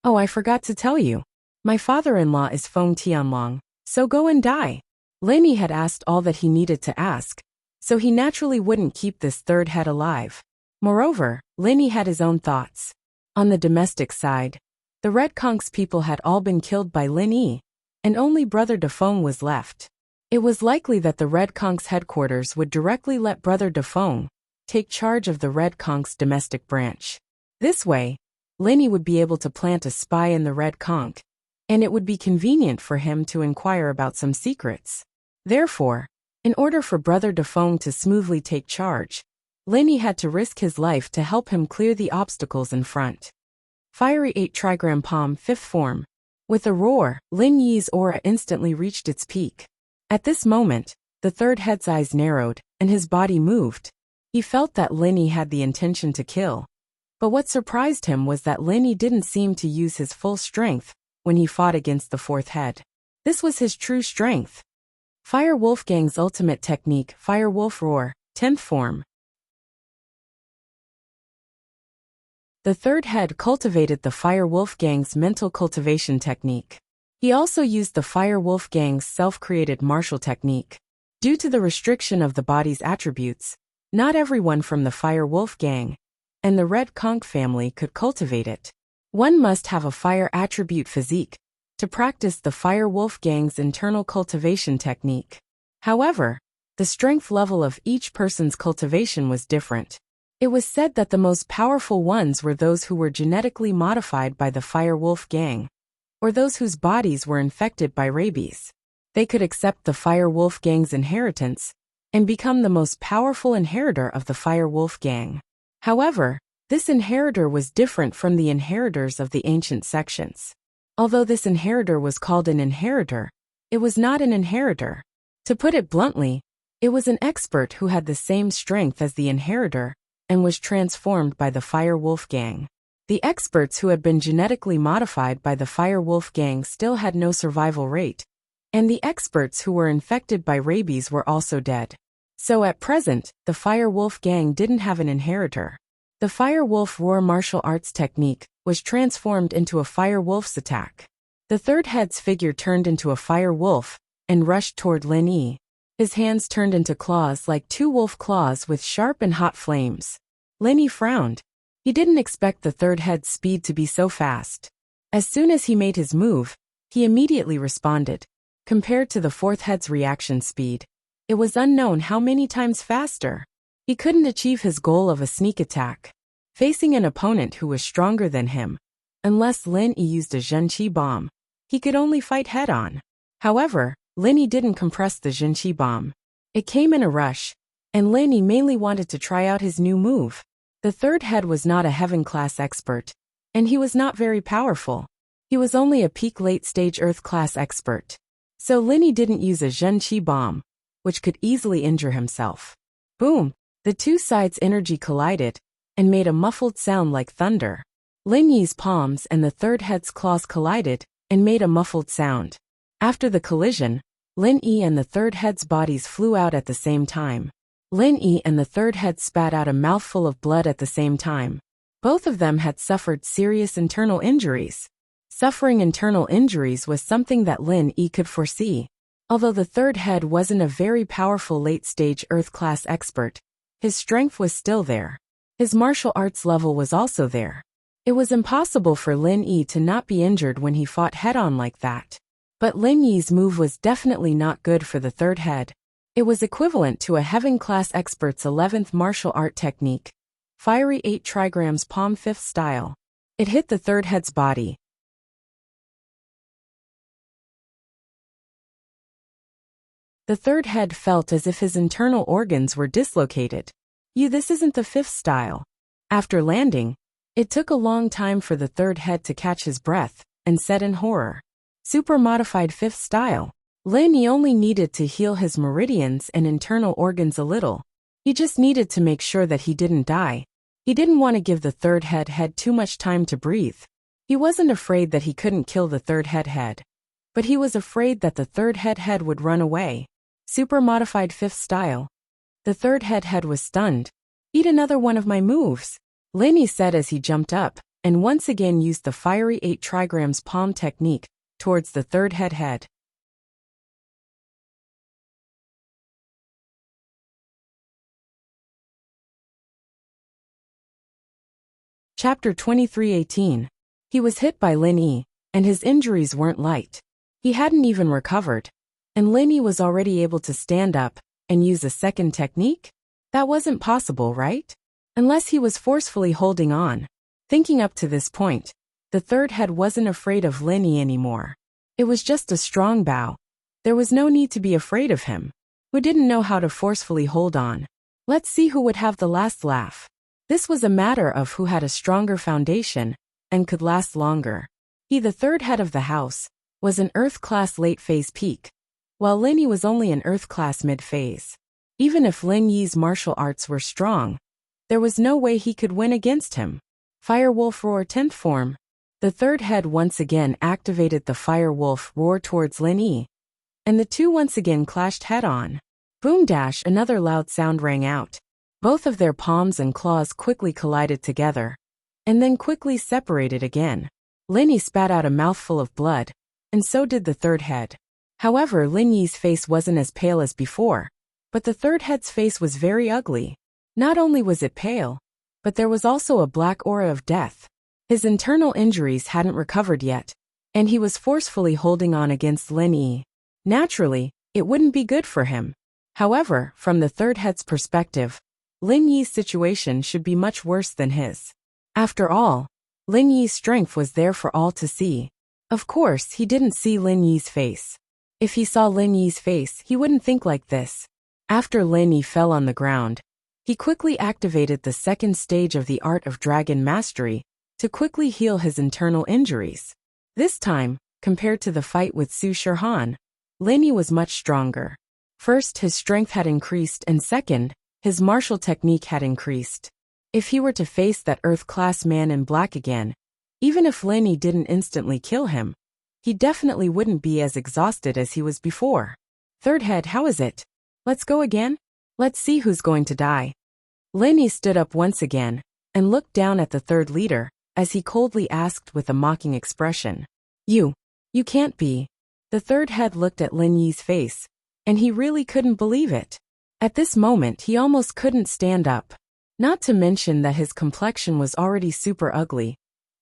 Oh, I forgot to tell you. My father-in-law is Feng Tianlong, so go and die. Lin Yi had asked all that he needed to ask, so he naturally wouldn't keep this third head alive. Moreover, Lin Yi had his own thoughts. On the domestic side, the Red Conch's people had all been killed by Lin Yi, and only Brother Defong was left. It was likely that the Red Conch's headquarters would directly let Brother Defong take charge of the Red Conch's domestic branch. This way, Lin Yi would be able to plant a spy in the Red Conch, and it would be convenient for him to inquire about some secrets. Therefore, in order for Brother Defong to smoothly take charge, Lin Yi had to risk his life to help him clear the obstacles in front. Fiery 8 trigram palm, 5th form. With a roar, Lin Yi's aura instantly reached its peak. At this moment, the third head's eyes narrowed, and his body moved. He felt that Lin Yi had the intention to kill. But what surprised him was that Lin Yi didn't seem to use his full strength, when he fought against the fourth head. This was his true strength. Fire Wolfgang's ultimate technique, Fire Wolf Roar, 10th form. The third head cultivated the Fire Wolfgang's mental cultivation technique. He also used the Fire Wolfgang's self-created martial technique. Due to the restriction of the body's attributes, not everyone from the Fire Wolfgang and the Red Conch family could cultivate it. One must have a fire attribute physique to practice the Fire Wolfgang's internal cultivation technique. However, the strength level of each person's cultivation was different. It was said that the most powerful ones were those who were genetically modified by the Fire Wolfgang, or those whose bodies were infected by rabies. They could accept the Fire Wolfgang's inheritance and become the most powerful inheritor of the Fire Wolfgang. However, this inheritor was different from the inheritors of the ancient sections. Although this inheritor was called an inheritor, it was not an inheritor. To put it bluntly, it was an expert who had the same strength as the inheritor and was transformed by the Fire Wolfgang. The experts who had been genetically modified by the Fire Wolfgang still had no survival rate, and the experts who were infected by rabies were also dead. So at present, the Fire Wolfgang didn't have an inheritor. The Fire Wolf Roar martial arts technique was transformed into a Fire Wolf's attack. The third head's figure turned into a Fire Wolf and rushed toward Lin Yi. His hands turned into claws like two wolf claws with sharp and hot flames. Lin Yi frowned. He didn't expect the third head's speed to be so fast. As soon as he made his move, he immediately responded. Compared to the fourth head's reaction speed, it was unknown how many times faster. He couldn't achieve his goal of a sneak attack, facing an opponent who was stronger than him. Unless Lin Yi used a Zhenqi bomb, he could only fight head-on. However, Lin Yi didn't compress the Zhenqi bomb. It came in a rush, and Lin Yi mainly wanted to try out his new move. The third head was not a heaven-class expert, and he was not very powerful. He was only a peak late-stage Earth-class expert. So Lin Yi didn't use a Zhenqi bomb, which could easily injure himself. Boom! The two sides' energy collided and made a muffled sound like thunder. Lin Yi's palms and the third head's claws collided and made a muffled sound. After the collision, Lin Yi and the third head's bodies flew out at the same time. Lin Yi and the third head spat out a mouthful of blood at the same time. Both of them had suffered serious internal injuries. Suffering internal injuries was something that Lin Yi could foresee. Although the third head wasn't a very powerful late-stage Earth-class expert, his strength was still there. His martial arts level was also there. It was impossible for Lin Yi to not be injured when he fought head-on like that. But Lin Yi's move was definitely not good for the third head. It was equivalent to a heaven-class expert's 11th martial art technique, Fiery 8 trigrams palm 5th style. It hit the third head's body. The third head felt as if his internal organs were dislocated. This isn't the 5th style. After landing, it took a long time for the third head to catch his breath and said in horror, "Super modified 5th style." Lin Yi only needed to heal his meridians and internal organs a little. He just needed to make sure that he didn't die. He didn't want to give the third head too much time to breathe. He wasn't afraid that he couldn't kill the third head. But he was afraid that the third head would run away. Super modified 5th style. The third head was stunned. "Eat another one of my moves," Lin Yi said as he jumped up, and once again used the Fiery 8 trigrams palm technique towards the third head. Chapter 23:18. He was hit by Lin Yi, and his injuries weren't light. He hadn't even recovered, and Lin Yi was already able to stand up and use a second technique? That wasn't possible, right? Unless he was forcefully holding on. Thinking up to this point, the third head wasn't afraid of Lin Yi anymore. It was just a strong bow. There was no need to be afraid of him, who didn't know how to forcefully hold on. Let's see who would have the last laugh. This was a matter of who had a stronger foundation and could last longer. He, the third head of the house, was an Earth-class late-phase peak, while Lin Yi was only an Earth-class mid-phase. Even if Lin Yi's martial arts were strong, there was no way he could win against him. Fire Wolf Roar 10th form. The third head once again activated the fire wolf roar towards Lin Yi, and the two once again clashed head-on. Boom dash, another loud sound rang out. Both of their palms and claws quickly collided together, and then quickly separated again. Lin Yi spat out a mouthful of blood, and so did the third head. However, Lin Yi's face wasn't as pale as before, but the third head's face was very ugly. Not only was it pale, but there was also a black aura of death. His internal injuries hadn't recovered yet, and he was forcefully holding on against Lin Yi. Naturally, it wouldn't be good for him. However, from the third head's perspective, Lin Yi's situation should be much worse than his. After all, Lin Yi's strength was there for all to see. Of course, he didn't see Lin Yi's face. If he saw Lin Yi's face, he wouldn't think like this. After Lin Yi fell on the ground, he quickly activated the second stage of the art of dragon mastery to quickly heal his internal injuries. This time, compared to the fight with Su Shirhan, Lin Yi was much stronger. First, his strength had increased, and second, his martial technique had increased. If he were to face that Earth-class man in black again, even if Lin Yi didn't instantly kill him, he definitely wouldn't be as exhausted as he was before. Third head, how is it? Let's go again? Let's see who's going to die. Lin Yi stood up once again, and looked down at the third leader, as he coldly asked with a mocking expression. You can't be. The third head looked at Lin Yi's face, and he really couldn't believe it. At this moment he almost couldn't stand up. Not to mention that his complexion was already super ugly,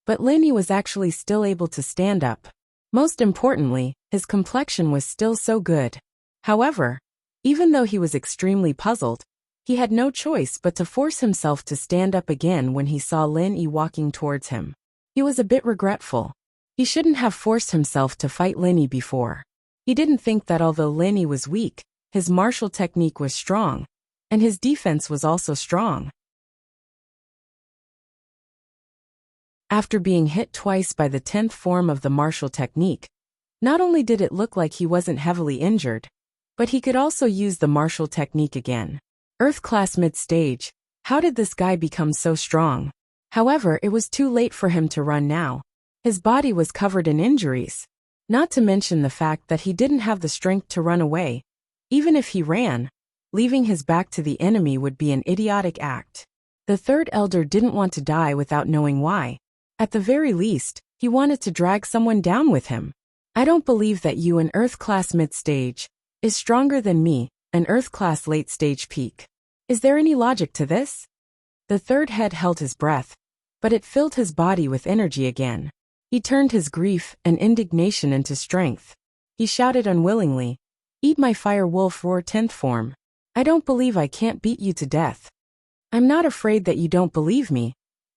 but Lin Yi was actually still able to stand up. Most importantly, his complexion was still so good. However, even though he was extremely puzzled, he had no choice but to force himself to stand up again when he saw Lin Yi walking towards him. He was a bit regretful. He shouldn't have forced himself to fight Lin Yi before. He didn't think that although Lin Yi was weak, his martial technique was strong, and his defense was also strong. After being hit twice by the 10th form of the martial technique, not only did it look like he wasn't heavily injured, but he could also use the martial technique again. Earth-class mid-stage, how did this guy become so strong? However, it was too late for him to run now. His body was covered in injuries. Not to mention the fact that he didn't have the strength to run away. Even if he ran, leaving his back to the enemy would be an idiotic act. The third elder didn't want to die without knowing why. At the very least, he wanted to drag someone down with him. I don't believe that you, an Earth-class mid-stage, is stronger than me, an Earth-class late-stage peak. Is there any logic to this? The third head held his breath, but it filled his body with energy again. He turned his grief and indignation into strength. He shouted unwillingly, "Eat my fire wolf roar 10th form. I don't believe I can't beat you to death. I'm not afraid that you don't believe me.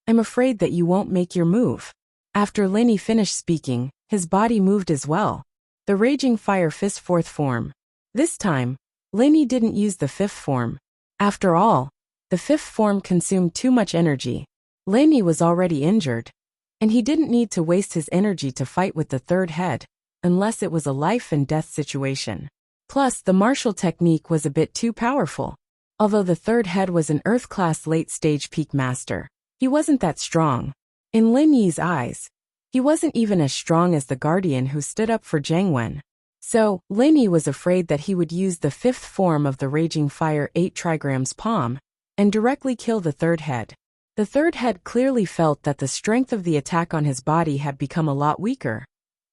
I'm afraid that you won't make your move." After Lin Yi finished speaking, his body moved as well. The raging fire fist 4th form. This time, Lin Yi didn't use the 5th form. After all, the 5th form consumed too much energy. Lin Yi was already injured, and he didn't need to waste his energy to fight with the third head, unless it was a life and death situation. Plus, the martial technique was a bit too powerful. Although the third head was an Earth-class late-stage peak master, he wasn't that strong. In Lin Yi's eyes, he wasn't even as strong as the guardian who stood up for Zhang Wen. So, Lin Yi was afraid that he would use the 5th form of the Raging Fire 8 trigrams palm, and directly kill the third head. The third head clearly felt that the strength of the attack on his body had become a lot weaker,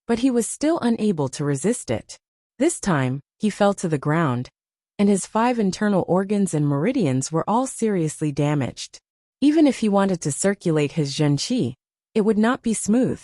but he was still unable to resist it. This time, he fell to the ground, and his 5 internal organs and meridians were all seriously damaged. Even if he wanted to circulate his Zhen Qi, it would not be smooth.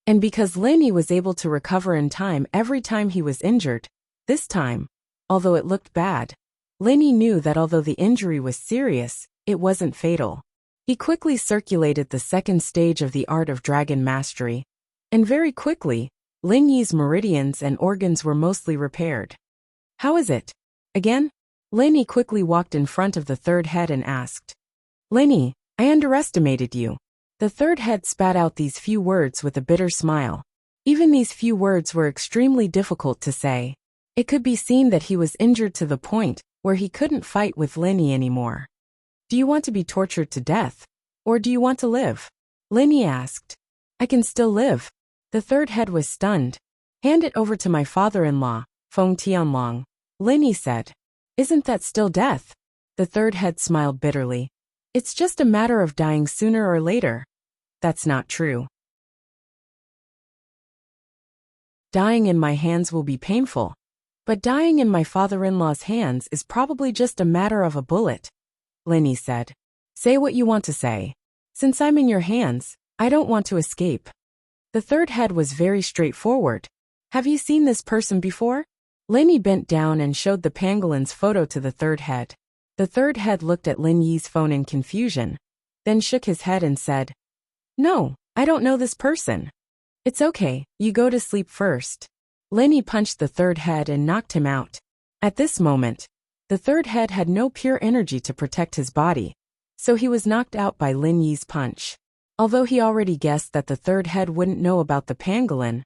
And because Lin Yi was able to recover in time every time he was injured, this time, although it looked bad, Lin Yi knew that although the injury was serious, it wasn't fatal. He quickly circulated the second stage of the art of dragon mastery, and very quickly, Lin Yi's meridians and organs were mostly repaired. "How is it? Again?" Lin Yi quickly walked in front of the third head and asked. "Lin Yi, I underestimated you." The third head spat out these few words with a bitter smile. Even these few words were extremely difficult to say. It could be seen that he was injured to the point where he couldn't fight with Lin Yi anymore. "Do you want to be tortured to death, or do you want to live?" Lin Yi asked. I can still live. The third head was stunned. Hand it over to my father-in-law, Feng Tianlong. Lin said. Isn't that still death? The third head smiled bitterly. It's just a matter of dying sooner or later. That's not true. Dying in my hands will be painful. But dying in my father-in-law's hands is probably just a matter of a bullet. Lin said. Say what you want to say. Since I'm in your hands, I don't want to escape. The third head was very straightforward. Have you seen this person before? Lin bent down and showed the pangolin's photo to the third head. The third head looked at Lin Yi's phone in confusion, then shook his head and said, No, I don't know this person. It's okay, you go to sleep first. Lin punched the third head and knocked him out. At this moment, the third head had no pure energy to protect his body, so he was knocked out by Lin Yi's punch. Although he already guessed that the third head wouldn't know about the pangolin,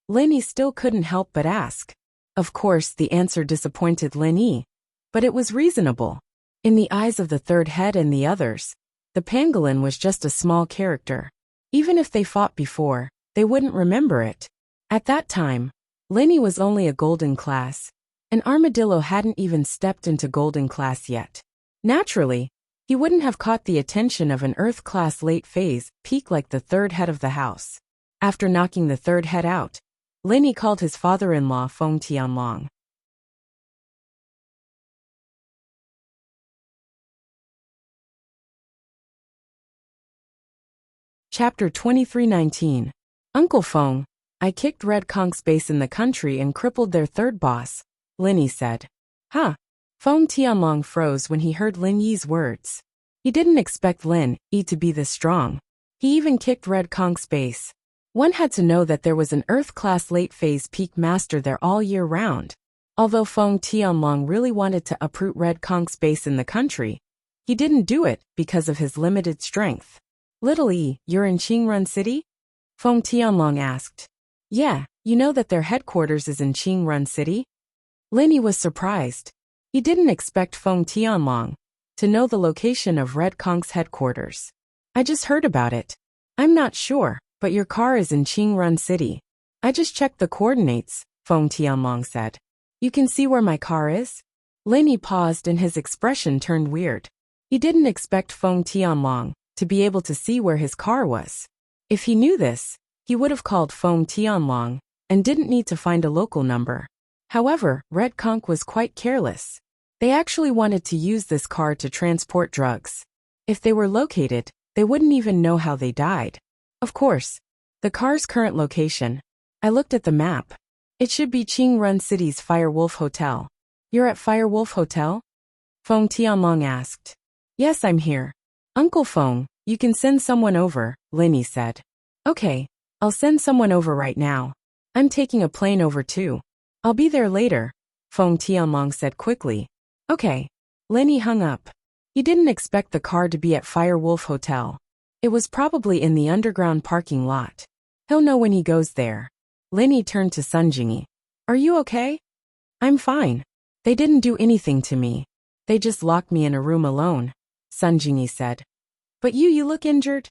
Lin Yi still couldn't help but ask. Of course, the answer disappointed Lin Yi, but it was reasonable. In the eyes of the third head and the others, the pangolin was just a small character. Even if they fought before, they wouldn't remember it. At that time, Lin Yi was only a golden class. An armadillo hadn't even stepped into golden class yet. Naturally, he wouldn't have caught the attention of an Earth class late phase peak like the third head of the house. After knocking the third head out, Lin Yi called his father-in-law Feng Tianlong. Chapter 2319. Uncle Feng, I kicked Red Conk's base in the country and crippled their third boss, Lin Yi said. Huh? Feng Tianlong froze when he heard Lin Yi's words. He didn't expect Lin Yi to be this strong. He even kicked Red Conk's base. One had to know that there was an Earth-class late-phase peak master there all year round. Although Feng Tianlong really wanted to uproot Red Conk's base in the country, he didn't do it because of his limited strength. Little Yi, you're in Qingrun City? Feng Tianlong asked. Yeah, you know that their headquarters is in Qingrun City? Lin Yi was surprised. He didn't expect Feng Tianlong to know the location of Red Conk's headquarters. I just heard about it. I'm not sure, but your car is in Qingrun City. I just checked the coordinates, Feng Tianlong said. You can see where my car is? Lin Yi paused and his expression turned weird. He didn't expect Feng Tianlong to be able to see where his car was. If he knew this, he would have called Feng Tianlong and didn't need to find a local number. However, Red Conk was quite careless. They actually wanted to use this car to transport drugs. If they were located, they wouldn't even know how they died. Of course, the car's current location. I looked at the map. It should be Qingrun City's Firewolf Hotel. You're at Firewolf Hotel? Feng Tianlong asked. Yes, I'm here. Uncle Feng, you can send someone over, Lin Yi said. Okay, I'll send someone over right now. I'm taking a plane over too. I'll be there later, Feng Tianlong said quickly. Okay. Lin Yi hung up. He didn't expect the car to be at Firewolf Hotel. It was probably in the underground parking lot. He'll know when he goes there. Lin Yi turned to Sun Jingyi. Are you okay? I'm fine. They didn't do anything to me. They just locked me in a room alone, Sun Jingyi said. But you look injured?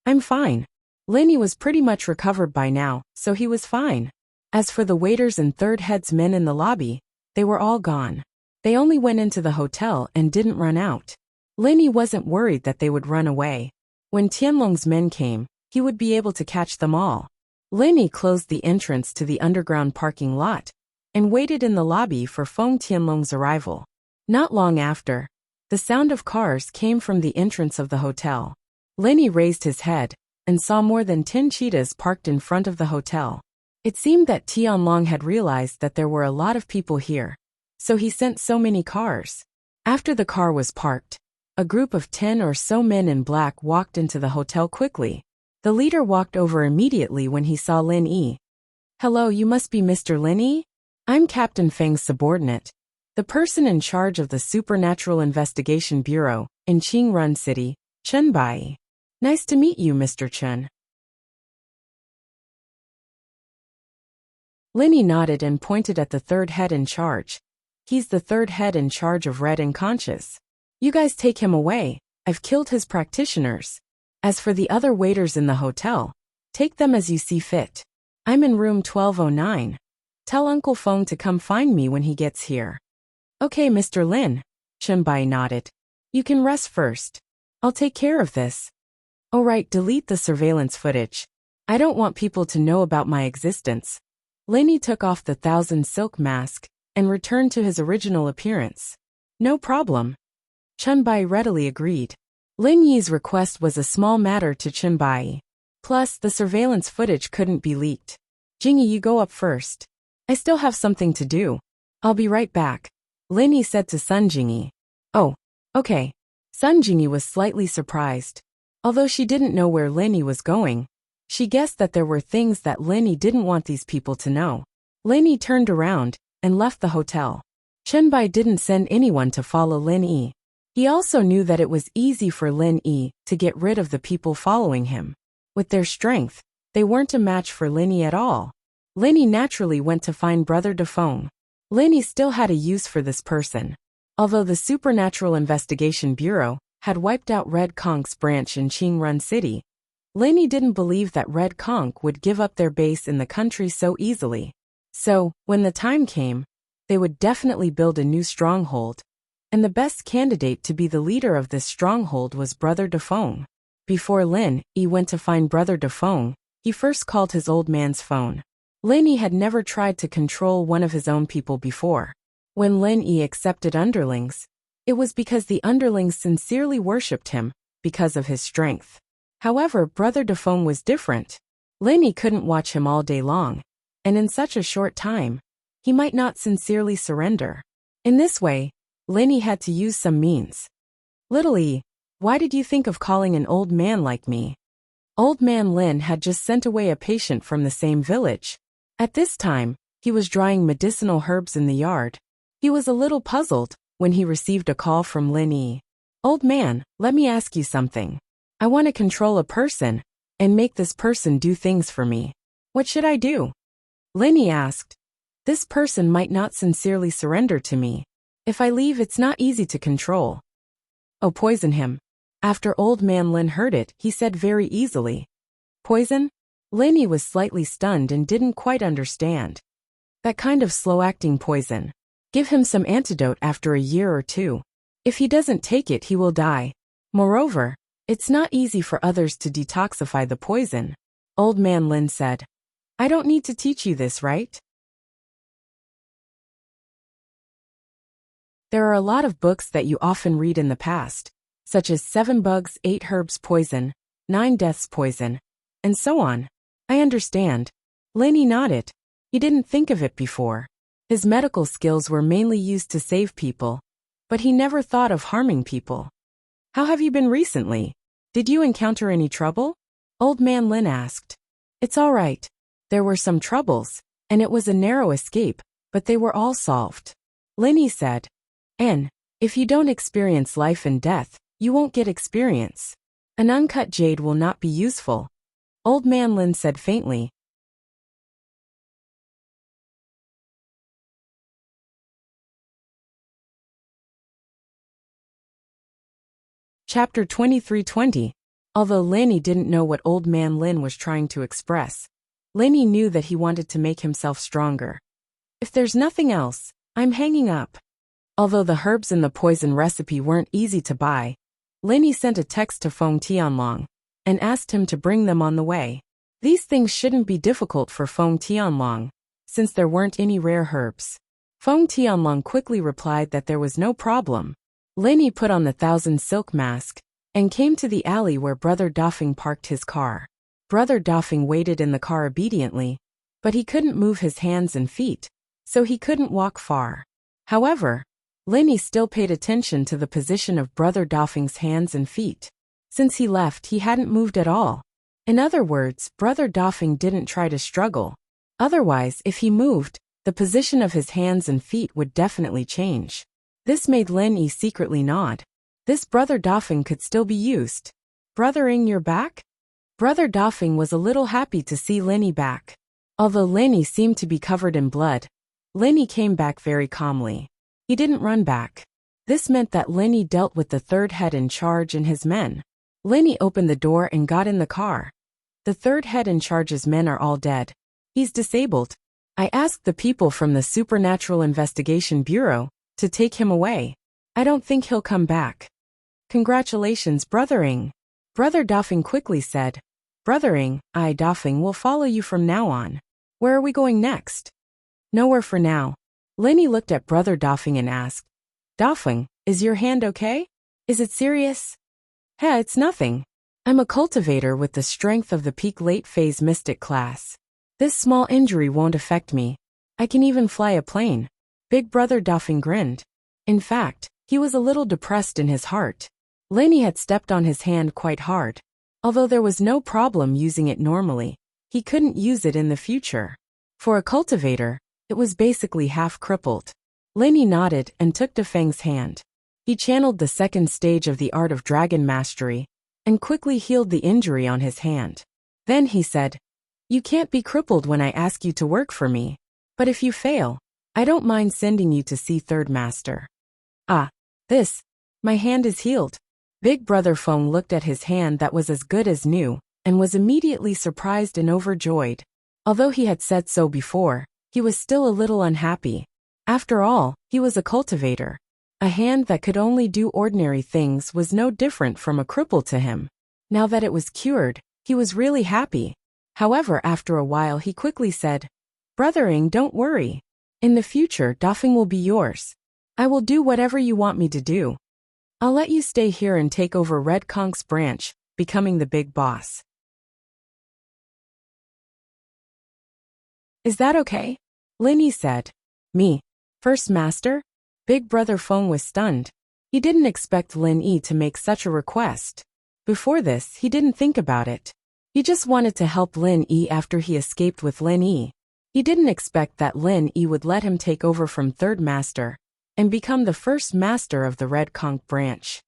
I'm fine. Lin Yi was pretty much recovered by now, so he was fine. As for the waiters and third head's men in the lobby, they were all gone. They only went into the hotel and didn't run out. Lin Yi wasn't worried that they would run away. When Tianlong's men came, he would be able to catch them all. Lin Yi closed the entrance to the underground parking lot and waited in the lobby for Feng Tianlong's arrival. Not long after, the sound of cars came from the entrance of the hotel. Lin Yi raised his head and saw more than 10 cheetahs parked in front of the hotel. It seemed that Tianlong had realized that there were a lot of people here, so he sent so many cars. After the car was parked, a group of 10 or so men in black walked into the hotel quickly. The leader walked over immediately when he saw Lin Yi. Hello, you must be Mr. Lin Yi? I'm Captain Feng's subordinate, the person in charge of the Supernatural Investigation Bureau in Qingrun City, Chen Bai. Nice to meet you, Mr. Chen. Lin Yi nodded and pointed at the third head in charge. He's the third head in charge of Red and Conscious. You guys take him away. I've killed his practitioners. As for the other waiters in the hotel, Take them as you see fit. I'm in room 1209. Tell Uncle Feng to come find me when he gets here. Okay, Mr. Lin. Chunbai nodded. You can rest first. I'll take care of this. Oh right, delete the surveillance footage. I don't want people to know about my existence. Linny took off the 1,000 silk mask and returned to his original appearance. No problem. Chunbai readily agreed. Lin Yi's request was a small matter to Chunbai. Plus, the surveillance footage couldn't be leaked. Jingyi, you go up first. I still have something to do. I'll be right back. Lin Yi said to Sun Jingyi. Oh, okay. Sun Jingyi was slightly surprised. Although she didn't know where Lin Yi was going, she guessed that there were things that Lin Yi didn't want these people to know. Lin Yi turned around and left the hotel. Chunbai didn't send anyone to follow Lin Yi. He also knew that it was easy for Lin Yi to get rid of the people following him. With their strength, they weren't a match for Lin Yi at all. Lin Yi naturally went to find Brother Dafeng. Lin Yi still had a use for this person. Although the Supernatural Investigation Bureau had wiped out Red Conk's branch in Qingrun City, Lin Yi didn't believe that Red Conk would give up their base in the country so easily. So, when the time came, they would definitely build a new stronghold. And the best candidate to be the leader of this stronghold was Brother Dafeng. Before Lin Yi went to find Brother Dafeng, he first called his old man's phone. Lin Yi had never tried to control one of his own people before. When Lin Yi accepted underlings, it was because the underlings sincerely worshipped him because of his strength. However, Brother Dafeng was different. Lin Yi couldn't watch him all day long, and in such a short time, he might not sincerely surrender. In this way, Lin Yi had to use some means. Little Yi, why did you think of calling an old man like me? Old man Lin had just sent away a patient from the same village. At this time, he was drying medicinal herbs in the yard. He was a little puzzled when he received a call from Lin Yi. Old man, let me ask you something. I want to control a person and make this person do things for me. What should I do? Lin Yi asked. This person might not sincerely surrender to me. If I leave, it's not easy to control. Oh, poison him. After old man Lin heard it, he said very easily. Poison? Lin Yi was slightly stunned and didn't quite understand. That kind of slow-acting poison. Give him some antidote after a year or two. If he doesn't take it, he will die. Moreover, it's not easy for others to detoxify the poison. Old man Lin said. I don't need to teach you this, right? There are a lot of books that you often read in the past, such as 7 Bugs, 8 Herbs Poison, 9 Deaths Poison, and so on. I understand. Lin Yi nodded. He didn't think of it before. His medical skills were mainly used to save people, but he never thought of harming people. How have you been recently? Did you encounter any trouble? Old man Lin asked. It's all right. There were some troubles, and it was a narrow escape, but they were all solved. Lin Yi said. And, if you don't experience life and death, you won't get experience. An uncut jade will not be useful. Old man Lin said faintly. Chapter 2320. Although Lin Yi didn't know what old man Lin was trying to express, Lin Yi knew that he wanted to make himself stronger. If there's nothing else, I'm hanging up. Although the herbs in the poison recipe weren't easy to buy, Lin Yi sent a text to Feng Tianlong and asked him to bring them on the way. These things shouldn't be difficult for Feng Tianlong, since there weren't any rare herbs. Feng Tianlong quickly replied that there was no problem. Lin Yi put on the 1,000 silk mask and came to the alley where Brother Dafeng parked his car. Brother Dafeng waited in the car obediently, but he couldn't move his hands and feet, so he couldn't walk far. However, Lin Yi still paid attention to the position of Brother Dafeng's hands and feet. Since he left, he hadn't moved at all. In other words, Brother Dafeng didn't try to struggle. Otherwise, if he moved, the position of his hands and feet would definitely change. This made Lin Yi secretly nod. This Brother Dafeng could still be used. Brothering, you're back? Brother Dafeng was a little happy to see Lin Yi back. Although Lin Yi seemed to be covered in blood, Lin Yi came back very calmly. He didn't run back. This meant that Lin Yi dealt with the third head in charge and his men. Lin Yi opened the door and got in the car. The third head in charge's men are all dead. He's disabled. I asked the people from the Supernatural Investigation Bureau to take him away. I don't think he'll come back. Congratulations, Brother Ing. Brother Doffing quickly said. Brother Ing, I, Doffing, will follow you from now on. Where are we going next? Nowhere for now. Lenny looked at Brother Doffing and asked, Doffing, is your hand okay? Is it serious? Hey, it's nothing. I'm a cultivator with the strength of the peak late phase mystic class. This small injury won't affect me. I can even fly a plane. Big Brother Doffing grinned. In fact, he was a little depressed in his heart. Lenny had stepped on his hand quite hard. Although there was no problem using it normally, he couldn't use it in the future. For a cultivator, it was basically half crippled. Lenny nodded and took Dafeng's hand. He channeled the second stage of the art of dragon mastery and quickly healed the injury on his hand. Then he said, You can't be crippled when I ask you to work for me. But if you fail, I don't mind sending you to see Third Master. Ah, my hand is healed. Big Brother Feng looked at his hand that was as good as new and was immediately surprised and overjoyed. Although he had said so before, he was still a little unhappy. After all, he was a cultivator. A hand that could only do ordinary things was no different from a cripple to him. Now that it was cured, he was really happy. However, after a while he quickly said, Brother Ing, don't worry. In the future, Doffing will be yours. I will do whatever you want me to do. I'll let you stay here and take over Red Conk's branch, becoming the big boss. Is that okay? Lenny said. Me? First Master? Big Brother Feng was stunned. He didn't expect Lin Yi to make such a request. Before this, he didn't think about it. He just wanted to help Lin Yi after he escaped with Lin Yi. He didn't expect that Lin Yi would let him take over from Third Master and become the first master of the Red Conch branch.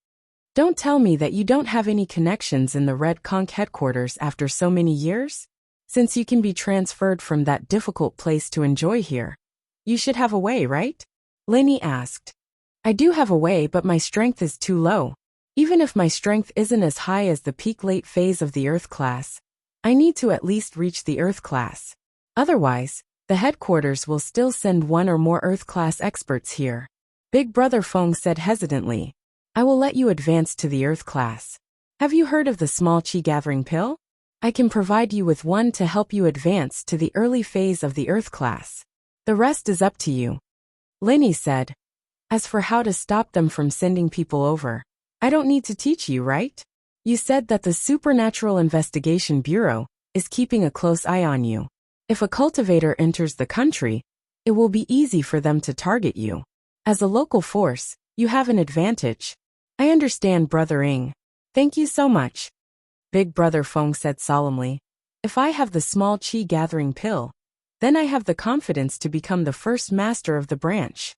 Don't tell me that you don't have any connections in the Red Conch headquarters after so many years? Since you can be transferred from that difficult place to enjoy here, you should have a way, right? Lenny asked. I do have a way, but my strength is too low. Even if my strength isn't as high as the peak late phase of the Earth class, I need to at least reach the Earth class. Otherwise, the headquarters will still send one or more Earth class experts here. Big Brother Feng said hesitantly. I will let you advance to the Earth class. Have you heard of the small chi gathering pill? I can provide you with one to help you advance to the early phase of the Earth class. The rest is up to you. Lenny said. As for how to stop them from sending people over, I don't need to teach you, right? You said that the Supernatural Investigation Bureau is keeping a close eye on you. If a cultivator enters the country, it will be easy for them to target you. As a local force, you have an advantage. I understand, Brother Ing. Thank you so much. Big Brother Feng said solemnly. If I have the small chi gathering pill, then I have the confidence to become the first master of the branch.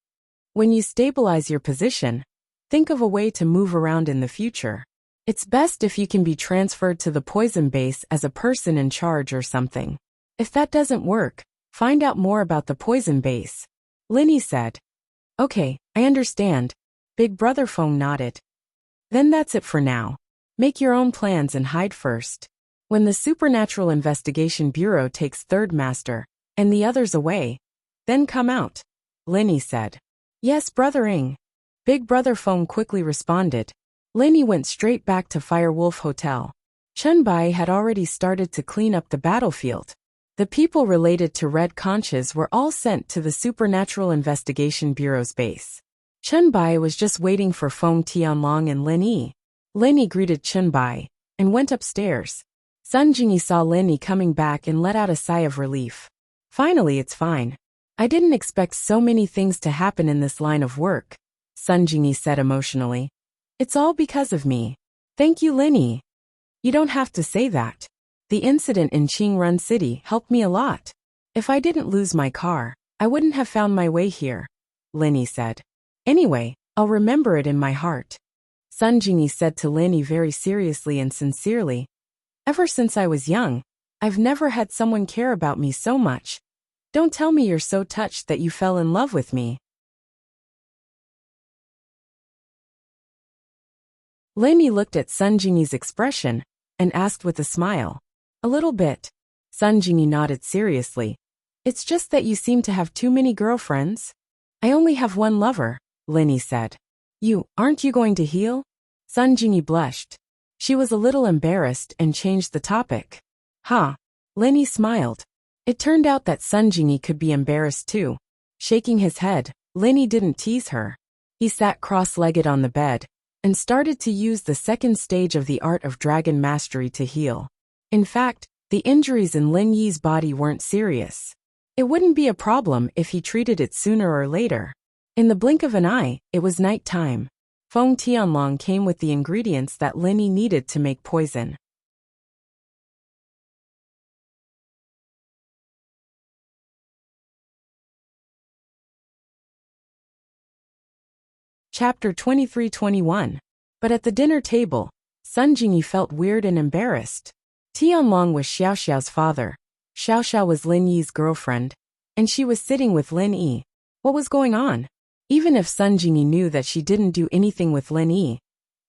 When you stabilize your position, think of a way to move around in the future. It's best if you can be transferred to the poison base as a person in charge or something. If that doesn't work, find out more about the poison base. Lenny said. Okay, I understand. Big Brother Feng nodded. Then that's it for now. Make your own plans and hide first. When the Supernatural Investigation Bureau takes Third Master and the others away, then come out. Lenny said. Yes, Brother Ing. Big Brother Feng quickly responded. Lenny went straight back to Firewolf Hotel. Chunbai had already started to clean up the battlefield. The people related to Red Conches were all sent to the Supernatural Investigation Bureau's base. Chunbai was just waiting for Feng Tianlong and Lin Yi. Lenny greeted Chunbai and went upstairs. Sun Jingyi saw Lenny coming back and let out a sigh of relief. Finally, it's fine. I didn't expect so many things to happen in this line of work, Sun Jingyi said emotionally. It's all because of me. Thank you, Lenny. You don't have to say that. The incident in Qingrun City helped me a lot. If I didn't lose my car, I wouldn't have found my way here, Lenny said. Anyway, I'll remember it in my heart. Sun Jingyi said to Lenny very seriously and sincerely. Ever since I was young, I've never had someone care about me so much. Don't tell me you're so touched that you fell in love with me. Lenny looked at Sun Jingyi's expression and asked with a smile. A little bit. Sun Jingyi nodded seriously. It's just that you seem to have too many girlfriends. I only have one lover, Linny said. Aren't you going to heal? Sun Jingyi blushed. She was a little embarrassed and changed the topic. Huh. Linny smiled. It turned out that Sun Jingyi could be embarrassed too. Shaking his head, Linny didn't tease her. He sat cross-legged on the bed and started to use the second stage of the art of dragon mastery to heal. In fact, the injuries in Lin Yi's body weren't serious. It wouldn't be a problem if he treated it sooner or later. In the blink of an eye, it was night time. Feng Tianlong came with the ingredients that Lin Yi needed to make poison. Chapter 23-21. But at the dinner table, Sun Jingyi felt weird and embarrassed. Tianlong was Xiao Xiao's father. Xiao Xiao was Lin Yi's girlfriend, and she was sitting with Lin Yi. What was going on? Even if Sun Jingyi knew that she didn't do anything with Lin Yi,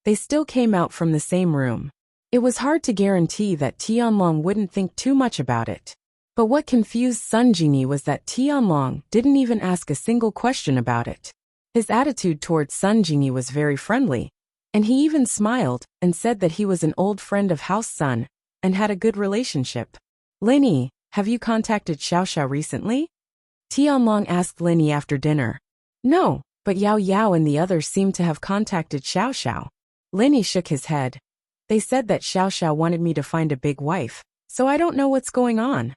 they still came out from the same room. It was hard to guarantee that Tianlong wouldn't think too much about it. But what confused Sun Jingyi was that Tianlong didn't even ask a single question about it. His attitude towards Sun Jingyi was very friendly, and he even smiled and said that he was an old friend of House Sun and had a good relationship. Lin Yi, have you contacted Xiao Xiao recently? Tianlong asked Lin Yi after dinner. No, but Yao Yao and the others seemed to have contacted Xiao Xiao. Lin Yi shook his head. They said that Xiao Xiao wanted me to find a big wife, so I don't know what's going on.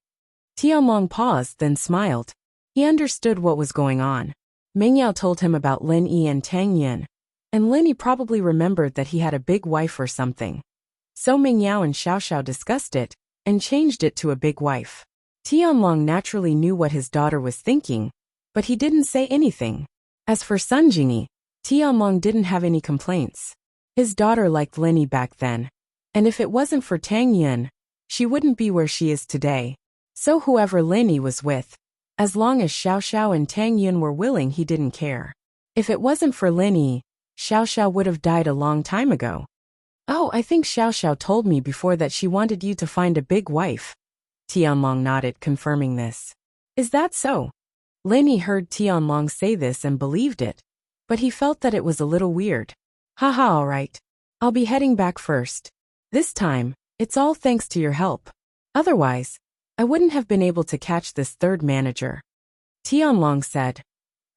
Tianlong paused, then smiled. He understood what was going on. Meng Yao told him about Lin Yi and Tang Yin, and Lin Yi probably remembered that he had a big wife or something. So Meng Yao and Xiao Xiao discussed it and changed it to a big wife. Tianlong naturally knew what his daughter was thinking, but he didn't say anything. As for Sun Jingyi, Tianlong didn't have any complaints. His daughter liked Lin Yi back then, and if it wasn't for Tang Yin, she wouldn't be where she is today. So whoever Lin Yi was with, as long as Xiao Xiao and Tang Yin were willing, he didn't care. If it wasn't for Lin Yi, Xiao Xiao would have died a long time ago. Oh, I think Xiao Xiao told me before that she wanted you to find a big wife. Tianlong nodded, confirming this. Is that so? Lin Yi heard Tianlong say this and believed it, but he felt that it was a little weird. Haha, alright. I'll be heading back first. This time, it's all thanks to your help. Otherwise, I wouldn't have been able to catch this third manager. Tianlong said.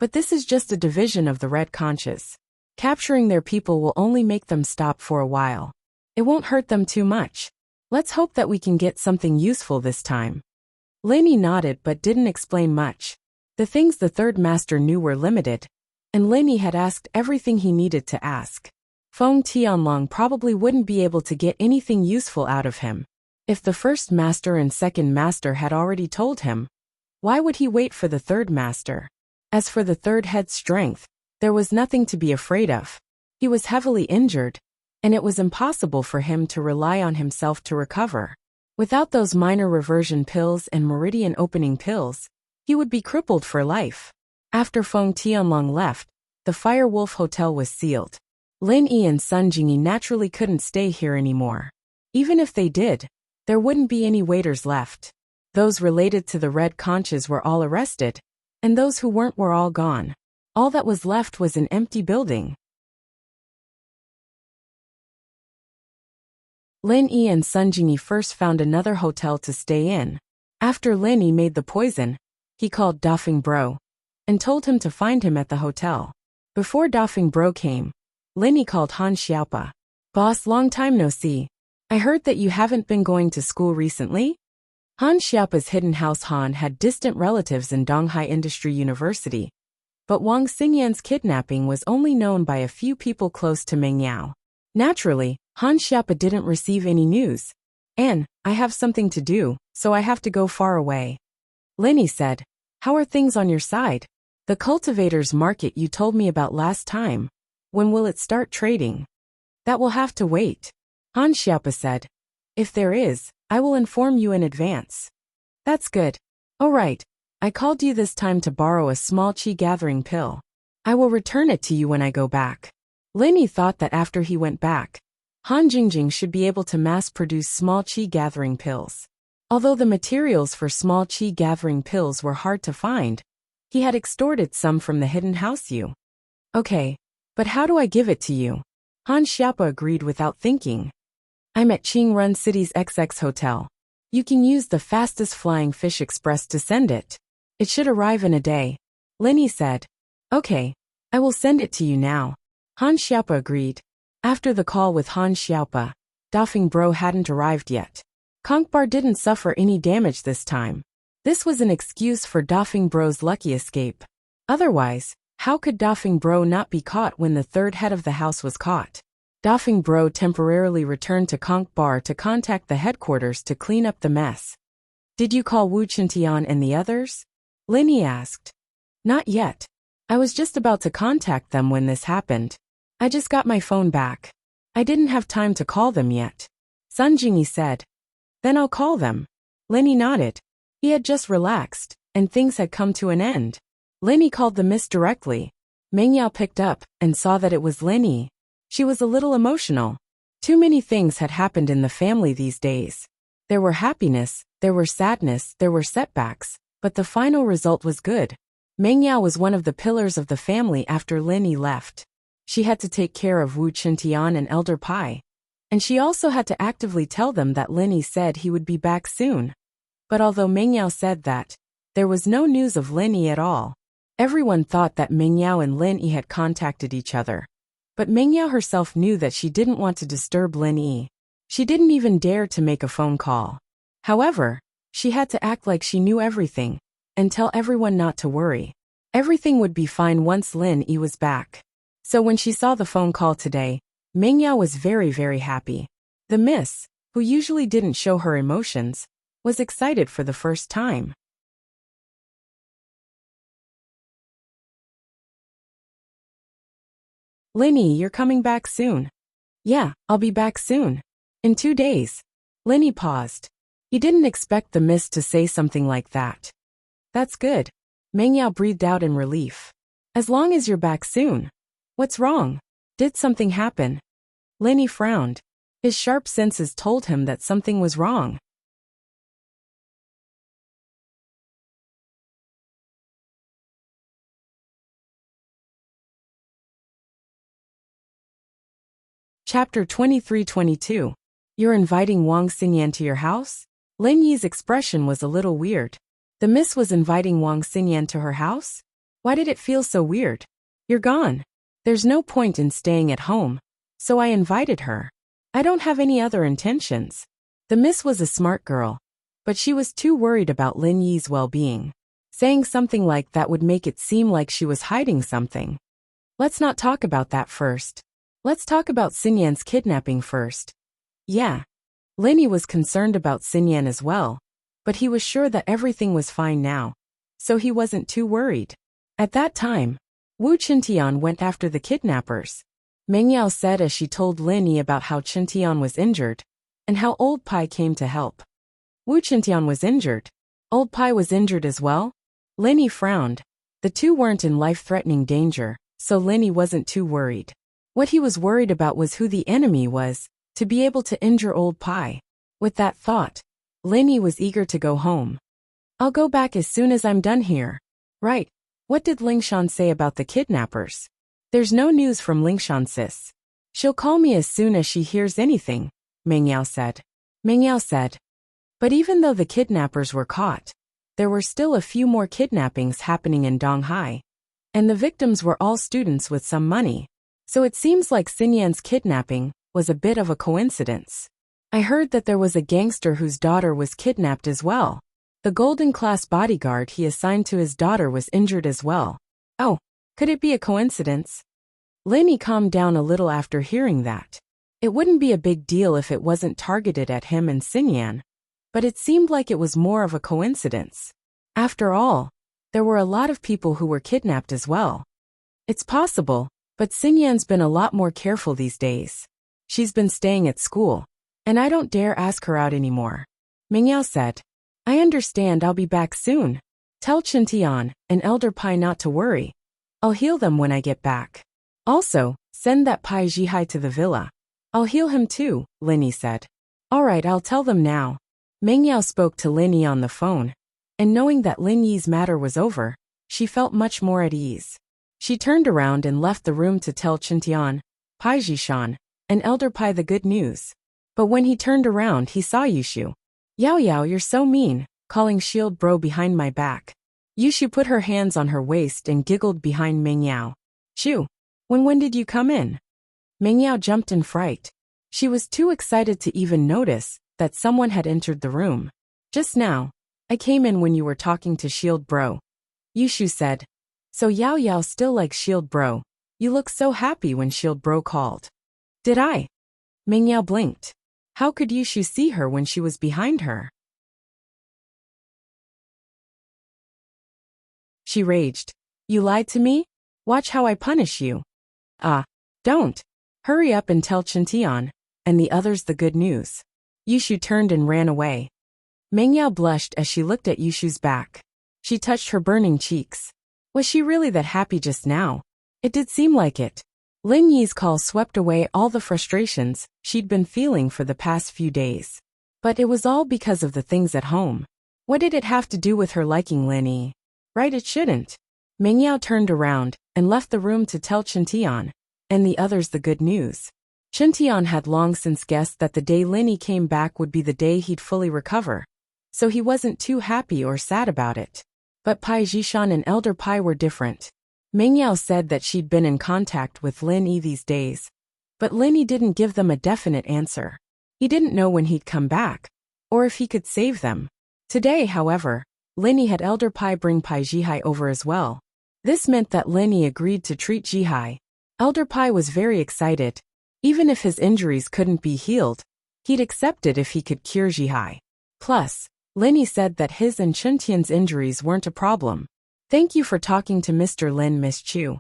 But this is just a division of the Red Conches. Capturing their people will only make them stop for a while. It won't hurt them too much. Let's hope that we can get something useful this time. Lin Yi nodded but didn't explain much. The things the third master knew were limited, and Lin Yi had asked everything he needed to ask. Feng Tianlong probably wouldn't be able to get anything useful out of him. If the first master and second master had already told him, why would he wait for the third master? As for the third head's strength, there was nothing to be afraid of. He was heavily injured, and it was impossible for him to rely on himself to recover. Without those minor reversion pills and meridian opening pills, he would be crippled for life. After Feng Tianlong left, the Fire Wolf Hotel was sealed. Lin Yi and Sun Jingyi naturally couldn't stay here anymore. Even if they did, there wouldn't be any waiters left. Those related to the Red Conches were all arrested, and those who weren't were all gone. All that was left was an empty building. Lin Yi and Sun Jingyi first found another hotel to stay in. After Lin Yi made the poison, he called Dafeng Bro and told him to find him at the hotel. Before Dafeng Bro came, Lin Yi called Han Xiaopa. Boss, long time no see. I heard that you haven't been going to school recently? Han Xiaopa's hidden house Han had distant relatives in Donghai Industry University, but Wang Xingyan's kidnapping was only known by a few people close to Meng Yao. Naturally, Han Xiaopa didn't receive any news. And, I have something to do, so I have to go far away. Lin Yi said, how are things on your side? The cultivators market you told me about last time. When will it start trading? That will have to wait. Han Xiaopa said. If there is, I will inform you in advance. That's good. All right. I called you this time to borrow a small qi gathering pill. I will return it to you when I go back. Lin Yi thought that after he went back, Han Jingjing should be able to mass-produce small qi gathering pills. Although the materials for small qi gathering pills were hard to find, he had extorted some from the hidden house Yu. Okay, but how do I give it to you? Han Xiaopa agreed without thinking. I'm at Qingrun City's XX Hotel. You can use the fastest flying fish express to send it. It should arrive in a day. Lin Yi said. Okay, I will send it to you now. Han Xiaopa agreed. After the call with Han Xiaopa, Dafeng Bro hadn't arrived yet. Konkbar didn't suffer any damage this time. This was an excuse for Dafeng Bro's lucky escape. Otherwise, how could Dafeng Bro not be caught when the third head of the house was caught? Dafeng Bro temporarily returned to Konkbar to contact the headquarters to clean up the mess. Did you call Wu Qintian and the others? Lin Yi asked. Not yet. I was just about to contact them when this happened. I just got my phone back. I didn't have time to call them yet. Sun Jingyi said. Then I'll call them. Lin Yi nodded. He had just relaxed, and things had come to an end. Lin Yi called the miss directly. Meng Yao picked up and saw that it was Lin Yi. She was a little emotional. Too many things had happened in the family these days. There were happiness, there were sadness, there were setbacks, but the final result was good. Meng Yao was one of the pillars of the family after Lin Yi left. She had to take care of Wu Qintian and Elder Pai. And she also had to actively tell them that Lin Yi said he would be back soon. But although Meng Yao said that, there was no news of Lin Yi at all. Everyone thought that Meng Yao and Lin Yi had contacted each other. But Meng Yao herself knew that she didn't want to disturb Lin Yi. She didn't even dare to make a phone call. However, she had to act like she knew everything, and tell everyone not to worry. Everything would be fine once Lin Yi was back. So when she saw the phone call today, Meng Yao was very, very happy. The miss, who usually didn't show her emotions, was excited for the first time. Lin Yi, you're coming back soon. Yeah, I'll be back soon. In 2 days. Lin Yi paused. He didn't expect the miss to say something like that. That's good. Meng Yao breathed out in relief. As long as you're back soon. What's wrong? Did something happen? Lin Yi frowned. His sharp senses told him that something was wrong. Chapter 23-22. You're inviting Wang Xingyan to your house? Lin Yi's expression was a little weird. The miss was inviting Wang Xingyan to her house? Why did it feel so weird? You're gone. There's no point in staying at home. So I invited her. I don't have any other intentions. The miss was a smart girl, but she was too worried about Lin Yi's well-being. Saying something like that would make it seem like she was hiding something. Let's not talk about that first. Let's talk about Xingyan's kidnapping first. Yeah. Lin Yi was concerned about Xingyan as well, but he was sure that everything was fine now, so he wasn't too worried. At that time, Wu Qintian went after the kidnappers. Meng Yao said as she told Lin Yi about how Qintian was injured, and how Old Pai came to help. Wu Qintian was injured. Old Pai was injured as well? Lin Yi frowned. The two weren't in life-threatening danger, so Lin Yi wasn't too worried. What he was worried about was who the enemy was, to be able to injure Old Pai. With that thought, Lin Yi was eager to go home. I'll go back as soon as I'm done here. Right. What did Lingshan say about the kidnappers? There's no news from Lingshan sis. She'll call me as soon as she hears anything, Meng Yao said. Meng Yao said. But even though the kidnappers were caught, there were still a few more kidnappings happening in Donghai. And the victims were all students with some money. So it seems like Xingyan's kidnapping was a bit of a coincidence. I heard that there was a gangster whose daughter was kidnapped as well. The golden class bodyguard he assigned to his daughter was injured as well. Oh, could it be a coincidence? Lin Yi calmed down a little after hearing that. It wouldn't be a big deal if it wasn't targeted at him and Xingyan, but it seemed like it was more of a coincidence. After all, there were a lot of people who were kidnapped as well. It's possible, but Xingyan's been a lot more careful these days. She's been staying at school, and I don't dare ask her out anymore. Meng Yao said. I understand, I'll be back soon. Tell Qintian and Elder Pai not to worry. I'll heal them when I get back. Also, send that Pai Jihai to the villa. I'll heal him too, Lin Yi said. All right, I'll tell them now. Meng Yao spoke to Lin Yi on the phone, and knowing that Lin Yi's matter was over, she felt much more at ease. She turned around and left the room to tell Chintian, Pai Jishan, and Elder Pai the good news. But when he turned around, he saw Yushu. Yao Yao, you're so mean, calling shield bro behind my back. Yushu put her hands on her waist and giggled behind Meng Yao. Shu, when did you come in? Meng Yao jumped in fright. She was too excited to even notice that someone had entered the room. Just now, I came in when you were talking to shield bro. Yushu said. So Yao Yao still likes shield bro. You look so happy when shield bro called. Did I? Meng Yao blinked. How could Yushu see her when she was behind her? She raged. You lied to me? Watch how I punish you. Don't. Hurry up and tell Chintian, and the others the good news. Yushu turned and ran away. Meng Yao blushed as she looked at Yushu's back. She touched her burning cheeks. Was she really that happy just now? It did seem like it. Lin Yi's call swept away all the frustrations she'd been feeling for the past few days. But it was all because of the things at home. What did it have to do with her liking Lin Yi? Right, it shouldn't. Meng Yao turned around and left the room to tell Chintian, and the others the good news. Chintian had long since guessed that the day Lin Yi came back would be the day he'd fully recover, so he wasn't too happy or sad about it. But Pai Jishan and Elder Pai were different. Meng Yao said that she'd been in contact with Lin Yi these days, but Lin Yi didn't give them a definite answer. He didn't know when he'd come back, or if he could save them. Today, however, Lin Yi had Elder Pai bring Pai Jihai over as well. This meant that Lin Yi agreed to treat Jihai. Elder Pai was very excited. Even if his injuries couldn't be healed, he'd accept it if he could cure Jihai. Plus, Lin Yi said that his and Chintian's injuries weren't a problem. Thank you for talking to Mr. Lin, Miss Chu.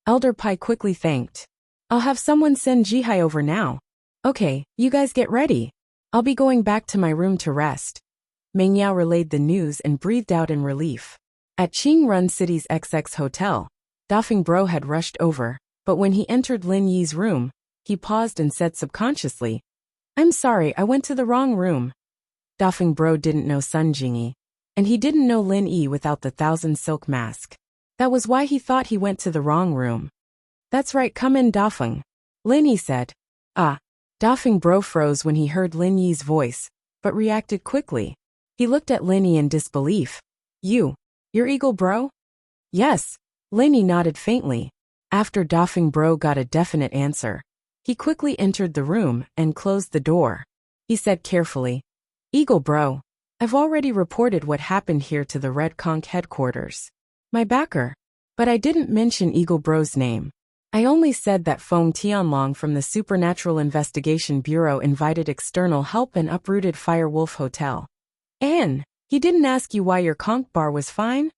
Elder Pai quickly thanked. I'll have someone send Jihai over now. Okay, you guys get ready. I'll be going back to my room to rest. Meng Yao relayed the news and breathed out in relief. At Qingrun City's XX Hotel, Dafeng Bro had rushed over, but when he entered Lin Yi's room, he paused and said subconsciously, I'm sorry, I went to the wrong room. Dafeng Bro didn't know Sun Jingyi, and he didn't know Lin Yi without the 1,000 silk mask. That was why he thought he went to the wrong room. That's right, come in, Dafeng. Lin Yi said. Dafeng Bro froze when he heard Lin Yi's voice, but reacted quickly. He looked at Lin Yi in disbelief. You're Eagle Bro? Yes. Lin Yi nodded faintly. After Dafeng Bro got a definite answer, he quickly entered the room and closed the door. He said carefully, Eagle Bro, I've already reported what happened here to the Red Conch headquarters. My backer. But I didn't mention Eagle Bro's name. I only said that Feng Tianlong from the Supernatural Investigation Bureau invited external help and uprooted Firewolf Hotel. And he didn't ask you why your conch bar was fine?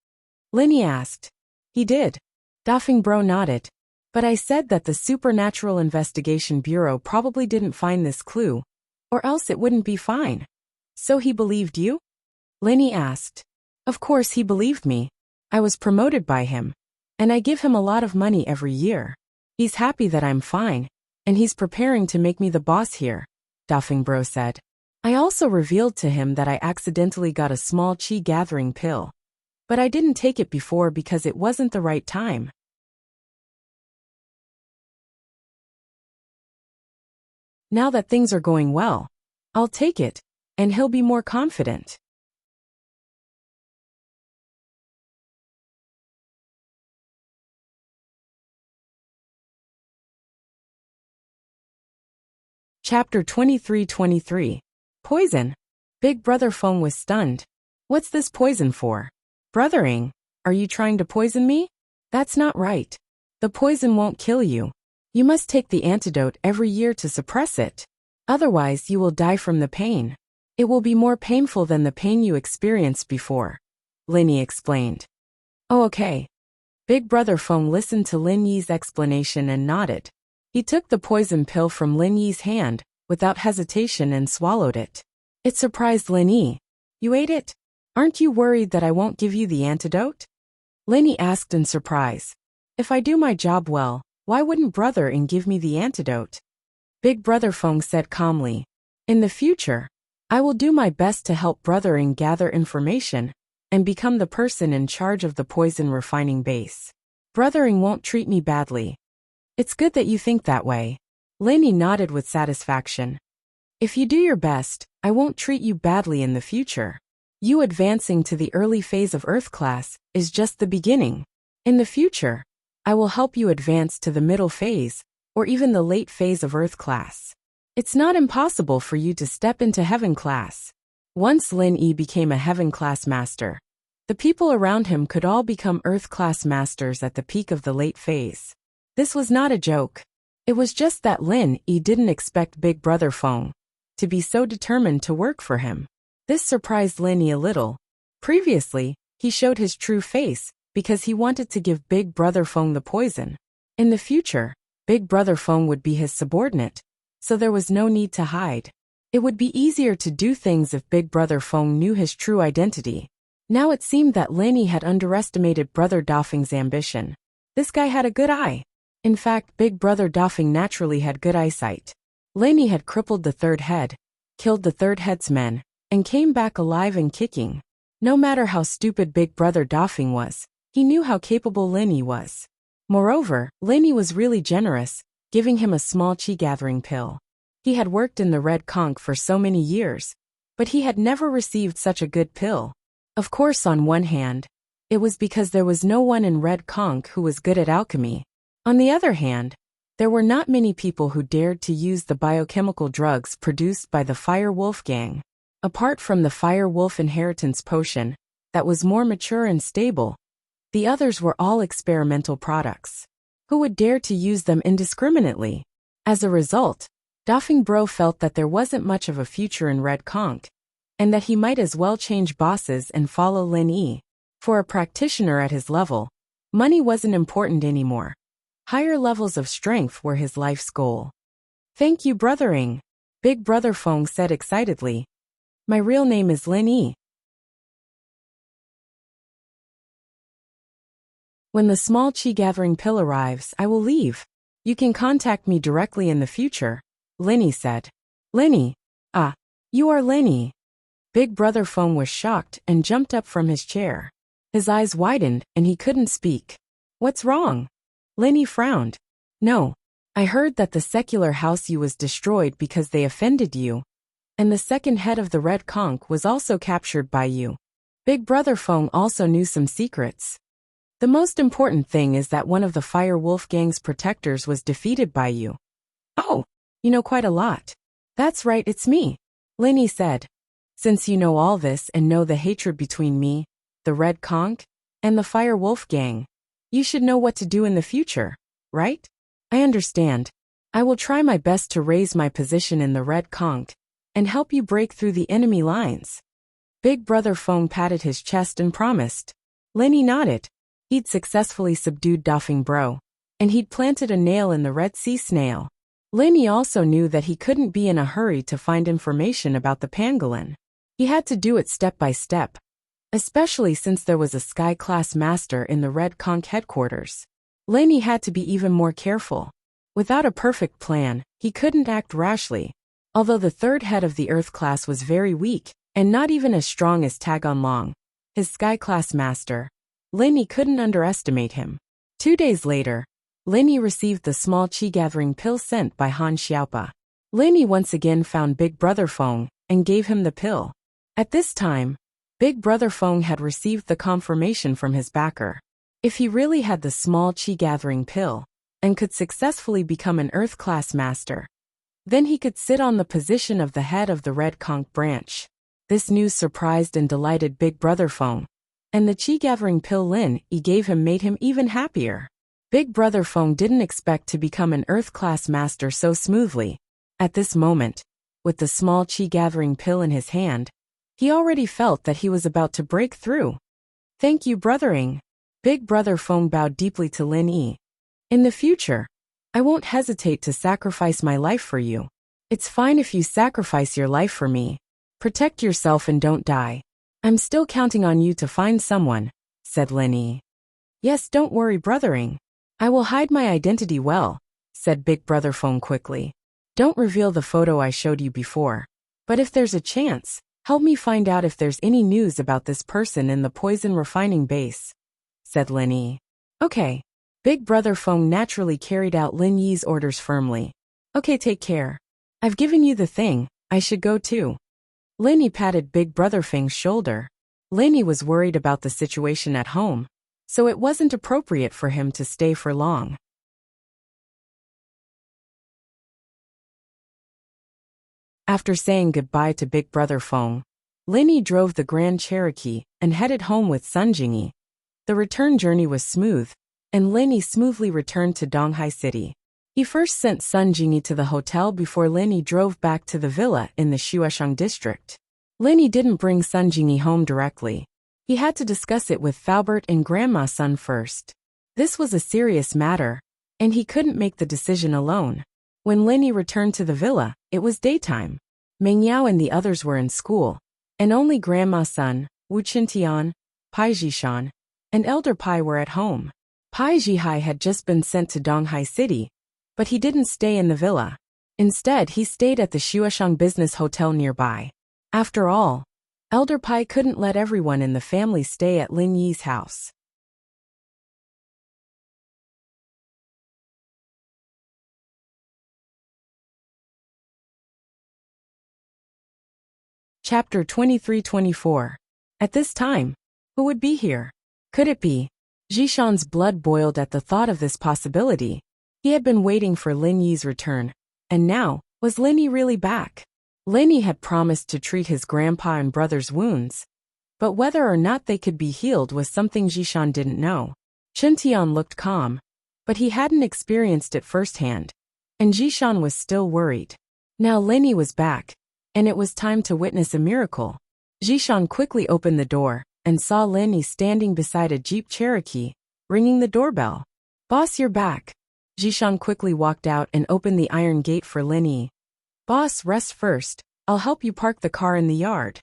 Lin Yi asked. He did. Dafeng Bro nodded. But I said that the Supernatural Investigation Bureau probably didn't find this clue, or else it wouldn't be fine. So he believed you? Lin Yi asked. Of course he believed me. I was promoted by him, and I give him a lot of money every year. He's happy that I'm fine, and he's preparing to make me the boss here, Dafeng Bro said. I also revealed to him that I accidentally got a small qi gathering pill. But I didn't take it before because it wasn't the right time. Now that things are going well, I'll take it, and he'll be more confident. Chapter 23-23. Poison. Big Brother Feng was stunned. What's this poison for? Brothering, are you trying to poison me? That's not right. The poison won't kill you. You must take the antidote every year to suppress it. Otherwise, you will die from the pain. It will be more painful than the pain you experienced before, Lin Yi explained. Oh, okay. Big Brother Feng listened to Lin Yi's explanation and nodded. He took the poison pill from Lin Yi's hand, without hesitation, and swallowed it. It surprised Lin Yi. You ate it? Aren't you worried that I won't give you the antidote? Lin Yi asked in surprise. If I do my job well, why wouldn't Brother Ing give me the antidote? Big Brother Feng said calmly. In the future, I will do my best to help Brothering gather information and become the person in charge of the poison refining base. Brothering won't treat me badly. It's good that you think that way. Lenny nodded with satisfaction. If you do your best, I won't treat you badly in the future. You advancing to the early phase of Earth class is just the beginning. In the future, I will help you advance to the middle phase, or even the late phase of Earth class. It's not impossible for you to step into Heaven class. Once Lin Yi became a Heaven class master, the people around him could all become Earth class masters at the peak of the late phase. This was not a joke. It was just that Lin Yi didn't expect Big Brother Feng to be so determined to work for him. This surprised Lin Yi a little. Previously, he showed his true face because he wanted to give Big Brother Feng the poison. In the future, Big Brother Feng would be his subordinate, so there was no need to hide. It would be easier to do things if Big Brother Feng knew his true identity. Now it seemed that Lin Yi had underestimated Brother Dafeng's ambition. This guy had a good eye. In fact, Big Brother Dafeng naturally had good eyesight. Lin Yi had crippled the third head, killed the third head's men, and came back alive and kicking. No matter how stupid Big Brother Dafeng was, he knew how capable Lin Yi was. Moreover, Lin Yi was really generous, giving him a small chi-gathering pill. He had worked in the Red Conch for so many years, but he had never received such a good pill. Of course, on one hand, it was because there was no one in Red Conch who was good at alchemy. On the other hand, there were not many people who dared to use the biochemical drugs produced by the Fire Wolf gang. Apart from the Fire Wolf inheritance potion, that was more mature and stable, the others were all experimental products. Who would dare to use them indiscriminately? As a result, Dafeng Bro felt that there wasn't much of a future in Red Conch, and that he might as well change bosses and follow Lin Yi. For a practitioner at his level, money wasn't important anymore. Higher levels of strength were his life's goal. Thank you, Brothering, Big Brother Feng said excitedly. My real name is Lin Yi. When the small chi-gathering pill arrives, I will leave. You can contact me directly in the future, Lin Yi said. Lin Yi? Ah, you are Lin Yi. Big Brother Feng was shocked and jumped up from his chair. His eyes widened and he couldn't speak. What's wrong? Lin Yi frowned. No, I heard that the secular house you was destroyed because they offended you, and the second head of the Red Conch was also captured by you. Big Brother Feng also knew some secrets. The most important thing is that one of the Fire Wolf gang's protectors was defeated by you. Oh, you know quite a lot. That's right, it's me, Lin Yi said. Since you know all this and know the hatred between me, the Red Conch, and the Fire Wolf gang, you should know what to do in the future, right? I understand. I will try my best to raise my position in the Red Conch and help you break through the enemy lines. Big Brother Feng patted his chest and promised. Lin Yi nodded. He'd successfully subdued Dafeng Bro, and he'd planted a nail in the Red Sea snail. Lin Yi also knew that he couldn't be in a hurry to find information about the pangolin. He had to do it step by step, especially since there was a Sky-class master in the Red Conch headquarters. Lin Yi had to be even more careful. Without a perfect plan, he couldn't act rashly. Although the third head of the Earth class was very weak, and not even as strong as Tagon Long, his Sky-class master, Lin Yi couldn't underestimate him. 2 days later, Lin Yi received the small chi-gathering pill sent by Han Xiaopa. Lin Yi once again found Big Brother Feng and gave him the pill. At this time, Big Brother Feng had received the confirmation from his backer. If he really had the small chi-gathering pill, and could successfully become an Earth-class master, then he could sit on the position of the head of the Red Conch branch. This news surprised and delighted Big Brother Feng, and the chi-gathering pill Lin Yi gave him made him even happier. Big Brother Feng didn't expect to become an Earth-class master so smoothly. At this moment, with the small chi-gathering pill in his hand, he already felt that he was about to break through. Thank you, Brothering. Big Brother Feng bowed deeply to Lin Yi. In the future, I won't hesitate to sacrifice my life for you. It's fine if you sacrifice your life for me. Protect yourself and don't die. I'm still counting on you to find someone, said Lin Yi. Yes, don't worry, Brothering. I will hide my identity well, said Big Brother Feng quickly. Don't reveal the photo I showed you before. But if there's a chance, help me find out if there's any news about this person in the poison refining base, said Lin Yi. Okay. Big Brother Feng naturally carried out Lin Yi's orders firmly. Okay, take care. I've given you the thing, I should go too. Lin Yi patted Big Brother Feng's shoulder. Lin Yi was worried about the situation at home, so it wasn't appropriate for him to stay for long. After saying goodbye to Big Brother Feng, Lin Yi drove the Grand Cherokee and headed home with Sun Jingyi. The return journey was smooth, and Lin Yi smoothly returned to Donghai City. He first sent Sun Jingyi to the hotel before Lin Yi drove back to the villa in the Shueshang district. Lin Yi didn't bring Sun Jingyi home directly. He had to discuss it with Faubert and Grandma Sun first. This was a serious matter, and he couldn't make the decision alone. When Lin Yi returned to the villa, it was daytime. Meng Yao and the others were in school, and only Grandma Sun, Wu Qintian, Pai Zhishan, and Elder Pai were at home. Pai Zhihai had just been sent to Donghai City, but he didn't stay in the villa. Instead, he stayed at the Shueshang Business Hotel nearby. After all, Elder Pai couldn't let everyone in the family stay at Lin Yi's house. Chapter 23-24. At this time, who would be here? Could it be? Zhishan's blood boiled at the thought of this possibility. He had been waiting for Lin Yi's return, and now, was Lin Yi really back? Lin Yi had promised to treat his grandpa and brother's wounds, but whether or not they could be healed was something Zhishan didn't know. Qintian looked calm, but he hadn't experienced it firsthand, and Zhishan was still worried. Now Lin Yi was back, and it was time to witness a miracle. Zhishan quickly opened the door and saw Lin Yi standing beside a Jeep Cherokee, ringing the doorbell. Boss, you're back. Zhishan quickly walked out and opened the iron gate for Lin Yi. Boss, rest first. I'll help you park the car in the yard.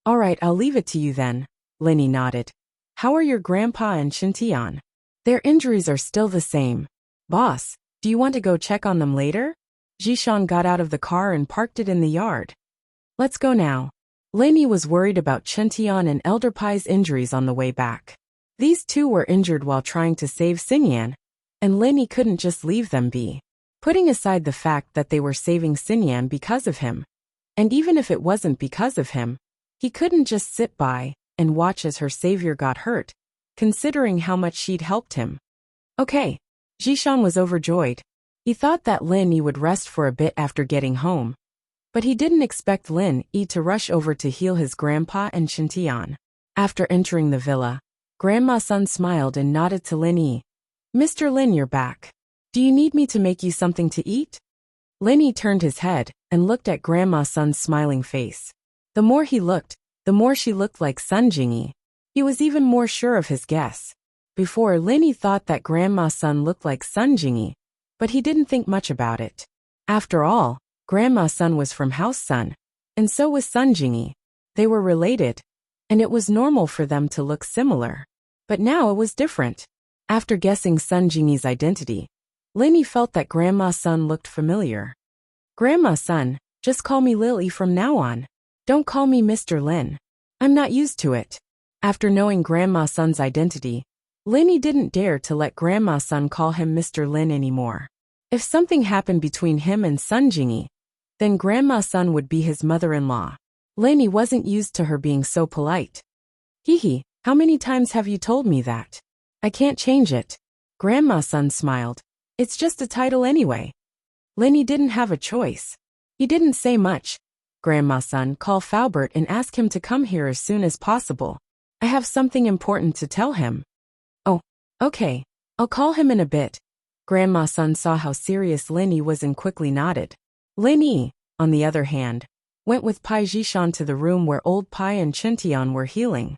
All right, I'll leave it to you then. Lin Yi nodded. How are your grandpa and Qintian? Their injuries are still the same. Boss, do you want to go check on them later? Zhishan got out of the car and parked it in the yard. Let's go now. Lin Yi was worried about Qintian and Elder Pai's injuries on the way back. These two were injured while trying to save Xinyan, and Lin Yi couldn't just leave them be. Putting aside the fact that they were saving Xinyan because of him, and even if it wasn't because of him, he couldn't just sit by and watch as her savior got hurt, considering how much she'd helped him. Okay. Zhishan was overjoyed. He thought that Lin Yi would rest for a bit after getting home, but he didn't expect Lin Yi to rush over to heal his grandpa and Qintian. After entering the villa, Grandma Sun smiled and nodded to Lin Yi. Mr. Lin, you're back. Do you need me to make you something to eat? Lin Yi turned his head and looked at Grandma Sun's smiling face. The more he looked, the more she looked like Sun Jingyi. He was even more sure of his guess. Before, Lin Yi thought that Grandma Sun looked like Sun Jingyi, but he didn't think much about it. After all, Grandma Sun was from House Sun, and so was Sun Jingyi. They were related, and it was normal for them to look similar. But now it was different. After guessing Sun Jingyi's identity, Lin Yi felt that Grandma Sun looked familiar. Grandma Sun, just call me Lily from now on. Don't call me Mr. Lin. I'm not used to it. After knowing Grandma Sun's identity, Lin Yi didn't dare to let Grandma Sun call him Mr. Lin anymore. If something happened between him and Sun Jingyi, then Grandma Sun would be his mother-in-law. Lin Yi wasn't used to her being so polite. Hee, how many times have you told me that? I can't change it. Grandma Sun smiled. It's just a title anyway. Lin Yi didn't have a choice. He didn't say much. Grandma Sun, call Faubert and ask him to come here as soon as possible. I have something important to tell him. Oh, okay. I'll call him in a bit. Grandma Sun saw how serious Lin Yi was and quickly nodded. Lin Yi, on the other hand, went with Pai Zhishan to the room where old Pai and Qintian were healing.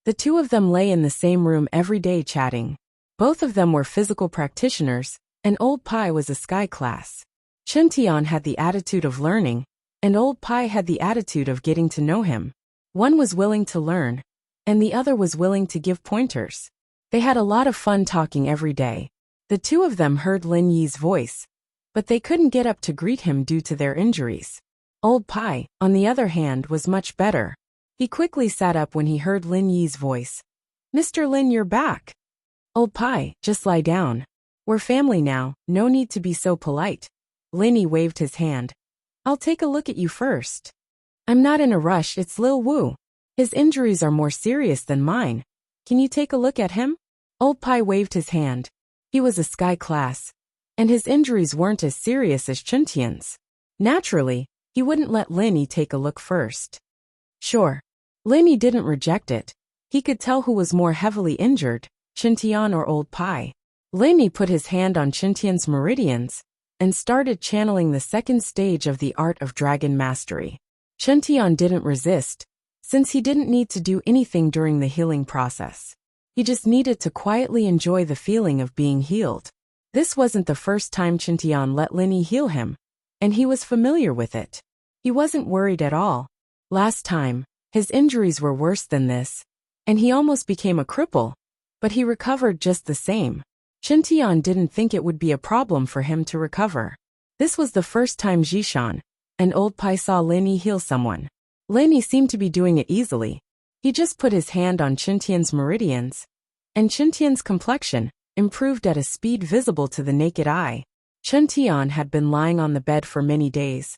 The two of them lay in the same room every day chatting. Both of them were physical practitioners, and old Pai was a sky class. Qintian had the attitude of learning, and old Pai had the attitude of getting to know him. One was willing to learn, and the other was willing to give pointers. They had a lot of fun talking every day, The two of them heard Lin Yi's voice, but they couldn't get up to greet him due to their injuries. Old Pai, on the other hand, was much better. He quickly sat up when he heard Lin Yi's voice. "Mr. Lin, you're back." "Old Pai, just lie down. We're family now, no need to be so polite." Lin Yi waved his hand. "I'll take a look at you first." "I'm not in a rush, it's Lil Wu. His injuries are more serious than mine. Can you take a look at him?" Old Pai waved his hand. He was a sky class, and his injuries weren't as serious as Chuntian's. Naturally, he wouldn't let Lin Yi take a look first. Sure. Lin Yi didn't reject it. He could tell who was more heavily injured, Chuntian or Old Pai. Lin Yi put his hand on Chuntian's meridians and started channeling the second stage of the art of dragon mastery. Chuntian didn't resist, since he didn't need to do anything during the healing process. He just needed to quietly enjoy the feeling of being healed. This wasn't the first time Chuntian let Lin Yi heal him, and he was familiar with it. He wasn't worried at all. Last time, his injuries were worse than this, and he almost became a cripple, but he recovered just the same. Chuntian didn't think it would be a problem for him to recover. This was the first time Jishan, and Old Pai saw Lin Yi heal someone. Lin Yi seemed to be doing it easily. He just put his hand on Chuntian's meridians, and Chuntian's complexion improved at a speed visible to the naked eye. Chuntian had been lying on the bed for many days,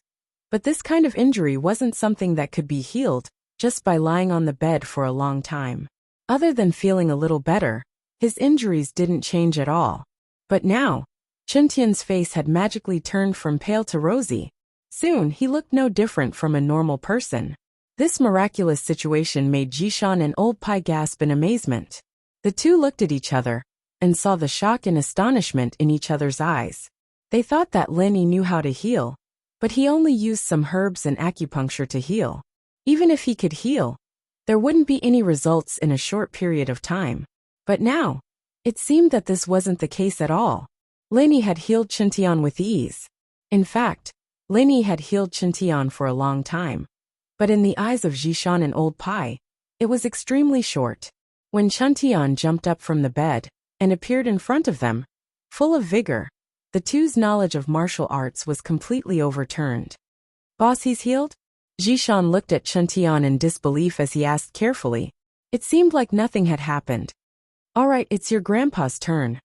but this kind of injury wasn't something that could be healed just by lying on the bed for a long time. Other than feeling a little better, his injuries didn't change at all. But now, Chuntian's face had magically turned from pale to rosy. Soon he looked no different from a normal person. This miraculous situation made Jishan and Old Pai gasp in amazement. The two looked at each other and saw the shock and astonishment in each other's eyes. They thought that Lin Yi knew how to heal, but he only used some herbs and acupuncture to heal. Even if he could heal, there wouldn't be any results in a short period of time. But now, it seemed that this wasn't the case at all. Lin Yi had healed Chuntian with ease. In fact, Lin Yi had healed Chuntian for a long time. But in the eyes of Jishan and Old Pai, it was extremely short. When Chuntian jumped up from the bed and appeared in front of them, full of vigor, the two's knowledge of martial arts was completely overturned. "Boss, he's healed?" Jishan looked at Chuntian in disbelief as he asked carefully. It seemed like nothing had happened. "All right, it's your grandpa's turn."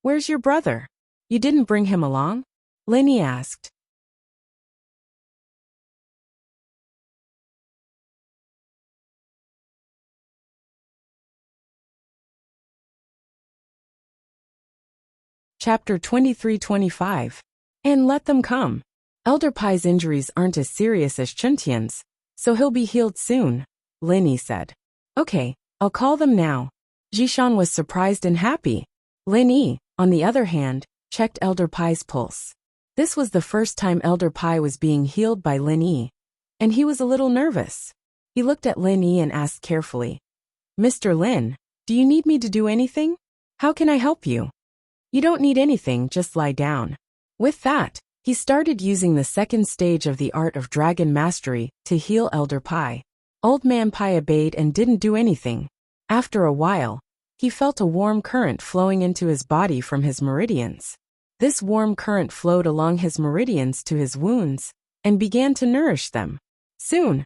"Where's your brother? You didn't bring him along?" Lin Yi asked. Chapter 23-25. And let them come. Elder Pai's injuries aren't as serious as Chuntian's, so he'll be healed soon, Lin Yi said. "Okay, I'll call them now." Jishan was surprised and happy. Lin Yi, on the other hand, checked Elder Pai's pulse. This was the first time Elder Pai was being healed by Lin Yi, and he was a little nervous. He looked at Lin Yi and asked carefully, "Mr. Lin, do you need me to do anything? How can I help you?" "You don't need anything, just lie down." With that, he started using the second stage of the art of dragon mastery to heal Elder Pai. Old Man Pai obeyed and didn't do anything. After a while, he felt a warm current flowing into his body from his meridians. This warm current flowed along his meridians to his wounds and began to nourish them. Soon,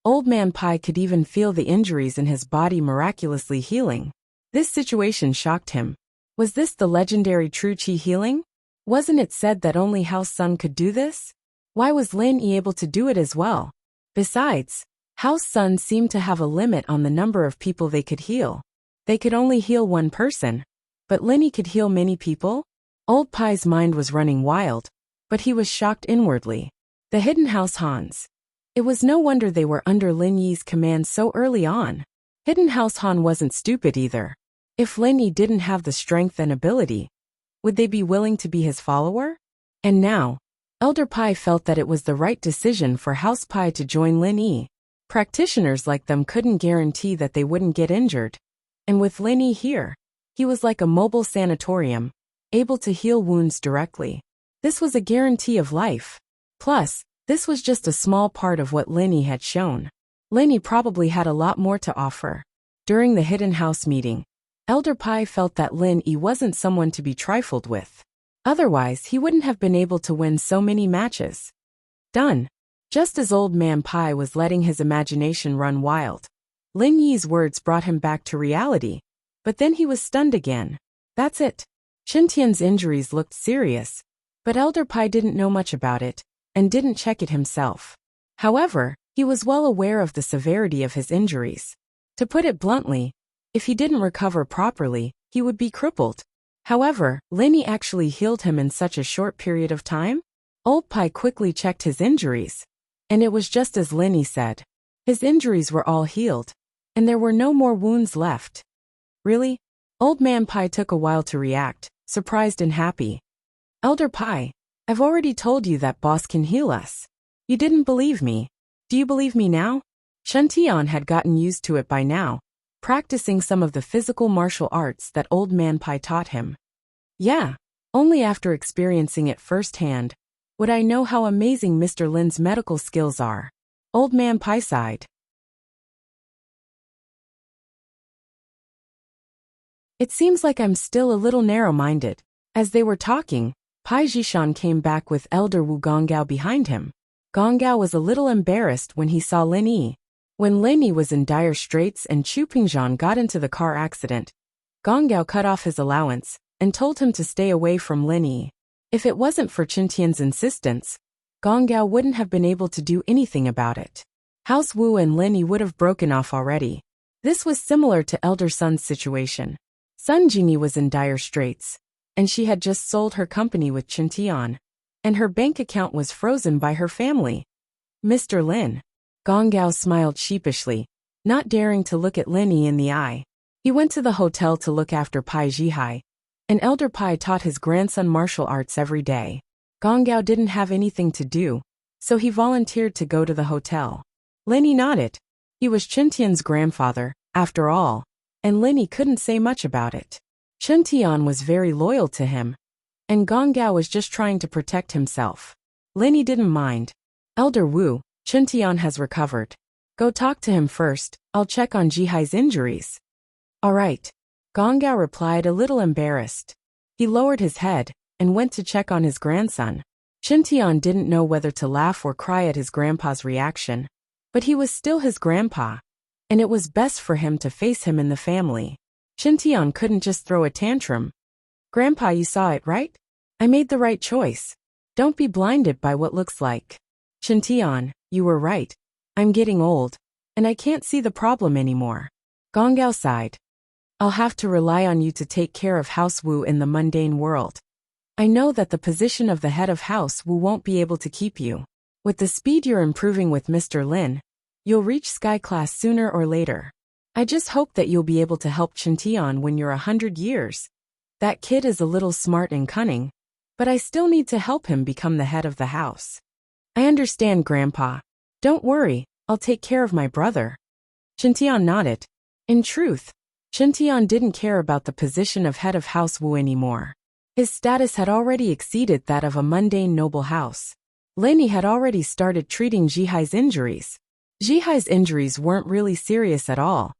Old Man Pai could even feel the injuries in his body miraculously healing. This situation shocked him. Was this the legendary True Qi healing? Wasn't it said that only House Sun could do this? Why was Lin Yi able to do it as well? Besides, House Sun seemed to have a limit on the number of people they could heal. They could only heal one person, but Lin Yi could heal many people? Old Pai's mind was running wild, but he was shocked inwardly. The Hidden House Hans. It was no wonder they were under Lin Yi's command so early on. Hidden House Han wasn't stupid either. If Lin Yi didn't have the strength and ability, would they be willing to be his follower? And now, Elder Pai felt that it was the right decision for House Pai to join Lin Yi. Practitioners like them couldn't guarantee that they wouldn't get injured. And with Lin Yi here, he was like a mobile sanatorium, able to heal wounds directly. This was a guarantee of life. Plus, this was just a small part of what Lin Yi had shown. Lin Yi probably had a lot more to offer. During the hidden house meeting, Elder Pai felt that Lin Yi wasn't someone to be trifled with. Otherwise, he wouldn't have been able to win so many matches. Done. Just as Old Man Pai was letting his imagination run wild, Lin Yi's words brought him back to reality, but then he was stunned again. That's it. Qintian's injuries looked serious, but Elder Pai didn't know much about it, and didn't check it himself. However, he was well aware of the severity of his injuries. To put it bluntly, if he didn't recover properly, he would be crippled. However, Lin Yi actually healed him in such a short period of time? Old Pai quickly checked his injuries, and it was just as Lin Yi said. His injuries were all healed, and there were no more wounds left. Really? Old Man Pai took a while to react, surprised and happy. Elder Pai, I've already told you that boss can heal us. You didn't believe me. Do you believe me now? Tian had gotten used to it by now, practicing some of the physical martial arts that Old Man Pai taught him. Yeah, only after experiencing it firsthand would I know how amazing Mr. Lin's medical skills are. Old Man Pai sighed. It seems like I'm still a little narrow-minded. As they were talking, Pai Jishan came back with Elder Wu Gonggao behind him. Gonggao was a little embarrassed when he saw Lin Yi. When Lin Yi was in dire straits and Chu Pingzhan got into the car accident, Gonggao cut off his allowance and told him to stay away from Lin Yi. If it wasn't for Qintian's insistence, Gonggao wouldn't have been able to do anything about it. House Wu and Lin Yi would have broken off already. This was similar to Elder Sun's situation. Sun Jingyi was in dire straits, and she had just sold her company with Qintian, and her bank account was frozen by her family. Mr. Lin. Gonggao smiled sheepishly, not daring to look at Lin Yi in the eye. He went to the hotel to look after Pai Jihai, and Elder Pai taught his grandson martial arts every day. Gonggao didn't have anything to do, so he volunteered to go to the hotel. Lin Yi nodded. He was Qintian's grandfather, after all, and Lin Yi couldn't say much about it. Qintian was very loyal to him, and Gonggao was just trying to protect himself. Lin Yi didn't mind. Elder Wu, Qintian has recovered. Go talk to him first, I'll check on Jihai's injuries. All right. Gonggao replied, a little embarrassed. He lowered his head and went to check on his grandson. Qintian didn't know whether to laugh or cry at his grandpa's reaction, but he was still his grandpa, and it was best for him to face him in the family. Qintian couldn't just throw a tantrum. Grandpa, you saw it, right? I made the right choice. Don't be blinded by what looks like. Qintian, you were right. I'm getting old, and I can't see the problem anymore. Gonggao sighed. I'll have to rely on you to take care of House Wu in the mundane world. I know that the position of the head of House Wu won't be able to keep you. With the speed you're improving with Mr. Lin, you'll reach Sky Class sooner or later. I just hope that you'll be able to help Qintian when you're 100 years. That kid is a little smart and cunning, but I still need to help him become the head of the house. I understand, Grandpa. Don't worry, I'll take care of my brother. Qintian nodded. In truth, Qintian didn't care about the position of head of House Wu anymore. His status had already exceeded that of a mundane noble house. Lin Yi had already started treating Jihai's injuries. Jihai's injuries weren't really serious at all.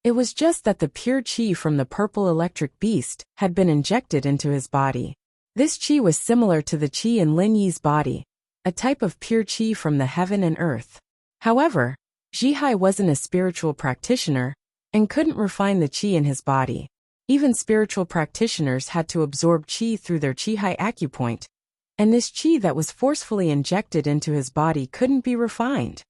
It was just that the pure qi from the purple electric beast had been injected into his body. This qi was similar to the qi in Lin Yi's body, a type of pure qi from the heaven and earth. However, Jihai wasn't a spiritual practitioner and couldn't refine the qi in his body. Even spiritual practitioners had to absorb qi through their qi-hai acupoint, and this qi that was forcefully injected into his body couldn't be refined.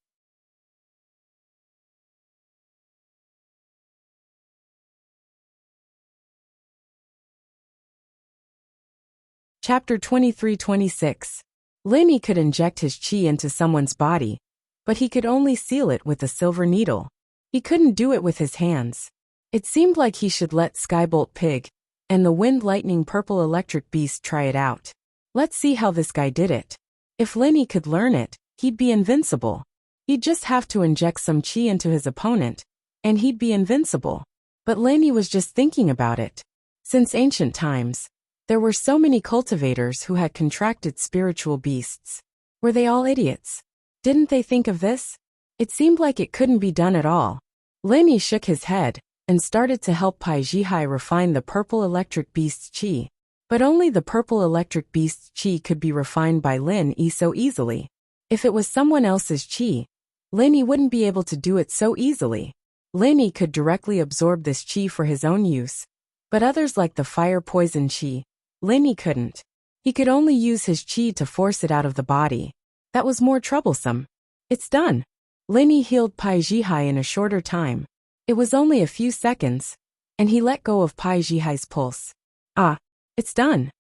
Chapter 23-26. Lin Yi could inject his qi into someone's body, but he could only seal it with a silver needle. He couldn't do it with his hands. It seemed like he should let Skybolt Pig and the Wind Lightning Purple Electric Beast try it out. Let's see how this guy did it. If Lin Yi could learn it, he'd be invincible. He'd just have to inject some qi into his opponent, and he'd be invincible. But Lin Yi was just thinking about it. Since ancient times, there were so many cultivators who had contracted spiritual beasts. Were they all idiots? Didn't they think of this? It seemed like it couldn't be done at all. Lin Yi shook his head and started to help Pai Jihai refine the purple electric beast's chi. But only the purple electric beast's chi could be refined by Lin Yi so easily. If it was someone else's chi, Lin Yi wouldn't be able to do it so easily. Lin Yi could directly absorb this chi for his own use, but others like the fire poison chi, Lin Yi couldn't. He could only use his chi to force it out of the body. That was more troublesome. It's done. Lin Yi healed Pai Jihai in a shorter time. It was only a few seconds, and he let go of Pai Jihai's pulse. Ah, it's done.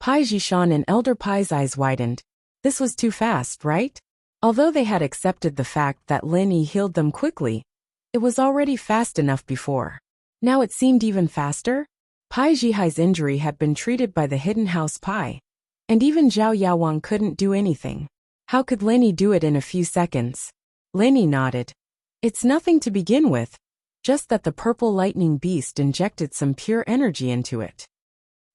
Pai Jishan and Elder Pai's eyes widened. This was too fast, right? Although they had accepted the fact that Lin Yi healed them quickly, it was already fast enough before. Now it seemed even faster. Pai Jihai's injury had been treated by the hidden house Pai, and even Zhao Yaowang couldn't do anything. How could Lin Yi do it in a few seconds? Lin Yi nodded. It's nothing to begin with, just that the purple lightning beast injected some pure energy into it.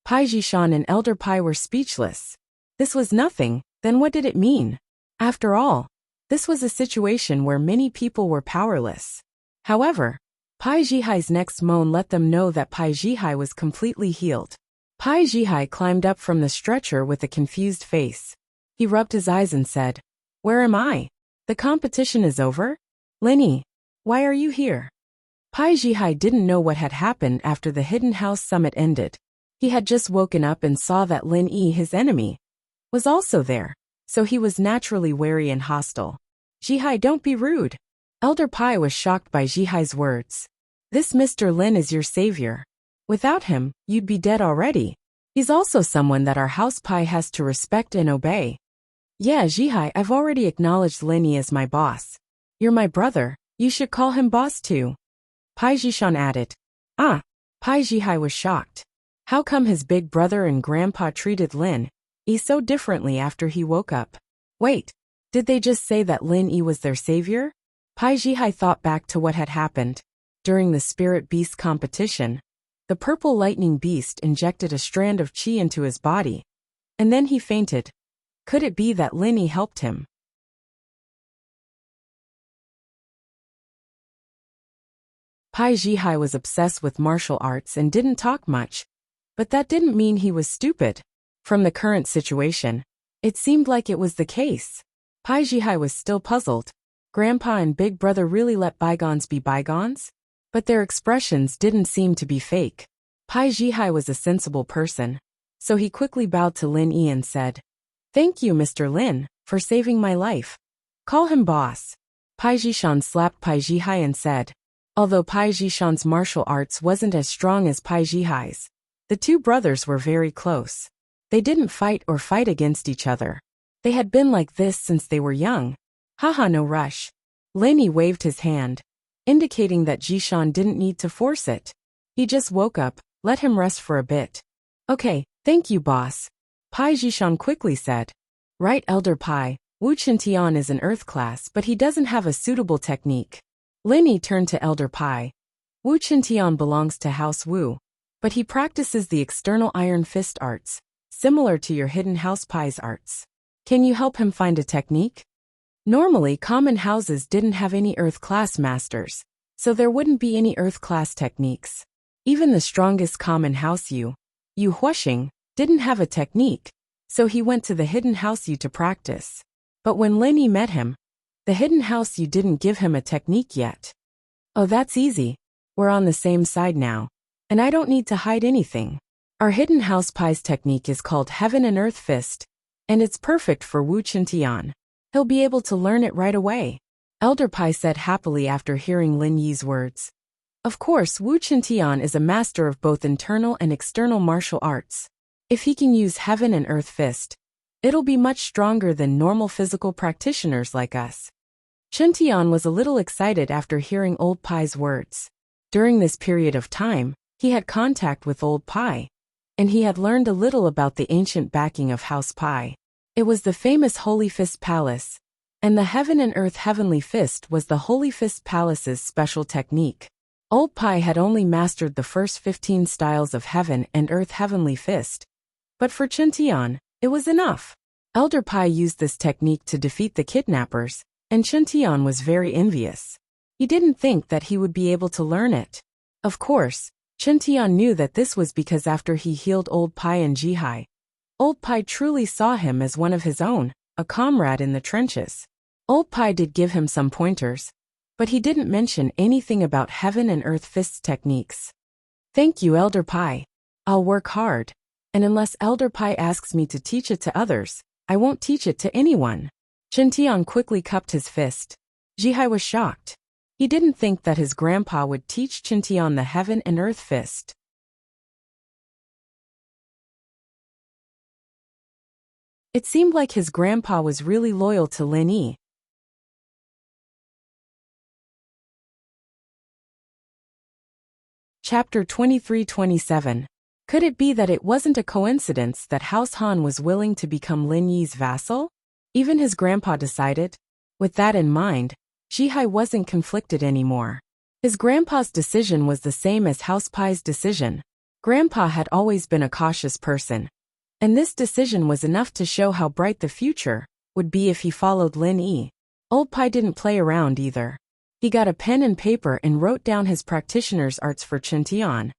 Pai Jishan and Elder Pai were speechless. This was nothing, then what did it mean? After all, this was a situation where many people were powerless. However, Pai Jihai's next moan let them know that Pai Jihai was completely healed. Pai Jihai climbed up from the stretcher with a confused face. He rubbed his eyes and said, "Where am I? The competition is over? Lin Yi, why are you here?" Pai Jihai didn't know what had happened after the Hidden House Summit ended. He had just woken up and saw that Lin Yi, his enemy, was also there, so he was naturally wary and hostile. "Jihai, don't be rude." Elder Pai was shocked by Jihai's words. "This Mr. Lin is your savior. Without him, you'd be dead already. He's also someone that our house Pai has to respect and obey." "Yeah, Jihai, I've already acknowledged Lin Yi as my boss. You're my brother, you should call him boss too," Pai Jishan added. Ah, Pai Jihai was shocked. How come his big brother and grandpa treated Lin Yi so differently after he woke up? Wait, did they just say that Lin Yi was their savior? Pai Jihai thought back to what had happened. During the spirit beast competition, the purple lightning beast injected a strand of chi into his body, and then he fainted. Could it be that Lin Yi helped him? Pai Jihai was obsessed with martial arts and didn't talk much, but that didn't mean he was stupid. From the current situation, it seemed like it was the case. Pai Jihai was still puzzled. Grandpa and big brother really let bygones be bygones? But their expressions didn't seem to be fake. Pai Jihai was a sensible person, so he quickly bowed to Lin Yi and said, "Thank you, Mr. Lin, for saving my life. Call him boss." Pai Jishan slapped Pai Jihai and said, although Pai Jishan's martial arts wasn't as strong as Pai Jihai's, the two brothers were very close. They didn't fight against each other. They had been like this since they were young. Haha, no rush. Lin Yi waved his hand, indicating that Jishan didn't need to force it. He just woke up, let him rest for a bit. "Okay, thank you, boss," Pai Jishan quickly said. "Right, Elder Pai, Wu Qintian is an earth class, but he doesn't have a suitable technique." Lin Yi turned to Elder Pai. "Wu Qintian belongs to House Wu, but he practices the external iron fist arts, similar to your hidden house Pai's arts. Can you help him find a technique?" Normally, common houses didn't have any earth class masters, so there wouldn't be any earth class techniques. Even the strongest common house Yu Huoxing, didn't have a technique, so he went to the hidden house Yu to practice. But when Lin Yi met him, the hidden house Yu didn't give him a technique yet. "Oh, that's easy. We're on the same side now, and I don't need to hide anything. Our hidden house Pai's technique is called Heaven and Earth Fist, and it's perfect for Wu Qintian. He'll be able to learn it right away," Elder Pai said happily after hearing Lin Yi's words. Of course, Wu Qintian is a master of both internal and external martial arts. If he can use Heaven and Earth Fist, it'll be much stronger than normal physical practitioners like us. Qintian was a little excited after hearing Old Pai's words. During this period of time, he had contact with Old Pai, and he had learned a little about the ancient backing of House Pai. It was the famous Holy Fist Palace, and the Heaven and Earth Heavenly Fist was the Holy Fist Palace's special technique. Old Pai had only mastered the first 15 styles of Heaven and Earth Heavenly Fist, but for Qintian, it was enough. Elder Pai used this technique to defeat the kidnappers, and Qintian was very envious. He didn't think that he would be able to learn it. Of course, Chintian knew that this was because after he healed Old Pai and Jihai, Old Pai truly saw him as one of his own, a comrade in the trenches. Old Pai did give him some pointers, but he didn't mention anything about heaven and earth fists techniques. Thank you, Elder Pai. I'll work hard, and unless Elder Pai asks me to teach it to others, I won't teach it to anyone. Chintian quickly cupped his fist. Jihai was shocked. He didn't think that his grandpa would teach Chintian the heaven and earth fist. It seemed like his grandpa was really loyal to Lin Yi. Chapter 23-27. Could it be that it wasn't a coincidence that House Han was willing to become Lin Yi's vassal? Even his grandpa decided. With that in mind, Jihai wasn't conflicted anymore. His grandpa's decision was the same as House Pai's decision. Grandpa had always been a cautious person, and this decision was enough to show how bright the future would be if he followed Lin Yi. Old Pai didn't play around either. He got a pen and paper and wrote down his practitioner's arts for Chintian,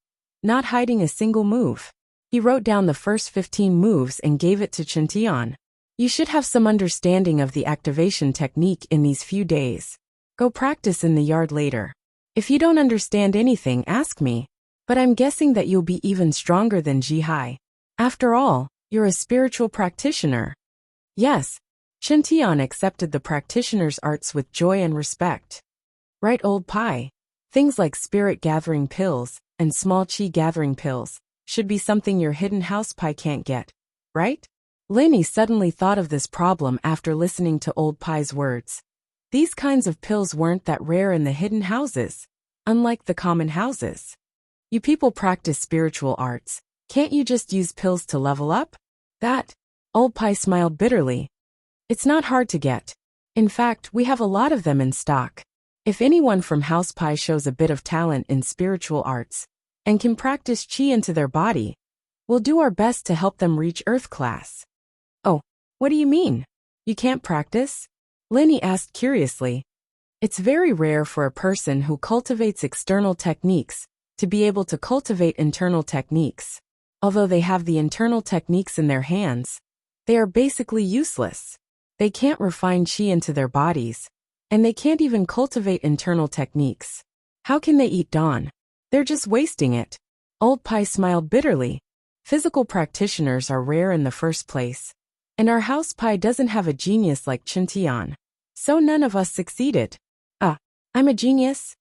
not hiding a single move. He wrote down the first 15 moves and gave it to Chintian. You should have some understanding of the activation technique in these few days. Go practice in the yard later. If you don't understand anything, ask me. But I'm guessing that you'll be even stronger than Jihai. After all, you're a spiritual practitioner. Yes, Chintian accepted the practitioner's arts with joy and respect. Right, Old Pai? Things like spirit gathering pills and small chi gathering pills should be something your hidden House Pai can't get, right? Lin Yi suddenly thought of this problem after listening to Old Pai's words. These kinds of pills weren't that rare in the hidden houses, unlike the common houses. You people practice spiritual arts. Can't you just use pills to level up? That? Old Pai smiled bitterly. It's not hard to get. In fact, we have a lot of them in stock. If anyone from House Pai shows a bit of talent in spiritual arts and can practice chi into their body, we'll do our best to help them reach Earth class. Oh, what do you mean? You can't practice? Lin Yi asked curiously. It's very rare for a person who cultivates external techniques to be able to cultivate internal techniques. Although they have the internal techniques in their hands, they are basically useless. They can't refine chi into their bodies, and they can't even cultivate internal techniques. How can they eat dawn? They're just wasting it. Old Pai smiled bitterly. Physical practitioners are rare in the first place, and our House Pai doesn't have a genius like Chintian. So none of us succeeded. I'm a genius?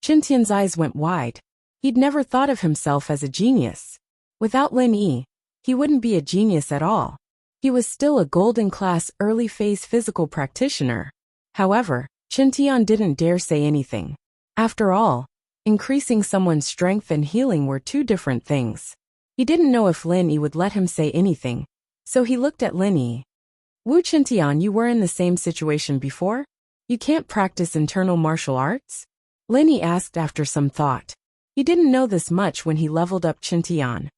Chintian's eyes went wide. He'd never thought of himself as a genius. Without Lin Yi, he wouldn't be a genius at all. He was still a golden class early phase physical practitioner. However, Chintian didn't dare say anything. After all, increasing someone's strength and healing were two different things. He didn't know if Lin Yi would let him say anything, so he looked at Lin Yi. Wu Chintian, you were in the same situation before? You can't practice internal martial arts? Lin Yi asked after some thought. He didn't know this much when he leveled up Chintian.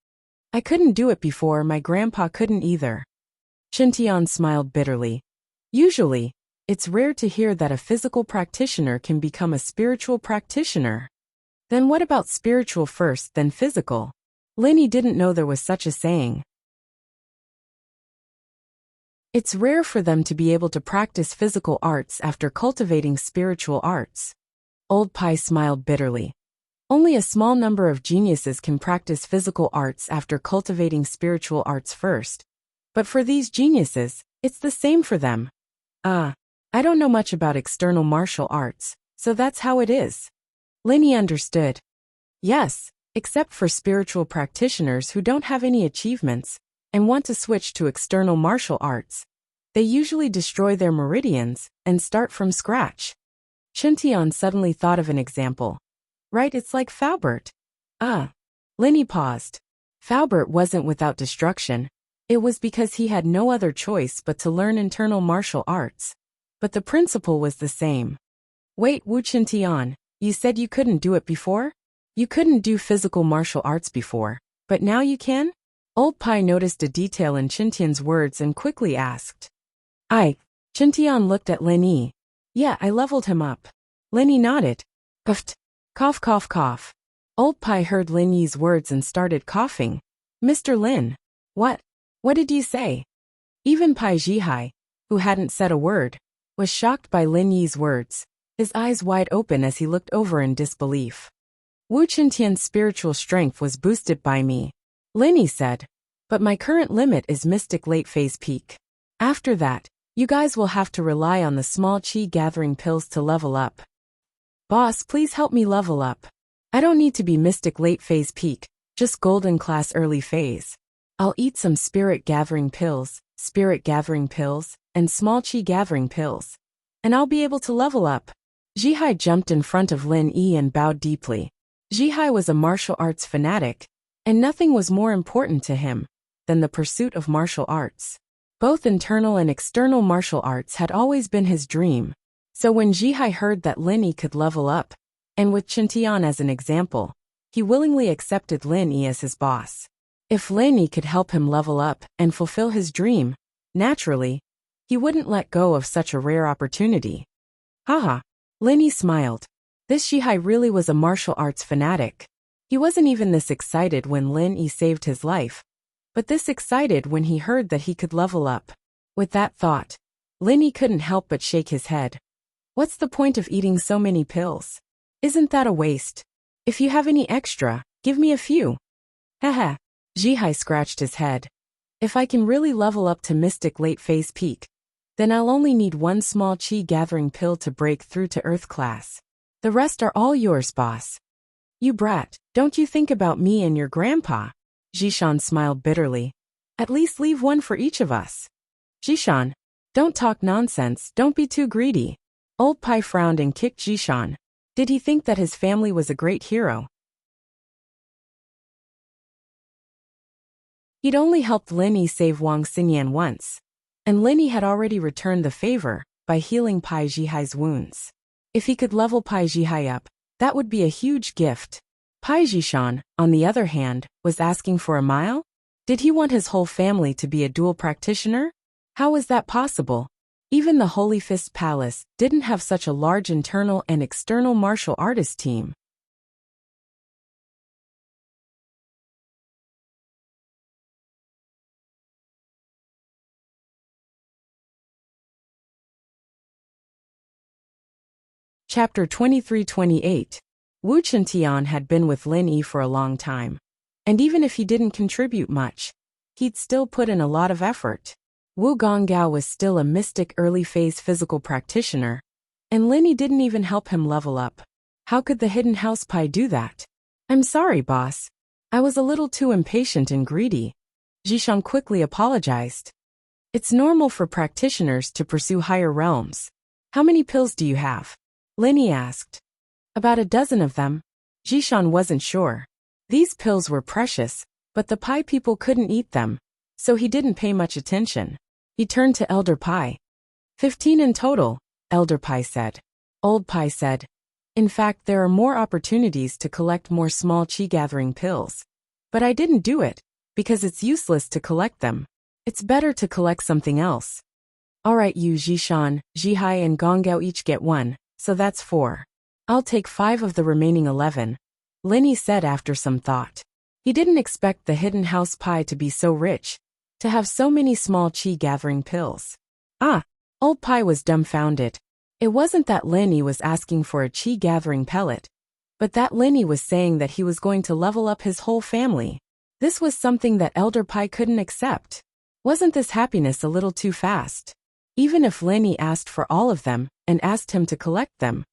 I couldn't do it before, my grandpa couldn't either. Chintian smiled bitterly. Usually, it's rare to hear that a physical practitioner can become a spiritual practitioner. Then what about spiritual first, then physical? Lin Yi didn't know there was such a saying. It's rare for them to be able to practice physical arts after cultivating spiritual arts. Old Pai smiled bitterly. Only a small number of geniuses can practice physical arts after cultivating spiritual arts first. But for these geniuses, it's the same for them. I don't know much about external martial arts, so that's how it is. Lin Yi understood. Yes, except for spiritual practitioners who don't have any achievements and want to switch to external martial arts. They usually destroy their meridians and start from scratch. Chintian suddenly thought of an example. Right, it's like Faubert. Lin Yi paused. Faubert wasn't without destruction. It was because he had no other choice but to learn internal martial arts. But the principle was the same. Wait, Wu Chintian, you said you couldn't do it before? You couldn't do physical martial arts before, but now you can? Old Pai noticed a detail in Chintian's words and quickly asked. Chintian looked at Lin Yi. Yeah, I leveled him up. Lin Yi nodded. Puffed. Cough, cough, cough. Old Pai heard Lin Yi's words and started coughing. Mr. Lin. What? What did you say? Even Pai Zhihai, who hadn't said a word, was shocked by Lin Yi's words, his eyes wide open as he looked over in disbelief. Wu Qintian's spiritual strength was boosted by me, Lin Yi said, but my current limit is Mystic Late Phase Peak. After that, you guys will have to rely on the small qi gathering pills to level up. Boss, please help me level up. I don't need to be Mystic Late Phase Peak, just Golden Class Early Phase. I'll eat some spirit gathering pills, and small qi gathering pills. And I'll be able to level up. Zhihai jumped in front of Lin Yi and bowed deeply. Zhihai was a martial arts fanatic, and nothing was more important to him than the pursuit of martial arts. Both internal and external martial arts had always been his dream. So when Zhihai heard that Lin Yi could level up, and with Qintian as an example, he willingly accepted Lin Yi as his boss. If Lin Yi could help him level up and fulfill his dream, naturally, he wouldn't let go of such a rare opportunity. Haha. Lin Yi smiled. This Zhihai really was a martial arts fanatic. He wasn't even this excited when Lin Yi saved his life, but this excited when he heard that he could level up. With that thought, Lin Yi couldn't help but shake his head. What's the point of eating so many pills? Isn't that a waste? If you have any extra, give me a few. Haha. Zhihai scratched his head. If I can really level up to Mystic Late Phase Peak, then I'll only need one small qi gathering pill to break through to Earth class. The rest are all yours, boss. You brat, don't you think about me and your grandpa? Zhishan smiled bitterly. At least leave one for each of us. Zhishan, don't talk nonsense, don't be too greedy. Old Pai frowned and kicked Zhishan. Did he think that his family was a great hero? He'd only helped Lin Yi save Wang Xinyan once, and Lin Yi had already returned the favor by healing Pai Zhihai's wounds. If he could level Pai Zhihai up, that would be a huge gift. Pai Zhishan, on the other hand, was asking for a mile? Did he want his whole family to be a dual practitioner? How was that possible? Even the Holy Fist Palace didn't have such a large internal and external martial artist team. Chapter 23-28. Wu Qintian had been with Lin Yi for a long time, and even if he didn't contribute much, he'd still put in a lot of effort. Wu Gonggao was still a mystic early phase physical practitioner, and Lin Yi didn't even help him level up. How could the hidden house Pai do that? I'm sorry, boss. I was a little too impatient and greedy. Zhishan quickly apologized. It's normal for practitioners to pursue higher realms. How many pills do you have? Lin Yi asked. About a dozen of them. Zhishan wasn't sure. These pills were precious, but the Pai people couldn't eat them, so he didn't pay much attention. He turned to Elder Pai. 15 in total, Elder Pai said. Old Pai said. In fact, there are more opportunities to collect more small qi gathering pills. But I didn't do it, because it's useless to collect them. It's better to collect something else. Alright, you Zhishan, Zhihai and Gonggao each get one. So that's 4. I'll take 5 of the remaining 11, Lin Yi said after some thought. He didn't expect the hidden house Pai to be so rich, to have so many small qi gathering pills. Ah, Old Pai was dumbfounded. It wasn't that Lin Yi was asking for a qi gathering pellet, but that Lin Yi was saying that he was going to level up his whole family. This was something that Elder Pai couldn't accept. Wasn't this happiness a little too fast? Even if Lin Yi asked for all of them, and asked him to collect them,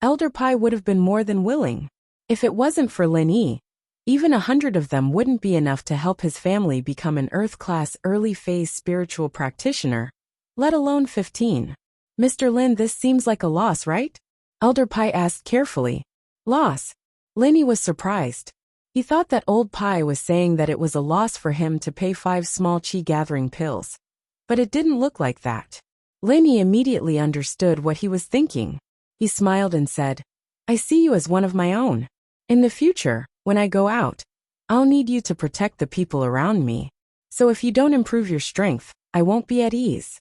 Elder Pai would have been more than willing. If it wasn't for Lin Yi, even 100 of them wouldn't be enough to help his family become an Earth-class early-phase spiritual practitioner, let alone 15. Mr. Lin, this seems like a loss, right? Elder Pai asked carefully. Loss? Lin Yi was surprised. He thought that Old Pai was saying that it was a loss for him to pay 5 small qi gathering pills. But it didn't look like that. Lin Yi immediately understood what he was thinking. He smiled and said, I see you as one of my own. In the future, when I go out, I'll need you to protect the people around me. So if you don't improve your strength, I won't be at ease.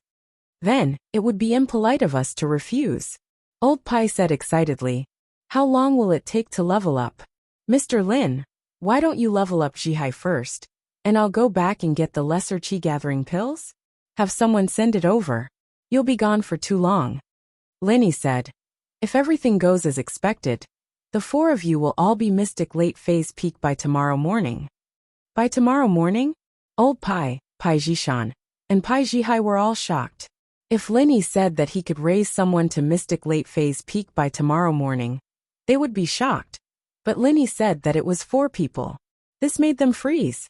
Then, it would be impolite of us to refuse. Old Pai said excitedly. How long will it take to level up? Mr. Lin, why don't you level up Jihai first, and I'll go back and get the lesser chi gathering pills? Have someone send it over. You'll be gone for too long. Linny said. If everything goes as expected, the four of you will all be mystic late phase peak by tomorrow morning. By tomorrow morning? Old Pai Jishan, and Pai Jihai were all shocked. If Linny said that he could raise someone to mystic late phase peak by tomorrow morning, they would be shocked. But Linny said that it was 4 people. This made them freeze.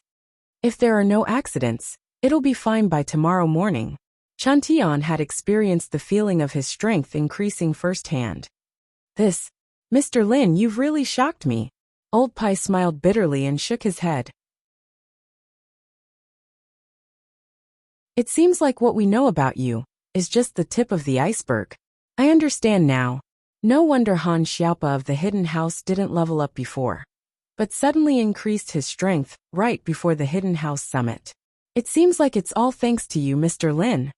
If there are no accidents, it'll be fine by tomorrow morning. Chantian had experienced the feeling of his strength increasing firsthand. Mr. Lin, you've really shocked me. Old Pai smiled bitterly and shook his head. It seems like what we know about you is just the tip of the iceberg. I understand now. No wonder Han Xiaopa of the Hidden House didn't level up before, but suddenly increased his strength right before the Hidden House summit. It seems like it's all thanks to you, Mr. Lin.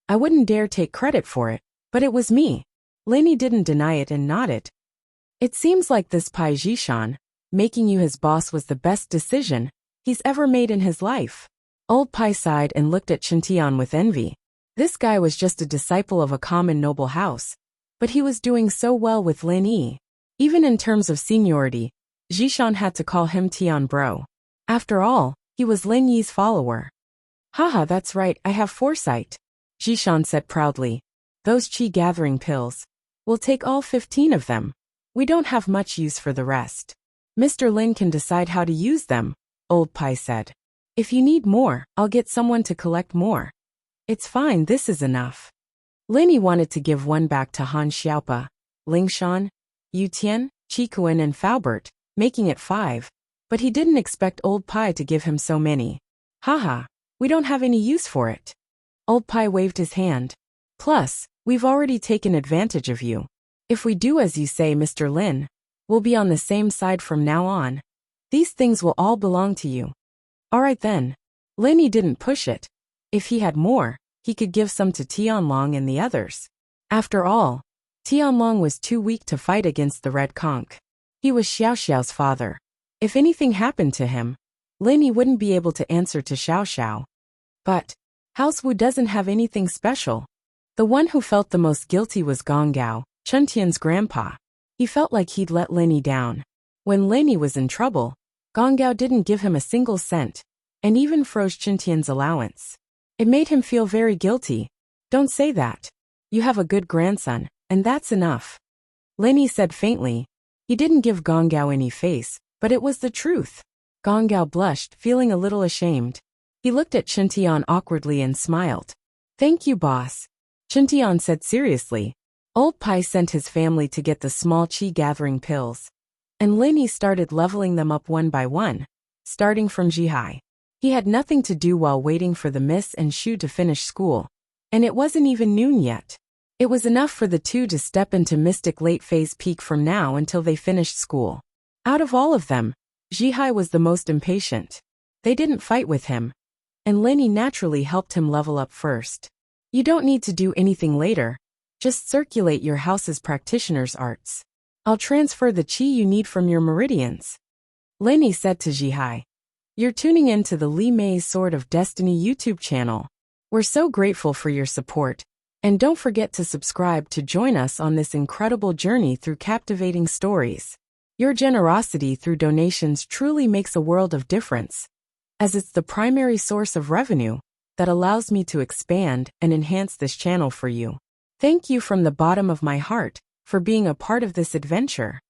I wouldn't dare take credit for it, but it was me. Linny didn't deny it and nodded. It seems like this Pai Jishan, making you his boss, was the best decision he's ever made in his life. Old Pai sighed and looked at Chintian with envy. This guy was just a disciple of a common noble house, but he was doing so well with Lin Yi. Even in terms of seniority, Jishan had to call him Tian Bro. After all, he was Lin Yi's follower. Haha, that's right, I have foresight, Jishan said proudly. Those chi gathering pills. We'll take all 15 of them. We don't have much use for the rest. Mr. Lin can decide how to use them, Old Pai said. If you need more, I'll get someone to collect more. It's fine, this is enough. Linny wanted to give one back to Han Xiaopa, Lingshan, Yutian, Qikuan and Faubert, making it 5, but he didn't expect Old Pai to give him so many. Haha, we don't have any use for it. Old Pai waved his hand. Plus, we've already taken advantage of you. If we do as you say, Mr. Lin, we'll be on the same side from now on. These things will all belong to you. Alright then. Linny didn't push it. If he had more, he could give some to Tianlong and the others. After all, Tianlong was too weak to fight against the Red Conch. He was Xiao Xiao's father. If anything happened to him, Linny wouldn't be able to answer to Xiao Xiao. But House Wu doesn't have anything special. The one who felt the most guilty was Gong Gao, Chuntian's grandpa. He felt like he'd let Linny down. When Linny was in trouble, Gong Gao didn't give him a single cent, and even froze Chuntian's allowance. It made him feel very guilty. Don't say that. You have a good grandson, and that's enough. Linny said faintly. He didn't give Gong Gao any face, but it was the truth. Gong Gao blushed, feeling a little ashamed. He looked at Chuntian awkwardly and smiled. Thank you, boss. Chuntian said seriously. Old Pai sent his family to get the small chi gathering pills, and Linny started leveling them up one by one, starting from Jihai. He had nothing to do while waiting for the Miss and Shu to finish school, and it wasn't even noon yet. It was enough for the two to step into Mystic Late Phase Peak from now until they finished school. Out of all of them, Jihai was the most impatient. They didn't fight with him, and Linny naturally helped him level up first. You don't need to do anything later. Just circulate your house's practitioner's arts. I'll transfer the chi you need from your meridians. Linny said to Jihai. You're tuning in to the Li Mei's Sword of Destiny YouTube channel. We're so grateful for your support, and don't forget to subscribe to join us on this incredible journey through captivating stories. Your generosity through donations truly makes a world of difference, as it's the primary source of revenue that allows me to expand and enhance this channel for you. Thank you from the bottom of my heart for being a part of this adventure.